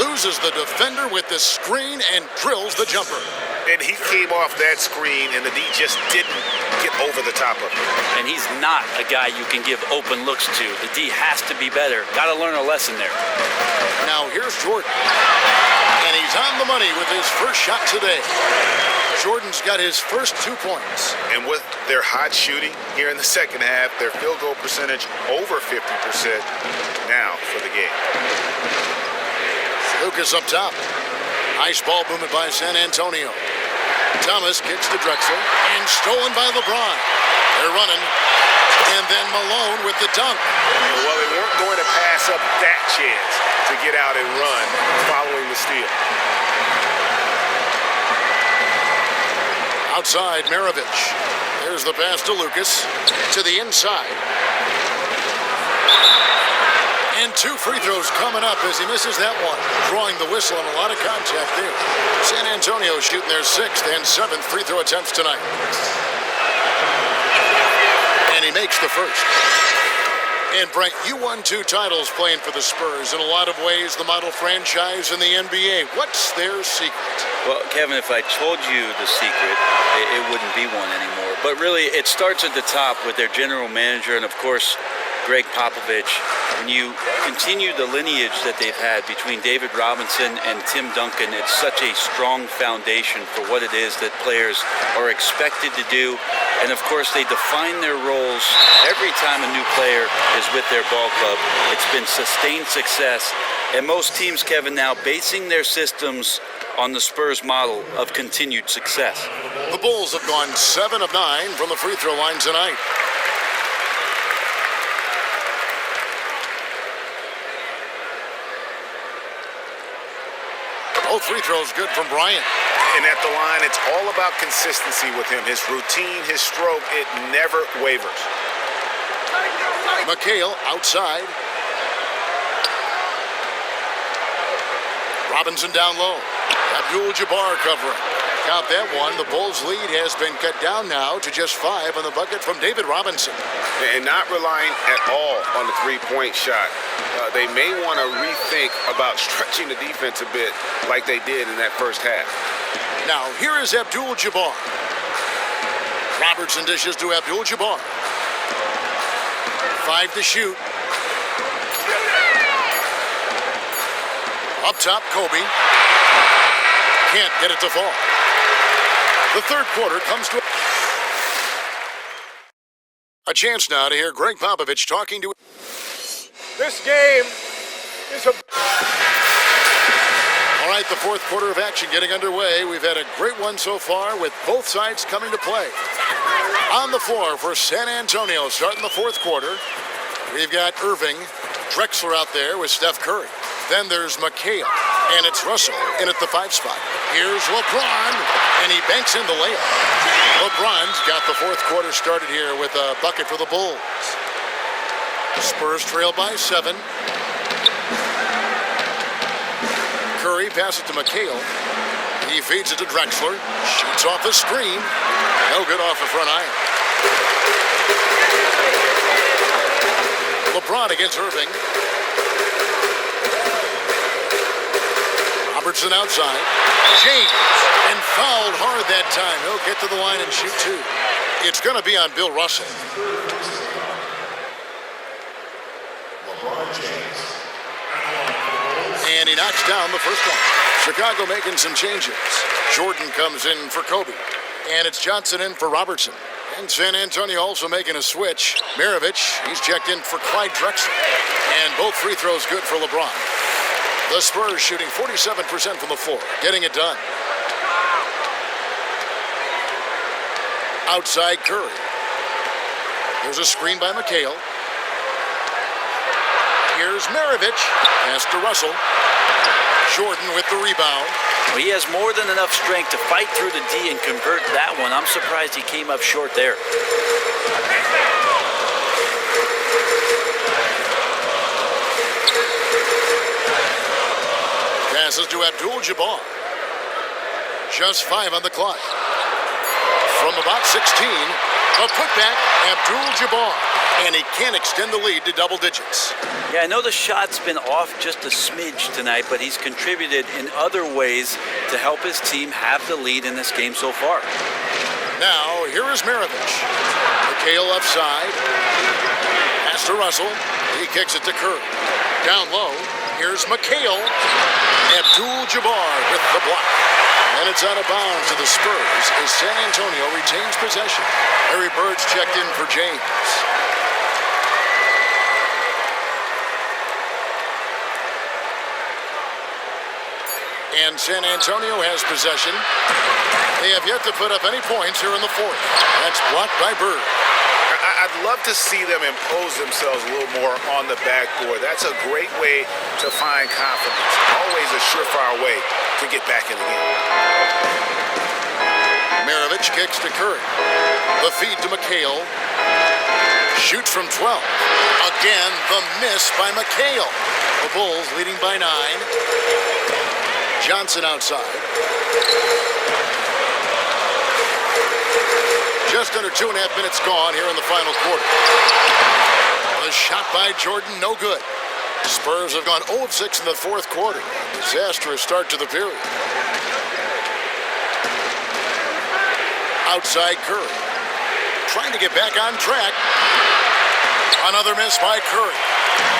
loses the defender with the screen and drills the jumper. And he came off that screen, and the D just didn't get over the top of him. And he's not a guy you can give open looks to. The D has to be better. Got to learn a lesson there. Now here's Jordan. And he's on the money with his first shot today. Jordan's got his first 2 points. And with their hot shooting here in the second half, their field goal percentage over 50% now for the game. Lucas up top. Nice ball movement by San Antonio. Thomas kicks to Drexel and stolen by LeBron. They're running. And then Malone with the dunk. Well, they weren't going to pass up that chance to get out and run following the steal. Outside, Maravich. There's the pass to Lucas. To the inside. And 2 free throws coming up as he misses that one. Drawing the whistle and a lot of contact there. San Antonio shooting their 6th and 7th free throw attempts tonight. And he makes the first. And Brent, you won 2 titles playing for the Spurs. In a lot of ways, the model franchise in the NBA. What's their secret? Well, Kevin, if I told you the secret, it wouldn't be one anymore. But really, it starts at the top with their general manager and, of course, Greg Popovich. When you continue the lineage that they've had between David Robinson and Tim Duncan, it's such a strong foundation for what it is that players are expected to do. And of course, they define their roles every time a new player is with their ball club. It's been sustained success. And most teams, Kevin, now basing their systems on the Spurs model of continued success. The Bulls have gone 7 of 9 from the free throw line tonight. Both free throws good from Bryant. And at the line, it's all about consistency with him. His routine, his stroke, it never wavers. McHale outside. Robinson down low. Abdul-Jabbar covering. Count that one. The Bulls' lead has been cut down now to just 5 on the bucket from David Robinson. And not relying at all on the three-point shot. They may want to rethink about stretching the defense a bit like they did in that first half. Now, here is Abdul-Jabbar. Robertson dishes to Abdul-Jabbar. 5 to shoot. Up top, Kobe. Can't get it to fall. The third quarter comes to a chance now to hear Greg Popovich talking to... This game is a... All right, the fourth quarter of action getting underway. We've had a great one so far with both sides coming to play. On the floor for San Antonio starting the fourth quarter. We've got Irving, Drexler out there with Steph Curry. Then there's McHale, and it's Russell in at the 5 spot. Here's LeBron, and he banks in the layup. LeBron's got the fourth quarter started here with a bucket for the Bulls. Spurs trail by 7. Curry passes it to McHale. He feeds it to Drexler. Shoots off the screen. No good off the front iron. LeBron against Irving. Robertson outside. James. And fouled hard that time. He'll get to the line and shoot 2. It's going to be on Bill Russell. And he knocks down the first one. Chicago making some changes. Jordan comes in for Kobe. And it's Johnson in for Robertson. And San Antonio also making a switch. Maravich, he's checked in for Clyde Drexler. And both free throws good for LeBron. The Spurs shooting 47% from the floor, getting it done. Outside Curry. There's a screen by McHale. Here's Maravich. Pass to Russell. Jordan with the rebound. Well, he has more than enough strength to fight through the D and convert that one. I'm surprised he came up short there. Passes to Abdul-Jabbar. Just 5 on the clock. From about 16, a putback, Abdul-Jabbar. And he can't extend the lead to double digits. Yeah, I know the shot's been off just a smidge tonight, but he's contributed in other ways to help his team have the lead in this game so far. Now, here is Maravich. McHale left side. Pass to Russell. He kicks it to Curry. Down low, here's McHale. Abdul-Jabbar with the block. And it's out of bounds to the Spurs as San Antonio retains possession. Larry Bird's checked in for James. And San Antonio has possession. They have yet to put up any points here in the fourth. That's blocked by Bird. I'd love to see them impose themselves a little more on the backboard. That's a great way to find confidence. Always a surefire way to get back in the game. Maravich kicks to Curry. The feed to McHale. Shoots from 12. Again, the miss by McHale. The Bulls leading by 9. Johnson outside. Just under 2.5 minutes gone here in the final quarter. The shot by Jordan, no good. Spurs have gone 0 of 6 in the fourth quarter. Disastrous start to the period. Outside Curry. Trying to get back on track. Another miss by Curry.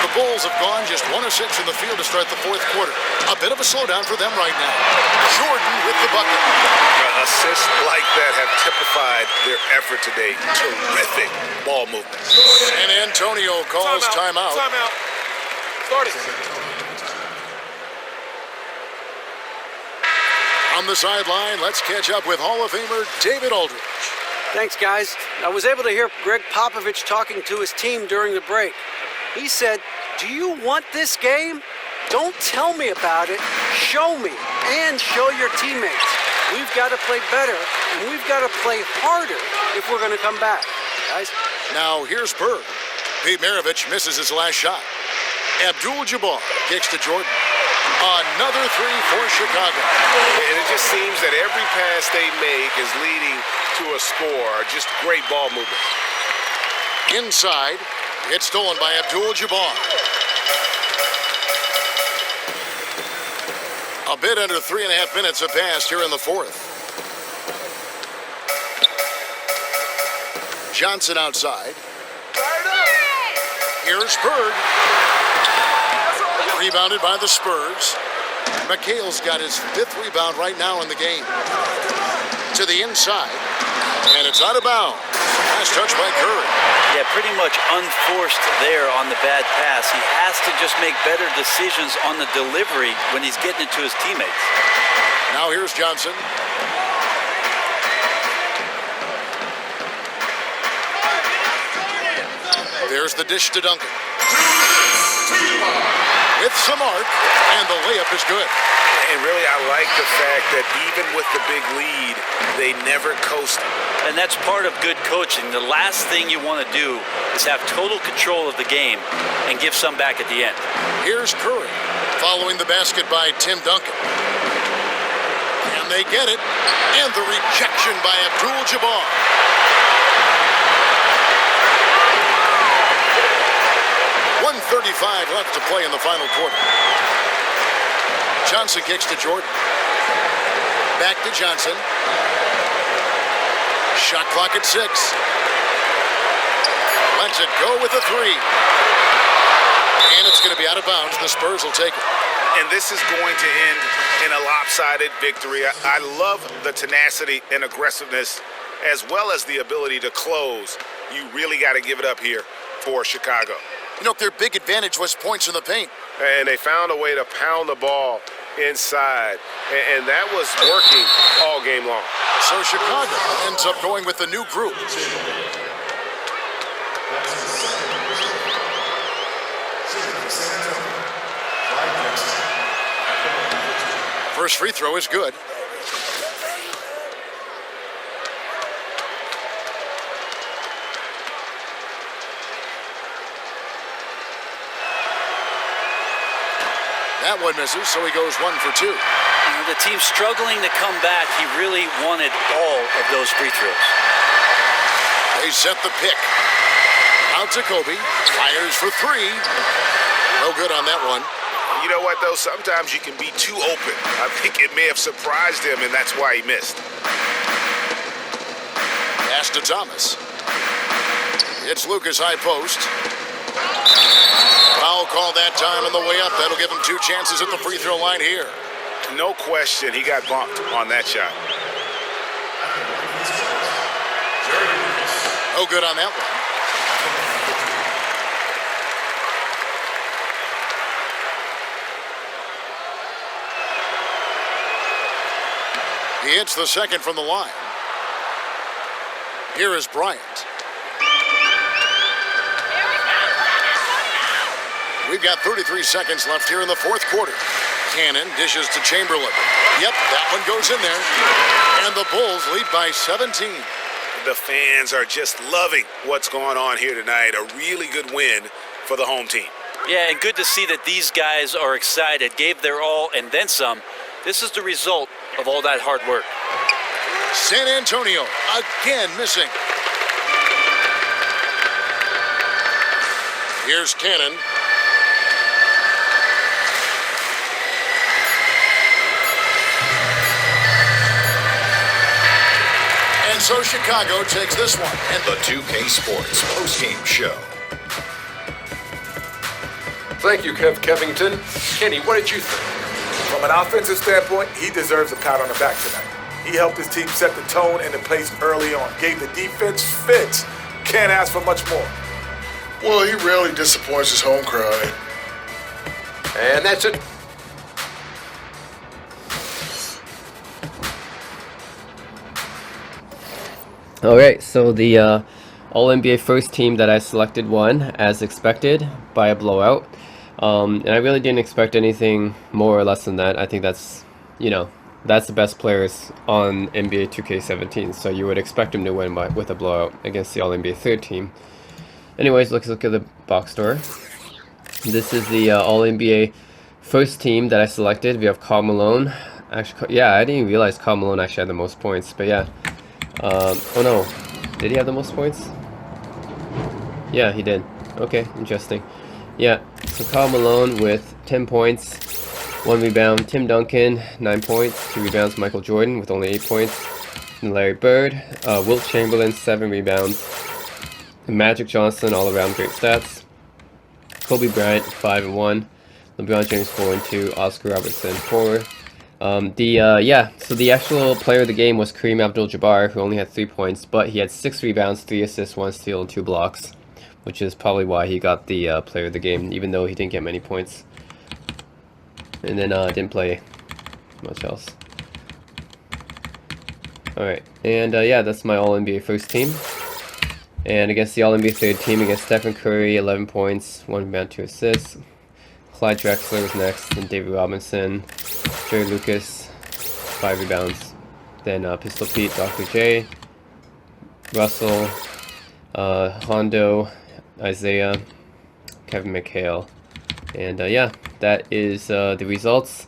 The Bulls have gone just 1 of 6 in the field to start the fourth quarter. A bit of a slowdown for them right now. Jordan with the bucket. Assists like that have typified their effort today. Terrific ball movement. San Antonio calls timeout. Timeout. Start it. On the sideline, let's catch up with Hall of Famer David Aldridge. Thanks, guys. I was able to hear Greg Popovich talking to his team during the break. He said, "Do you want this game? Don't tell me about it. Show me and show your teammates. We've got to play better, and we've got to play harder if we're going to come back." Guys. Now here's Bird. Pete Maravich misses his last shot. Abdul-Jabbar kicks to Jordan. Another three for Chicago. And it just seems that every pass they make is leading to a score. Just great ball movement. Inside, it's stolen by Abdul-Jabbar. A bit under 3.5 minutes have passed here in the fourth. Johnson outside. Here's Bird. Rebounded by the Spurs. McHale's got his 5th rebound right now in the game. To the inside. And it's out of bounds. Nice touch by Curry. Yeah, pretty much unforced there on the bad pass. He has to just make better decisions on the delivery when he's getting it to his teammates. Now here's Johnson. There's the dish to Duncan. With some arc, and the layup is good. And really, I like the fact that even with the big lead, they never coasted. And that's part of good coaching. The last thing you want to do is have total control of the game and give some back at the end. Here's Curry, following the basket by Tim Duncan. And they get it, and the rejection by Abdul-Jabbar. 1:35 left to play in the final quarter. Johnson kicks to Jordan. Back to Johnson. Shot clock at 6. Lets it go with a 3. And it's going to be out of bounds. The Spurs will take it. And this is going to end in a lopsided victory. I love the tenacity and aggressiveness as well as the ability to close. You really got to give it up here for Chicago. You know, their big advantage was points in the paint. And they found a way to pound the ball inside. And that was working all game long. So Chicago ends up going with the new group. First free throw is good. That one misses, so he goes 1 for 2. The team's struggling to come back. He really wanted all of those free throws. They set the pick. Out to Kobe. Fires for 3. No good on that one. You know what, though? Sometimes you can be too open. I think it may have surprised him, and that's why he missed. Pass to Thomas. It's Lucas high post. Foul call that time on the way up. That'll give him 2 chances at the free throw line here. No question, he got bumped on that shot. No good on that one. He hits the second from the line. Here is Bryant. We've got 33 seconds left here in the fourth quarter. Cannon dishes to Chamberlain. Yep, that one goes in there. And the Bulls lead by 17. The fans are just loving what's going on here tonight. A really good win for the home team. Yeah, and good to see that these guys are excited, gave their all, and then some. This is the result of all that hard work. San Antonio again missing. Here's Cannon. And so Chicago takes this one. And the 2K Sports postgame show. Thank you, Kev Kevington. Kenny, what did you think? From an offensive standpoint, he deserves a pat on the back tonight. He helped his team set the tone and the pace early on, gave the defense fits. Can't ask for much more. Well, he rarely disappoints his home crowd. And that's it. Alright, so the All-NBA first team that I selected won, as expected, by a blowout. And I really didn't expect anything more or less than that. I think that's, that's the best players on NBA 2K17, so you would expect them to win with a blowout against the All-NBA third team. Anyways, let's look at the box score. This is the All-NBA first team that I selected. We have Karl Malone. Actually, yeah, I didn't even realize Karl Malone actually had the most points, but yeah. Oh no, did he have the most points? Yeah, he did. Okay, interesting. Yeah, so Karl Malone with 10 points, 1 rebound. Tim Duncan, 9 points, 2 rebounds. Michael Jordan with only 8 points. And Larry Bird, Wilt Chamberlain, 7 rebounds. Magic Johnson, all around great stats. Kobe Bryant, 5 and 1. LeBron James, 4 and 2. Oscar Robertson, 4. So the actual player of the game was Kareem Abdul-Jabbar, who only had 3 points, but he had 6 rebounds, 3 assists, 1 steal, and 2 blocks, which is probably why he got the player of the game, even though he didn't get many points. And then didn't play much else. Alright, and yeah, that's my All-NBA first team. And against the All-NBA third team, against Stephen Curry, 11 points, 1 rebound, 2 assists. Clyde Drexler was next, and David Robinson. Jerry Lucas, 5 rebounds. Then Pistol Pete, Dr. J, Russell, Hondo, Isaiah, Kevin McHale. And yeah, that is the results.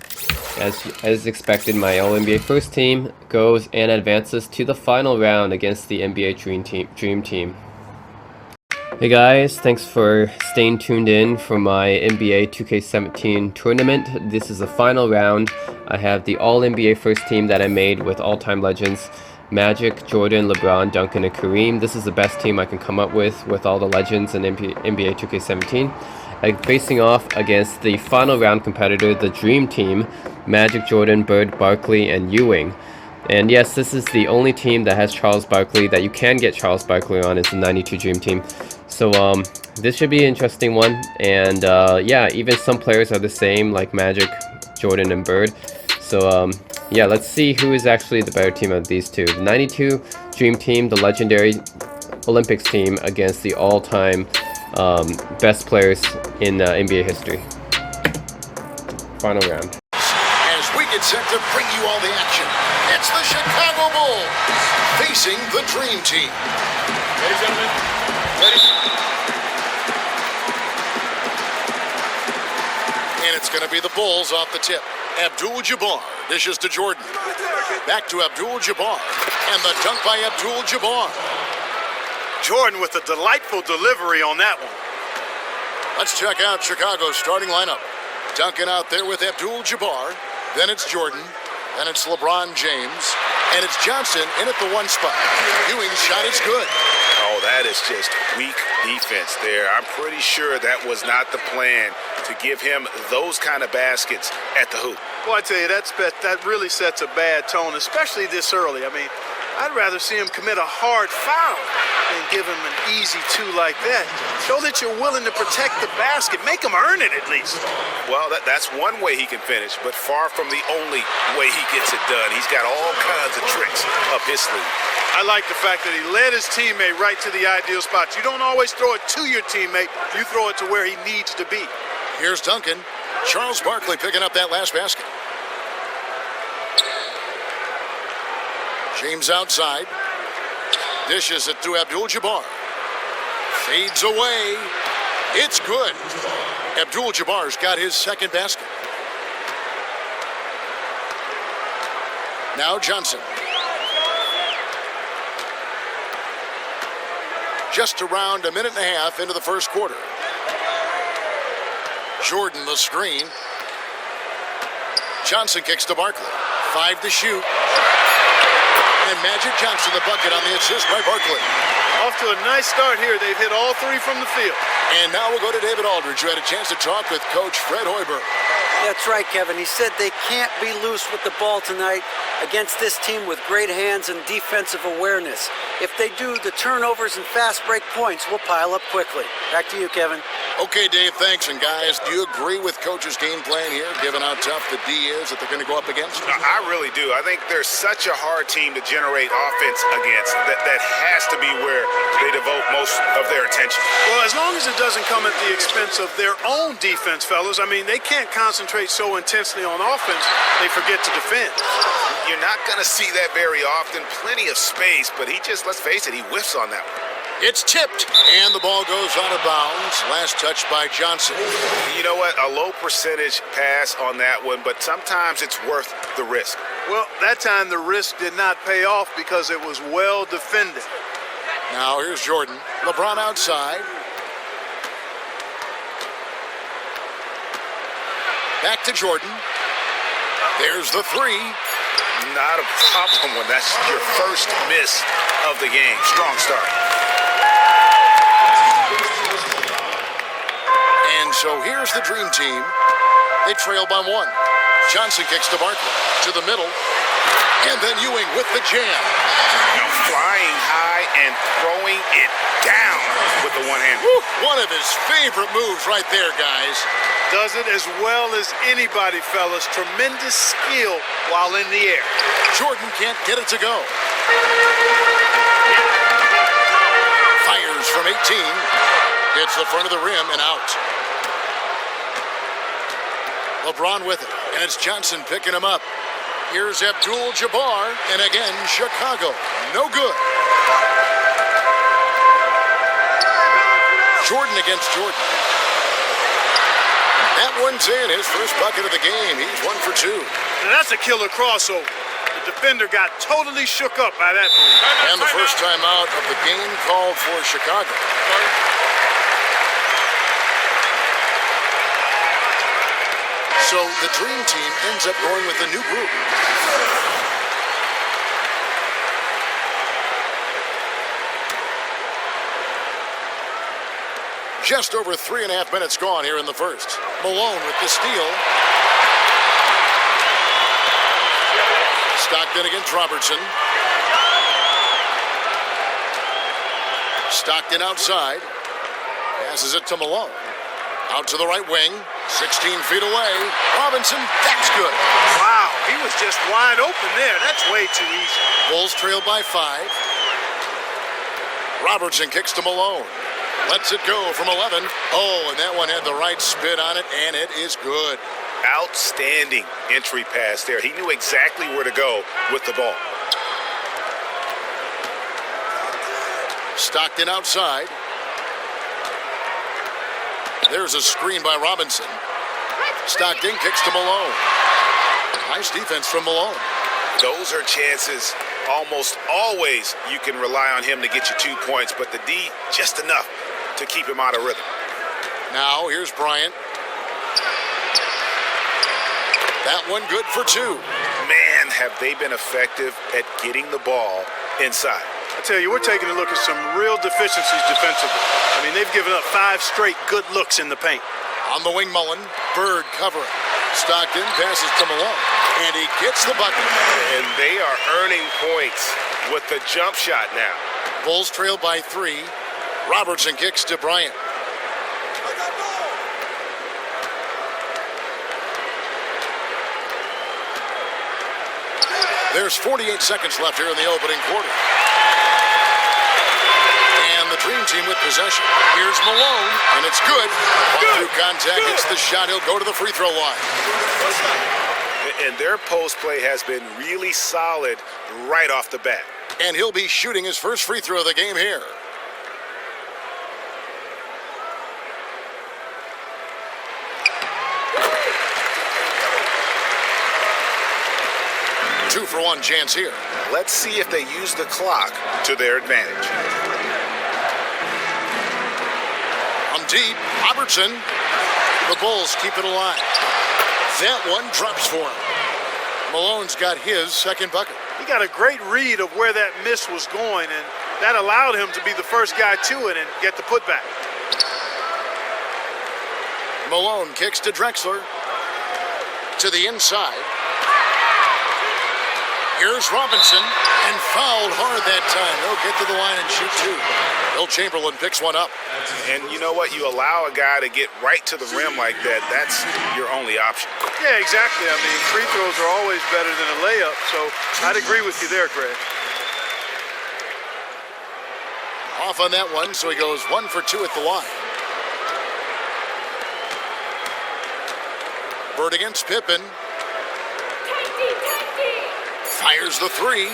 As expected, my All-NBA first team goes and advances to the final round against the NBA Dream Team. Hey guys, thanks for staying tuned in for my NBA 2K17 tournament. This is the final round. I have the All-NBA first team that I made with all-time legends Magic, Jordan, LeBron, Duncan, and Kareem. This is the best team I can come up with all the legends in NBA 2K17. I'm facing off against the final round competitor, the Dream Team, Magic, Jordan, Bird, Barkley, and Ewing. And yes, this is the only team that has Charles Barkley, that you can get Charles Barkley on, is the 92 Dream Team. So this should be an interesting one. And yeah, even some players are the same, like Magic, Jordan, and Bird. So yeah, let's see who is actually the better team of these two. The 92 Dream Team, the legendary Olympics team, against the all-time best players in NBA history. Final round. As we get set to bring you all the action, it's the Chicago Bulls facing the Dream Team. Ladies and gentlemen, ready? And it's going to be the Bulls off the tip. Abdul-Jabbar dishes to Jordan. Back to Abdul-Jabbar. And the dunk by Abdul-Jabbar. Jordan with a delightful delivery on that one. Let's check out Chicago's starting lineup. Duncan out there with Abdul-Jabbar. Then it's Jordan. Then it's LeBron James. And it's Johnson in at the 1 spot. Ewing's shot is good. Oh, that is just weak defense there. I'm pretty sure that was not the plan, to give him those kind of baskets at the hoop. Well, I tell you, that really sets a bad tone, especially this early. I mean, I'd rather see him commit a hard foul than give him an easy 2 like that. Show that you're willing to protect the basket. Make him earn it at least. Well, that's one way he can finish, but far from the only way he gets it done. He's got all kinds of tricks up his sleeve. I like the fact that he led his teammate right to the ideal spot. You don't always throw it to your teammate. You throw it to where he needs to be. Here's Duncan. Charles Barkley picking up that last basket. James outside. Dishes it to Abdul-Jabbar. Fades away. It's good. Abdul-Jabbar's got his second basket. Now Johnson. Just around a minute and a half into the first quarter. Jordan the screen. Johnson kicks to Barkley. 5 to shoot. And Magic Johnson the bucket on the assist by Barkley. Off to a nice start here. They've hit all 3 from the field. And now we'll go to David Aldridge, who had a chance to talk with Coach Fred Hoiberg. That's right, Kevin. He said they can't be loose with the ball tonight against this team with great hands and defensive awareness. If they do, the turnovers and fast break points will pile up quickly. Back to you, Kevin. Okay, Dave, thanks. And guys, do you agree with Coach's game plan here, given how tough the D is that they're going to go up against? I really do. I think they're such a hard team to generate offense against. That has to be where they devote most of their attention. Well, as long as it doesn't come at the expense of their own defense, fellas. I mean, they can't concentrate so intensely on offense, they forget to defend. You're not going to see that very often. Plenty of space, but he just, let's face it, he whiffs on that one. It's tipped, and the ball goes out of bounds. Last touch by Johnson. You know what? A low percentage pass on that one, but sometimes it's worth the risk. Well, that time the risk did not pay off because it was well defended. Now here's Jordan. LeBron outside. Back to Jordan. There's the three. Not a problem when that's your first miss of the game. Strong start. And so here's the dream team. They trail by 1. Johnson kicks to Barkley. To the middle. And then Ewing with the jam. Now flying high and throwing it down with the one hand. One of his favorite moves right there, guys. Does it as well as anybody, fellas. Tremendous skill while in the air. Jordan can't get it to go. Fires from 18. Hits the front of the rim and out. LeBron with it, and it's Johnson picking him up. Here's Abdul-Jabbar, and again, Chicago. No good. Jordan against Jordan. That one's in, his first bucket of the game. He's 1 for 2. Now that's a killer crossover. The defender got totally shook up by that move. And the first time out of the game called for Chicago. So the dream team ends up going with a new group. Just over 3.5 minutes gone here in the first. Malone with the steal. Stockton against Robertson. Stockton outside. Passes it to Malone. Out to the right wing. 16 feet away. Robinson, that's good. Wow, he was just wide open there. That's way too easy. Bulls trail by 5. Robertson kicks to Malone. Lets it go from 11. Oh, and that one had the right spin on it, and it is good. Outstanding entry pass there. He knew exactly where to go with the ball. Stockton outside. There's a screen by Robinson. Stockton kicks to Malone. Nice defense from Malone. Those are chances almost always you can rely on him to get you 2 points, but the D, just enough to keep him out of rhythm. Now, here's Bryant. That one good for 2. Man, have they been effective at getting the ball inside. I tell you, we're taking a look at some real deficiencies defensively. I mean, they've given up 5 straight good looks in the paint. On the wing, Mullen. Bird covering. Stockton passes to Malone, and he gets the bucket. And they are earning points with the jump shot now. Bulls trail by 3. Robertson kicks to Bryant. There's 48 seconds left here in the opening quarter. And the the Dream Team with possession. Here's Malone, and it's good. Through contact, it's the shot. He'll go to the free throw line. And their post play has been really solid right off the bat. And he'll be shooting his first free throw of the game here. Two-for-one chance here. Let's see if they use the clock to their advantage. From deep, Robertson. The Bulls keep it alive. That one drops for him. Malone's got his second bucket. He got a great read of where that miss was going, and that allowed him to be the first guy to it and get the putback. Malone kicks to Drexler. To the inside. Here's Robinson, and fouled hard that time. They'll get to the line and shoot two. Bill Chamberlain picks one up. And you know what? You allow a guy to get right to the rim like that, that's your only option. Yeah, exactly. I mean, free throws are always better than a layup, so I'd agree with you there, Greg. Off on that one, so he goes 1 for 2 at the line. Bird against Pippen. Fires the three.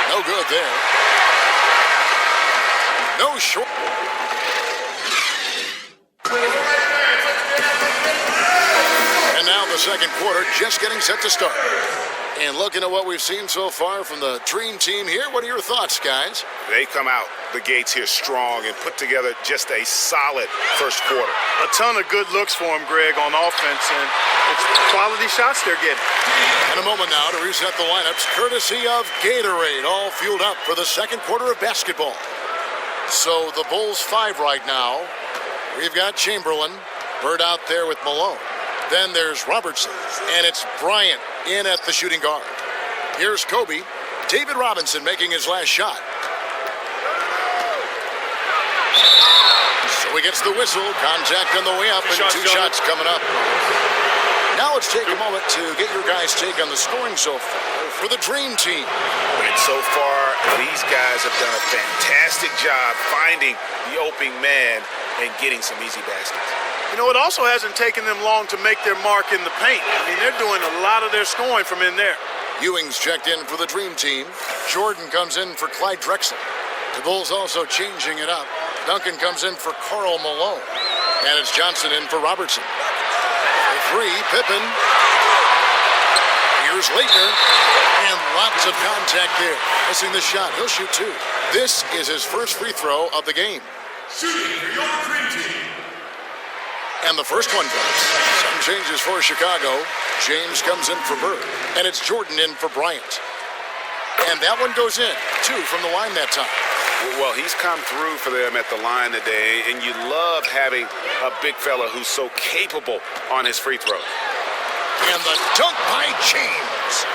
No good there. No short. And now the second quarter just getting set to start. And looking at what we've seen so far from the Dream Team here, what are your thoughts, guys? They come out the gates here strong and put together just a solid first quarter. A ton of good looks for him, Greg, on offense, and it's quality shots they're getting. In a moment now to reset the lineups, courtesy of Gatorade, all fueled up for the second quarter of basketball. So the Bulls 5 right now. We've got Chamberlain, Bird out there with Malone. Then there's Robertson, and it's Bryant in at the shooting guard. Here's Kobe. David Robinson making his last shot. So he gets the whistle. Contact on the way up, and two shots coming up. Now let's take a moment to get your guys' take on the scoring so far for the Dream Team. And so far, these guys have done a fantastic job finding the opening man and getting some easy baskets. You know, it also hasn't taken them long to make their mark in the paint. I mean, they're doing a lot of their scoring from in there. Ewing's checked in for the Dream Team. Jordan comes in for Clyde Drexler. The Bulls also changing it up. Duncan comes in for Karl Malone. And it's Johnson in for Robertson. For three, Pippen. Here's Leitner. And lots of contact there. Missing the shot. He'll shoot two. This is his first free throw of the game. Shooting for your Dream Team. And the first one drops. Some changes for Chicago. James comes in for Bird. And it's Jordan in for Bryant. And that one goes in. 2 from the line that time. Well, he's come through for them at the line today, and you love having a big fella who's so capable on his free throw. And the dunk by James.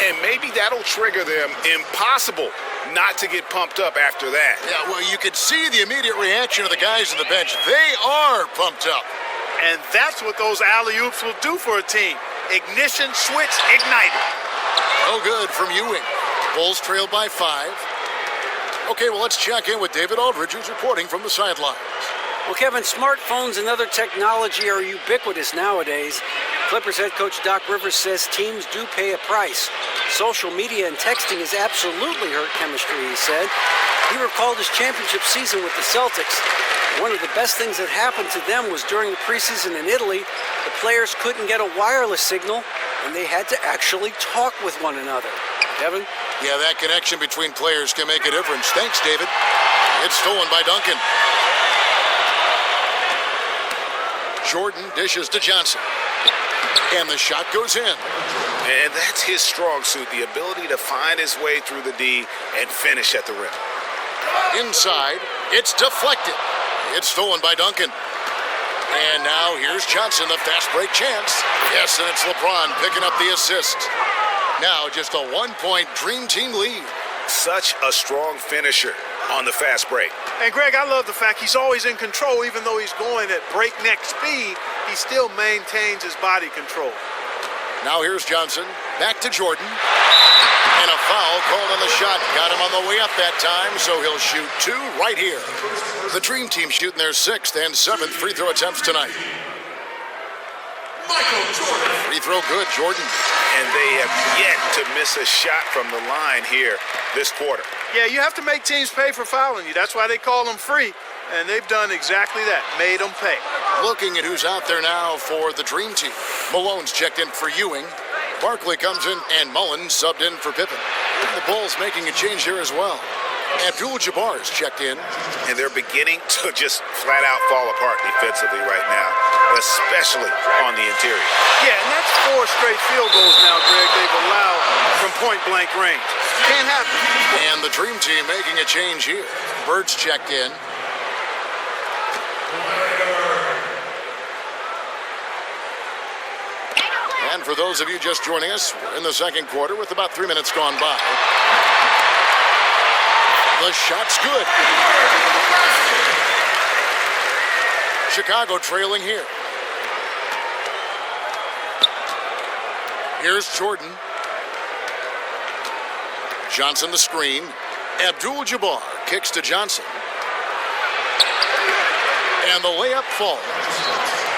And maybe that'll trigger them. Impossible not to get pumped up after that. Yeah, well, you could see the immediate reaction of the guys on the bench. They are pumped up. And that's what those alley-oops will do for a team. Ignition, switch, ignited. Oh, good from Ewing. Bulls trailed by 5. Okay, well, let's check in with David Aldridge, who's reporting from the sidelines. Well, Kevin, smartphones and other technology are ubiquitous nowadays. Clippers head coach Doc Rivers says teams do pay a price. Social media and texting has absolutely hurt chemistry, he said. He recalled his championship season with the Celtics. One of the best things that happened to them was during the preseason in Italy, the players couldn't get a wireless signal, and they had to actually talk with one another. Kevin? Yeah, that connection between players can make a difference. Thanks, David. It's stolen by Duncan. Jordan dishes to Johnson. And the shot goes in. And that's his strong suit, the ability to find his way through the D and finish at the rim. Inside, it's deflected. It's stolen by Duncan. And now here's Johnson, the fast break chance. Yes, and it's LeBron picking up the assist. Now just a 1-point Dream Team lead. Such a strong finisher on the fast break. And Greg, I love the fact he's always in control. Even though he's going at breakneck speed, he still maintains his body control. Now here's Johnson. Back to Jordan. And a foul called on the shot. Got him on the way up that time, so he'll shoot 2 right here. The Dream Team shooting their 6th and 7th free throw attempts tonight. Michael Jordan. Free throw good, Jordan. And they have yet to miss a shot from the line here this quarter. Yeah, you have to make teams pay for fouling you. That's why they call them free. And they've done exactly that, made them pay. Looking at who's out there now for the Dream Team. Malone's checked in for Ewing. Barkley comes in, and Mullen subbed in for Pippen. The Bulls making a change here as well. Abdul-Jabbar is checked in. And they're beginning to just flat out fall apart defensively right now, especially on the interior. Yeah, and that's 4 straight field goals now, Greg, they've allowed from point-blank range. Can't happen. And the Dream Team making a change here. Bird's checked in. And for those of you just joining us, we're in the second quarter with about 3 minutes gone by. The shot's good. Chicago trailing here. Here's Jordan. Johnson the screen. Abdul-Jabbar kicks to Johnson. And the layup falls.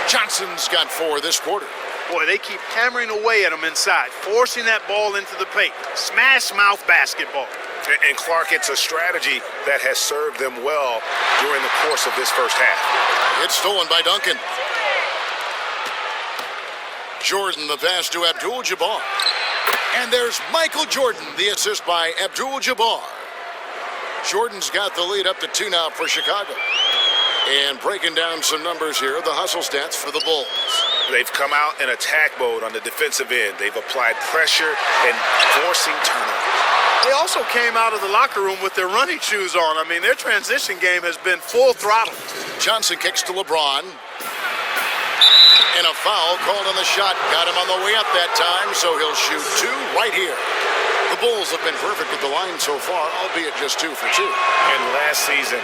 Johnson's got 4 this quarter. Boy, they keep hammering away at them inside, forcing that ball into the paint. Smash mouth basketball. And Clark, it's a strategy that has served them well during the course of this first half. It's stolen by Duncan. Jordan the pass to Abdul-Jabbar. And there's Michael Jordan, the assist by Abdul-Jabbar. Jordan's got the lead up to 2 now for Chicago. And breaking down some numbers here, the hustle stats for the Bulls. They've come out in attack mode on the defensive end. They've applied pressure and forcing turnovers. They also came out of the locker room with their running shoes on. I mean, their transition game has been full throttle. Johnson kicks to LeBron. And a foul called on the shot. Got him on the way up that time, so he'll shoot 2 right here. The Bulls have been perfect with the line so far, albeit just 2 for 2. And last season,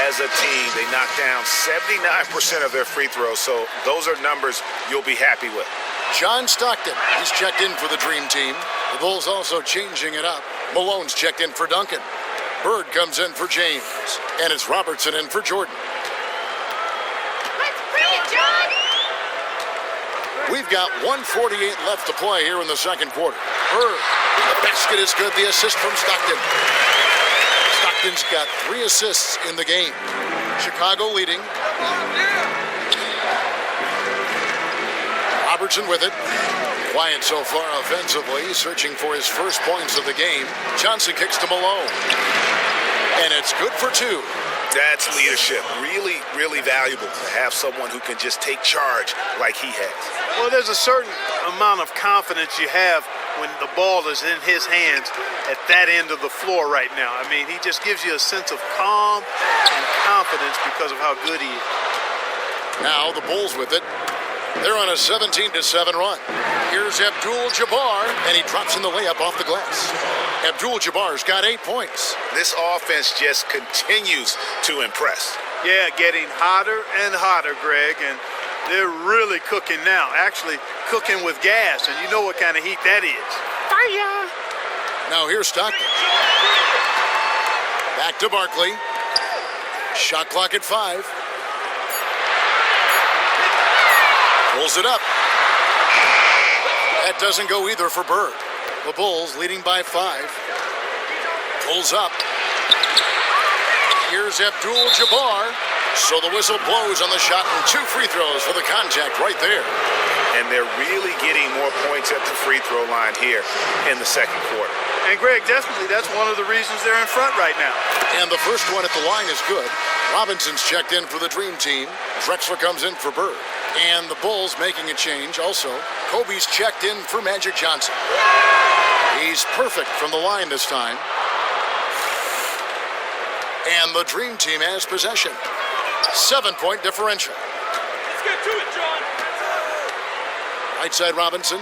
as a team, they knocked down 79% of their free throws, so those are numbers you'll be happy with. John Stockton, he's checked in for the Dream Team. The Bulls also changing it up. Malone's checked in for Duncan. Bird comes in for James. And it's Robertson in for Jordan. Let's bring it, John! We've got 1:48 left to play here in the second quarter. Bird, the basket is good. The assist from Stockton. Stockton's got 3 assists in the game. Chicago leading. Robertson with it. Quiet so far offensively, searching for his first points of the game. Johnson kicks to Malone. And it's good for 2. That's leadership. Really, really valuable to have someone who can just take charge like he has. Well, there's a certain amount of confidence you have when the ball is in his hands at that end of the floor right now. I mean, he just gives you a sense of calm and confidence because of how good he is. Now the Bulls with it. They're on a 17-7 run. Here's Abdul-Jabbar, and he drops in the layup off the glass. Abdul-Jabbar's got 8 points. This offense just continues to impress. Yeah, getting hotter and hotter, Greg, and they're really cooking now. Actually, cooking with gas, and you know what kind of heat that is. Fire! Now here's Stockton. Back to Barkley. Shot clock at 5. Pulls it up. That doesn't go either for Bird. The Bulls leading by 5. Pulls up. Here's Abdul-Jabbar. So the whistle blows on the shot and 2 free throws for the contact right there. And they're really getting more points at the free throw line here in the second quarter. And Greg, definitely that's one of the reasons they're in front right now. And the first one at the line is good. Robinson's checked in for the Dream Team. Drexler comes in for Bird. And the Bulls making a change also. Kobe's checked in for Magic Johnson. He's perfect from the line this time. And the Dream Team has possession. 7-point differential. Let's get to it, John. Right side Robinson.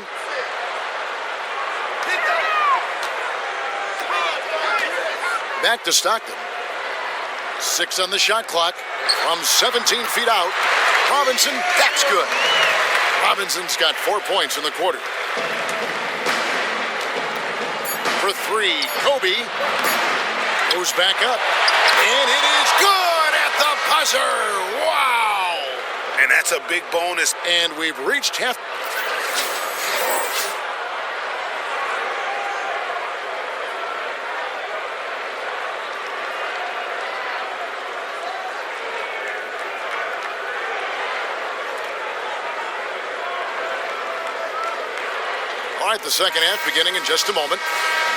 Back to Stockton. 6 on the shot clock from 17 feet out. Robinson, that's good. Robinson's got 4 points in the quarter. for three. Kobe goes back up, and it is good at the buzzer. Wow! And that's a big bonus. And we've reached half. All right, the second half beginning in just a moment.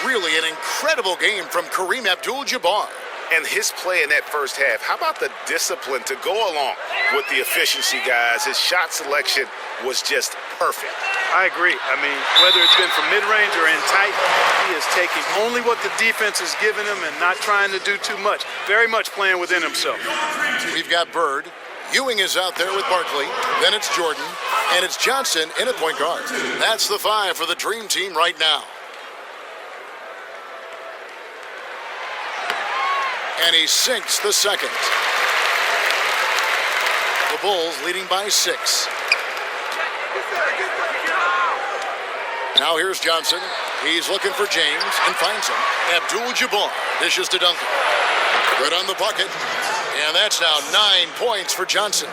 Really an incredible game from Kareem Abdul-Jabbar. And his play in that first half, how about the discipline to go along with the efficiency, guys? His shot selection was just perfect. I agree. I mean, whether it's been from mid-range or in tight, he is taking only what the defense is giving him and not trying to do too much. Very much playing within himself. We've got Bird. Ewing is out there with Barkley. Then it's Jordan. And it's Johnson in at point guard. That's the five for the Dream Team right now. And he sinks the second. The Bulls leading by 6. Now here's Johnson. He's looking for James and finds him. Abdul-Jabbar dishes to Duncan. Good on the bucket. And that's now 9 points for Johnson.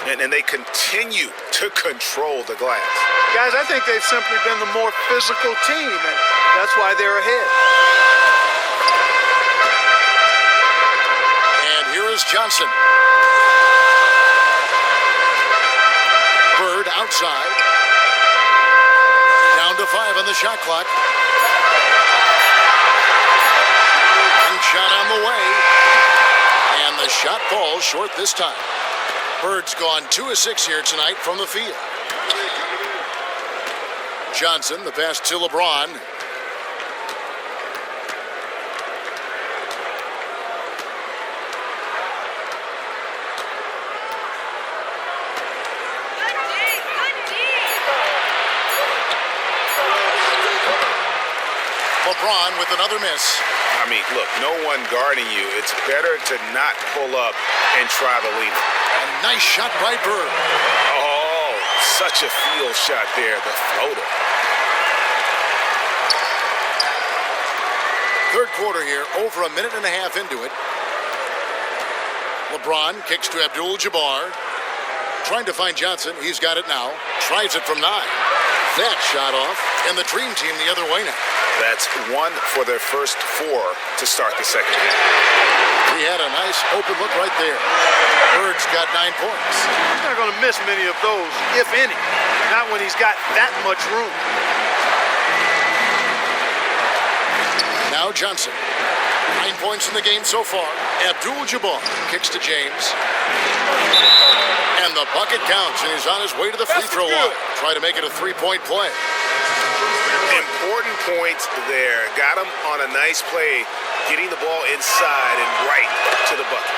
And they continue to control the glass. Guys, I think they've simply been the more physical team, and that's why they're ahead. And here is Johnson. Bird outside. Down to 5 on the shot clock. And shot on the way. And the shot falls short this time. Bird's gone 2 of 6 here tonight from the field. Johnson, the pass to LeBron. LeBron with another miss. I mean, look, no one guarding you. It's better to not pull up and try to lead it. A nice shot by Bird. Oh, such a field shot there, the floater. Third quarter here, over a minute and a half into it. LeBron kicks to Abdul-Jabbar. Trying to find Johnson. He's got it now. Tries it from 9. That shot off. And the Dream Team the other way now. That's 1 for their first 4 to start the second half. He had a nice open look right there. Bird's got 9 points. He's not going to miss many of those, if any. Not when he's got that much room. Now Johnson. 9 points in the game so far. Abdul-Jabbar kicks to James. And the bucket counts, and he's on his way to the free throw line. Try to make it a 3-point play. Important points there. Got him on a nice play, getting the ball inside and right to the bucket.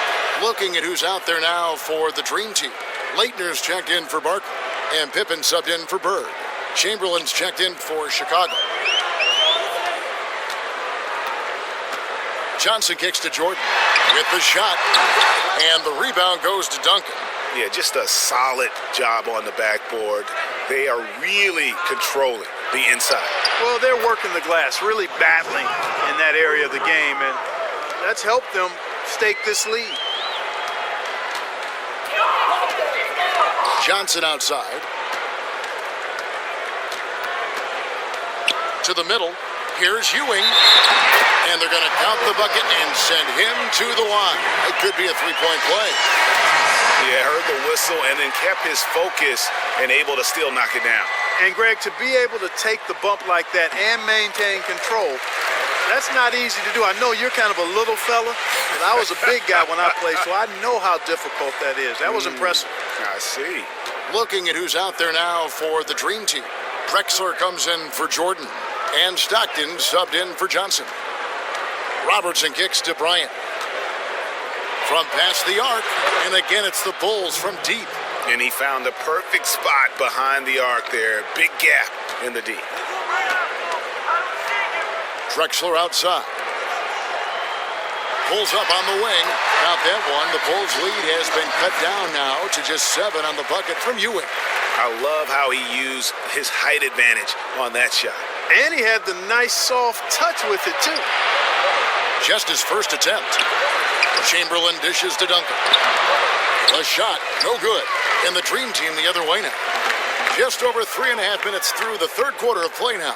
Looking at who's out there now for the Dream Team. Leitner's checked in for Barkley, and Pippen subbed in for Bird. Chamberlain's checked in for Chicago. Johnson kicks to Jordan with the shot, and the rebound goes to Duncan. Yeah, just a solid job on the backboard. They are really controlling the inside. Well, they're working the glass, really battling in that area of the game, and that's helped them stake this lead. Johnson outside. To the middle. Here's Ewing. And they're going to count the bucket and send him to the line. It could be a 3-point play. Yeah, heard the whistle and then kept his focus and able to still knock it down. And, Greg, to be able to take the bump like that and maintain control, that's not easy to do. I know you're kind of a little fella, but I was a big guy when I played, so I know how difficult that is. That was impressive. I see. Looking at who's out there now for the Dream Team. Drexler comes in for Jordan, and Stockton subbed in for Johnson. Robertson kicks to Bryant. From past the arc, and again it's the Bulls from deep. And he found the perfect spot behind the arc there. Big gap in the deep. Drexler outside. Pulls up on the wing. Not that one. The Bulls' lead has been cut down now to just 7 on the bucket from Ewing. I love how he used his height advantage on that shot. And he had the nice soft touch with it, too. Just his first attempt. Chamberlain dishes to Duncan. The shot, no good. And the Dream Team the other way now. Just over 3.5 minutes through the third quarter of play now.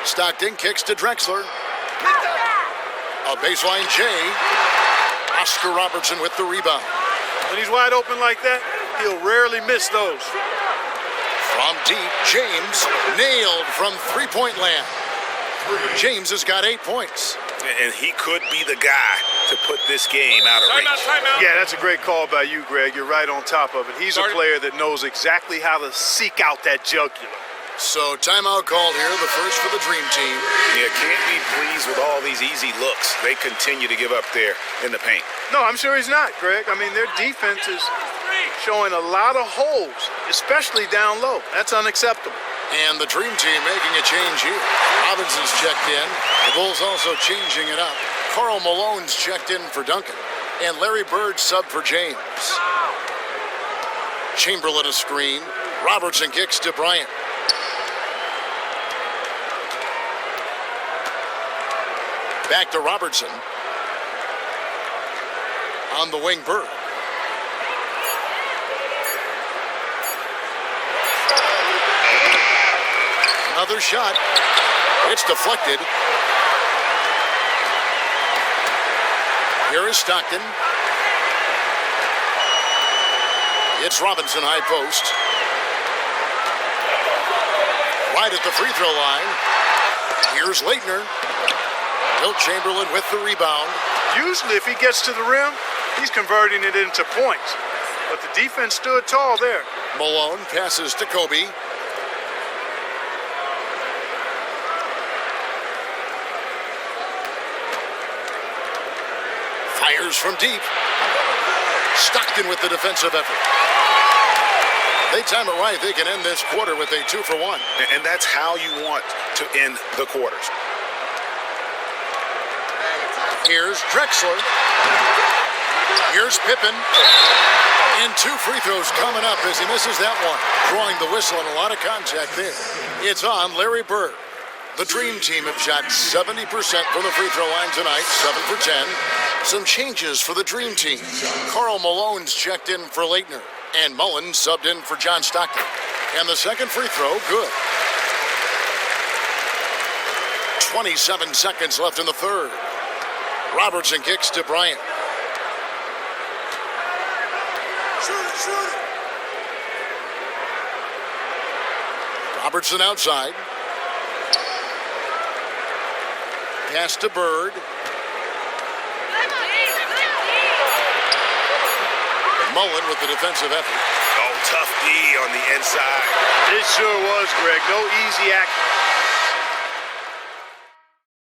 Stockton kicks to Drexler. A baseline J. Oscar Robertson with the rebound. When he's wide open like that, he'll rarely miss those. From deep, James nailed from three-point land. James has got 8 points. And he could be the guy to put this game out of reach. Timeout. Yeah, that's a great call by you, Greg. You're right on top of it. He's a player that knows exactly how to seek out that jugular. So timeout called here, the first for the Dream Team. Yeah, can't be pleased with all these easy looks they continue to give up there in the paint. No, I'm sure he's not, Greg. I mean, their defense is showing a lot of holes, especially down low. That's unacceptable. And the Dream Team making a change here. Robinson's checked in. The Bulls also changing it up. Karl Malone's checked in for Duncan. And Larry Bird subbed for James. Chamberlain a screen. Robertson kicks to Bryant. Back to Robertson. On the wing, Bird. Another shot. It's deflected. Here is Stockton. It's Robinson high post. Right at the free throw line. Here's Leitner. Wilt Chamberlain with the rebound. Usually if he gets to the rim, he's converting it into points. But the defense stood tall there. Malone passes to Kobe. Fires from deep. Stockton with the defensive effort. They time it right. They can end this quarter with a 2-for-1. And that's how you want to end the quarters. Here's Drexler. Here's Pippen. And 2 free throws coming up as he misses that one. Drawing the whistle and a lot of contact there. It's on Larry Bird. The Dream Team have shot 70% from the free throw line tonight, 7 for 10. Some changes for the Dream Team. Karl Malone's checked in for Leitner. And Mullen subbed in for John Stockton. And the second free throw, good. 27 seconds left in the third. Robertson kicks to Bryant. Robertson outside. Pass to Bird. Mullen with the defensive effort. Oh, tough D on the inside. It sure was, Greg. No easy action.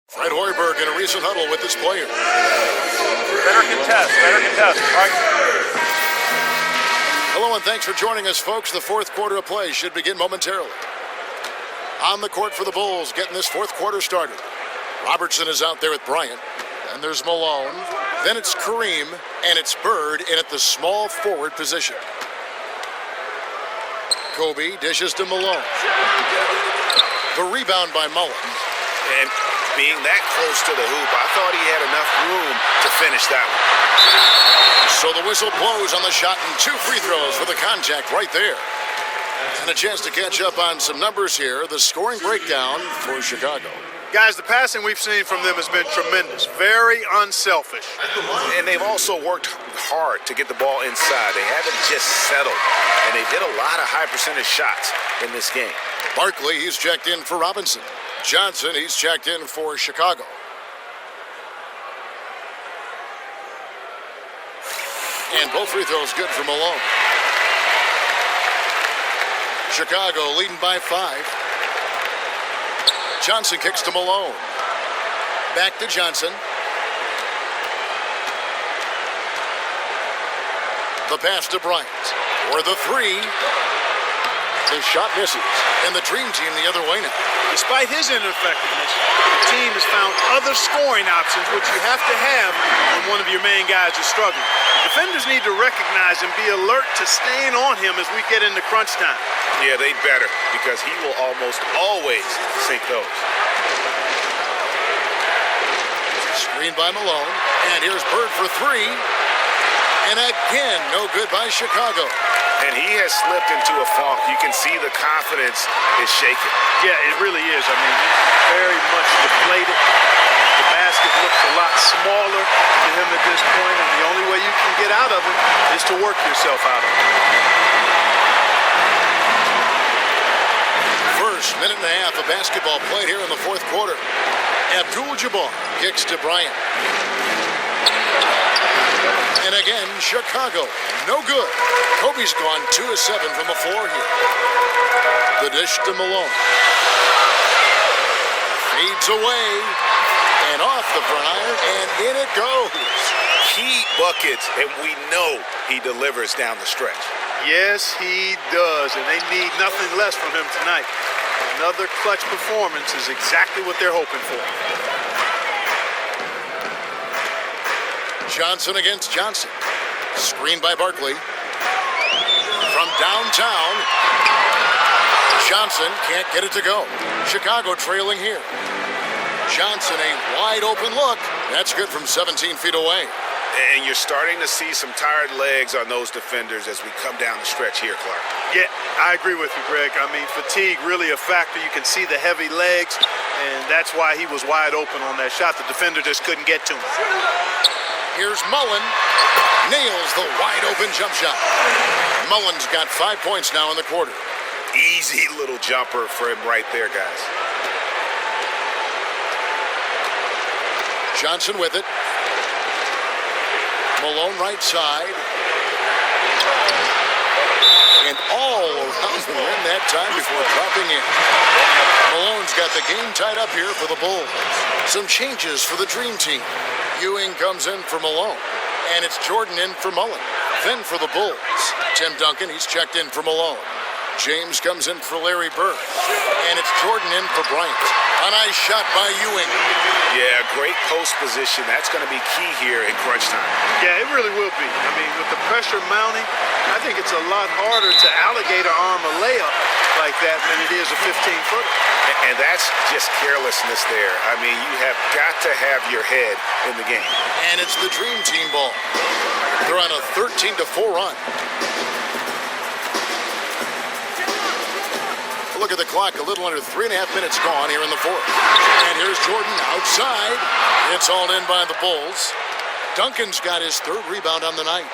Fred Hoiberg in a recent huddle with his player. Better contest. All right. Hello and thanks for joining us, folks. The fourth quarter of play should begin momentarily. On the court for the Bulls, getting this fourth quarter started. Robertson is out there with Bryant. And there's Malone. Then it's Kareem, and it's Bird in at the small forward position. Kobe dishes to Malone. The rebound by Mullen. And being that close to the hoop, I thought he had enough room to finish that one. So the whistle blows on the shot and 2 free throws for the contact right there. And a chance to catch up on some numbers here. The scoring breakdown for Chicago. Guys, the passing we've seen from them has been tremendous. Very unselfish. And they've also worked hard to get the ball inside. They haven't just settled. And they've hit a lot of high percentage shots in this game. Barkley, he's checked in for Robinson. Johnson, he's checked in for Chicago. And both free throws good for Malone. Chicago leading by 5. Johnson kicks to Malone. Back to Johnson. The pass to Bryant. For the 3. The shot misses, and the Dream Team the other way now. Despite his ineffectiveness, the team has found other scoring options, which you have to have when one of your main guys is struggling. The defenders need to recognize and be alert to staying on him as we get into crunch time. Yeah, they better, because he will almost always sink those. Screen by Malone, and here's Bird for three. And again, no good by Chicago. And he has slipped into a funk. You can see the confidence is shaking. Yeah, it really is. I mean, he's very much deflated. The basket looks a lot smaller to him at this point, and the only way you can get out of it is to work yourself out of it. First minute and a half of basketball played here in the fourth quarter. Abdul-Jabbar kicks to Bryant. And again, Chicago, no good. Kobe's gone 2 of 7 from the floor here. The dish to Malone. Fades away, and off the front iron, and in it goes. Key buckets, and we know he delivers down the stretch. Yes, he does, and they need nothing less from him tonight. Another clutch performance is exactly what they're hoping for. Johnson against Johnson. Screened by Barkley. From downtown. Johnson can't get it to go. Chicago trailing here. Johnson, a wide open look. That's good from 17 feet away. And you're starting to see some tired legs on those defenders as we come down the stretch here, Clark. Yeah, I agree with you, Greg. I mean, fatigue really a factor. You can see the heavy legs, and that's why he was wide open on that shot. The defender just couldn't get to him. Here's Mullen. Nails the wide open jump shot. Mullen's got 5 points now in the quarter. Easy little jumper for him right there, guys. Johnson with it. Malone right side. And all around the rim that time before dropping in. Malone's got the game tied up here for the Bulls. Some changes for the Dream Team. Ewing comes in for Malone. And it's Jordan in for Mullen. Then for the Bulls, Tim Duncan, he's checked in for Malone. James comes in for Larry Bird. And it's Jordan in for Bryant. A nice shot by Ewing. Yeah, great post position. That's going to be key here in crunch time. Yeah, it really will be. I mean, with the pressure mounting, I think it's a lot harder to alligator arm a layup like that than it is a 15-footer. And that's just carelessness there. I mean, you have got to have your head in the game. And it's the Dream Team ball. They're on a 13-4 run. Look at the clock, a little under 3.5 minutes gone here in the fourth. And here's Jordan outside. It's all in by the Bulls. Duncan's got his third rebound on the night.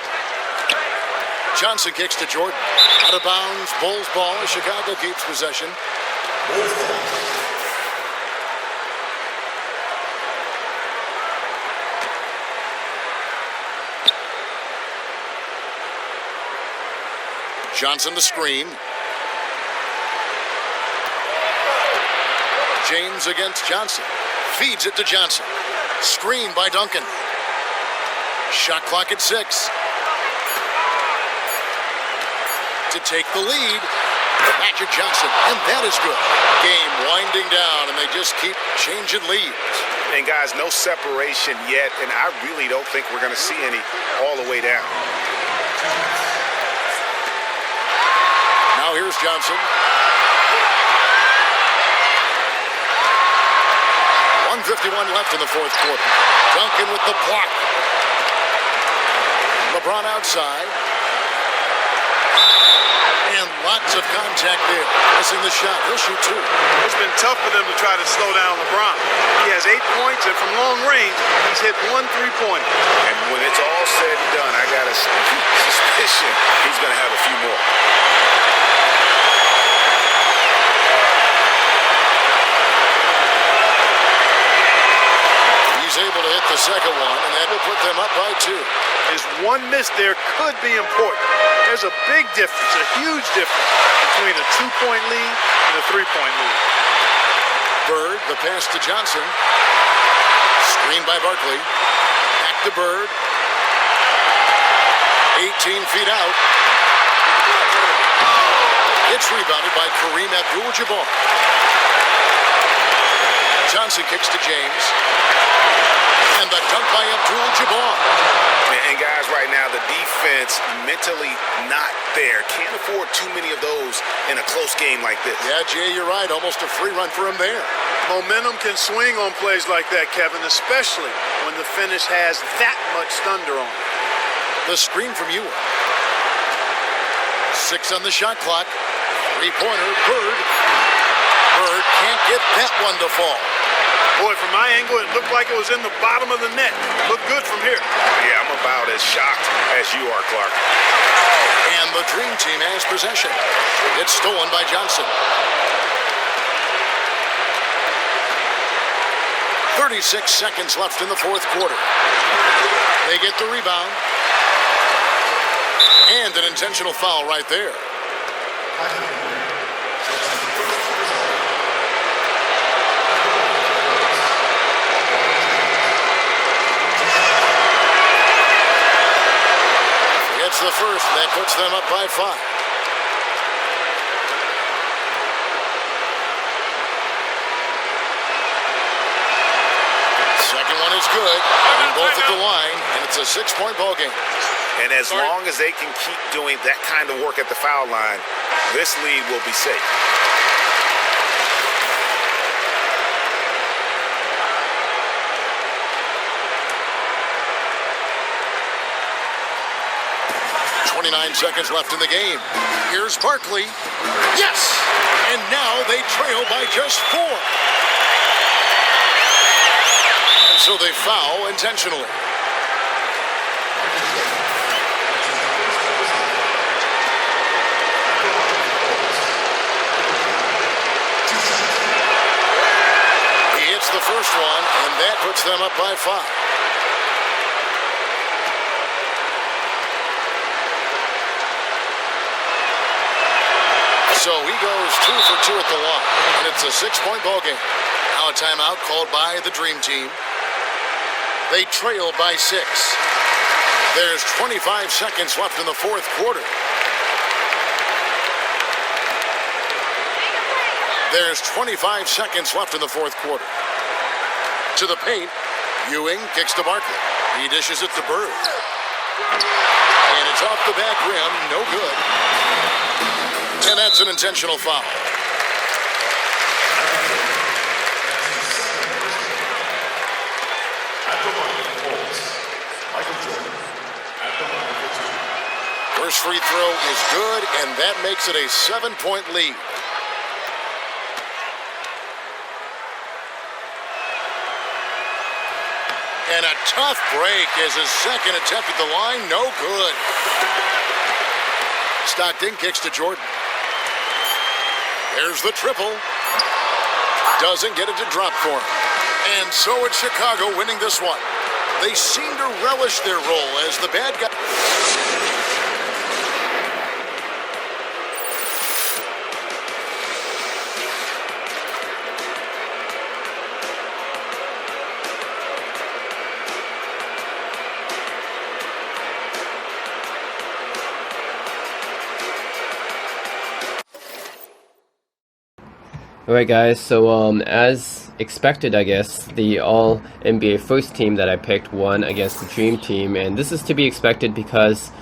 Johnson kicks to Jordan. Out of bounds, Bulls ball. Chicago keeps possession. Johnson the screen. James against Johnson. Feeds it to Johnson. Screen by Duncan. Shot clock at 6. To take the lead, Magic Johnson, and that is good. Game winding down, and they just keep changing leads. And guys, no separation yet, and I really don't think we're going to see any all the way down. Now here's Johnson. 1:51 left in the fourth quarter. Duncan with the block. LeBron outside. And lots of contact there. Missing the shot. He'll shoot 2. It's been tough for them to try to slow down LeBron. He has 8 points, and from long range, he's hit 1 3-pointer. And when it's all said and done, I got a suspicion he's going to have a few more. Able to hit the second one, and that will put them up by 2. His one miss there could be important. There's a big difference, a huge difference between a 2-point lead and a 3-point lead. Bird, the pass to Johnson. Screen by Barkley. Back to Bird. 18 feet out. It's rebounded by Kareem Abdul-Jabbar. Johnson kicks to James. And the dunk by Abdul-Jabbar. And guys, right now, the defense mentally not there. Can't afford too many of those in a close game like this. Yeah, Jay, you're right. Almost a free run for him there. Momentum can swing on plays like that, Kevin, especially when the finish has that much thunder on it. The screen from Ewing. 6 on the shot clock. Three-pointer, Bird. Bird can't get that one to fall. Boy, from my angle, it looked like it was in the bottom of the net. Looked good from here. Yeah, I'm about as shocked as you are, Clark. And the Dream Team has possession. It's stolen by Johnson. 36 seconds left in the fourth quarter. They get the rebound. And an intentional foul right there. It's the first, and that puts them up by 5. Second one is good, and both at the line, and it's a 6-point ball game. And as long as they can keep doing that kind of work at the foul line, this lead will be safe. Seconds left in the game. Here's Barkley. Yes! And now they trail by just 4. And so they foul intentionally. He hits the first one, and that puts them up by 5. So he goes 2 for 2 at the line, and it's a 6-point ball game. Now a timeout called by the Dream Team. They trail by 6. There's 25 seconds left in the fourth quarter. There's 25 seconds left in the fourth quarter. To the paint, Ewing kicks to Barkley. He dishes it to Bird. And it's off the back rim, no good. And that's an intentional foul. First free throw is good, and that makes it a 7-point lead. And a tough break as his second attempt at the line, no good. Stockton kicks to Jordan. There's the triple. Doesn't get it to drop for him. And so it's Chicago winning this one. They seem to relish their role as the bad guy. Alright guys, so as expected I guess, the all NBA first team that I picked won against the Dream Team, and this is to be expected because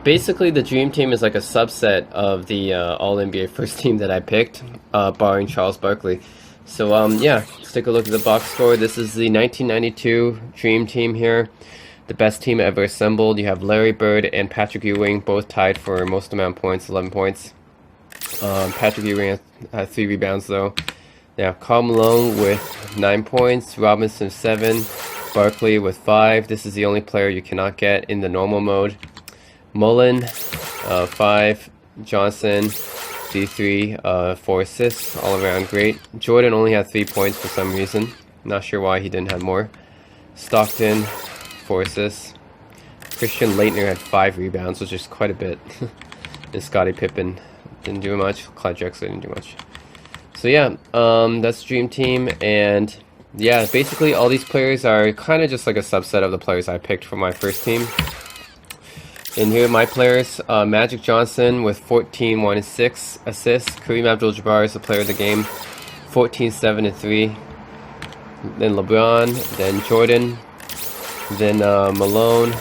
basically the Dream Team is like a subset of the all NBA first team that I picked, barring Charles Barkley. So yeah, let's take a look at the box score. This is the 1992 Dream Team here, the best team ever assembled. You have Larry Bird and Patrick Ewing both tied for most amount of points, 11 points. Patrick Ewing had 3 rebounds though. Yeah, Karl Malone with 9 points, Robinson 7, Barkley with 5. This is the only player you cannot get in the normal mode. Mullen 5, Johnson D3 4 assists, all around great. Jordan only had 3 points for some reason. Not sure why he didn't have more. Stockton 4 assists. Christian Laettner had 5 rebounds, which is quite a bit. And Scottie Pippen didn't do much. Clyde Drexler didn't do much. So yeah, that's Dream Team, and yeah, basically all these players are kind of just like a subset of the players I picked for my first team. And here are my players. Magic Johnson with 14, 1 and 6 assists. Kareem Abdul-Jabbar is the player of the game, 14, 7 and 3. Then LeBron, then Jordan, then Malone,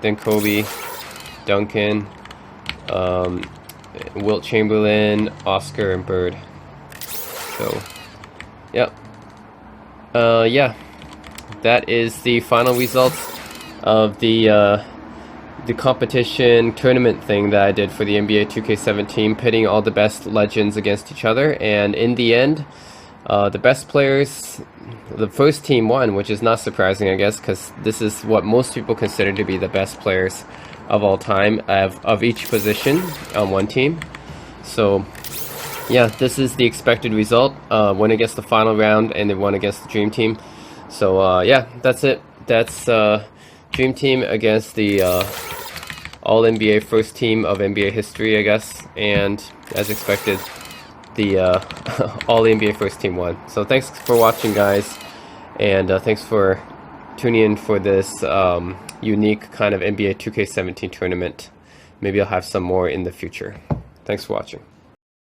then Kobe, Duncan, Wilt Chamberlain, Oscar, and Bird. So, yep. Yeah, that is the final results of the competition tournament thing that I did for the NBA 2K17, pitting all the best legends against each other, and in the end, the best players, the first team won, which is not surprising, I guess, because this is what most people consider to be the best players of all time of each position on one team. So yeah, this is the expected result. Won against the final round, and they won against the Dream Team. So yeah, that's it. That's Dream Team against the All-NBA first team of NBA history, I guess. And as expected, the All-NBA first team won. So thanks for watching, guys. And thanks for tuning in for this unique kind of NBA 2K17 tournament. Maybe I'll have some more in the future. Thanks for watching.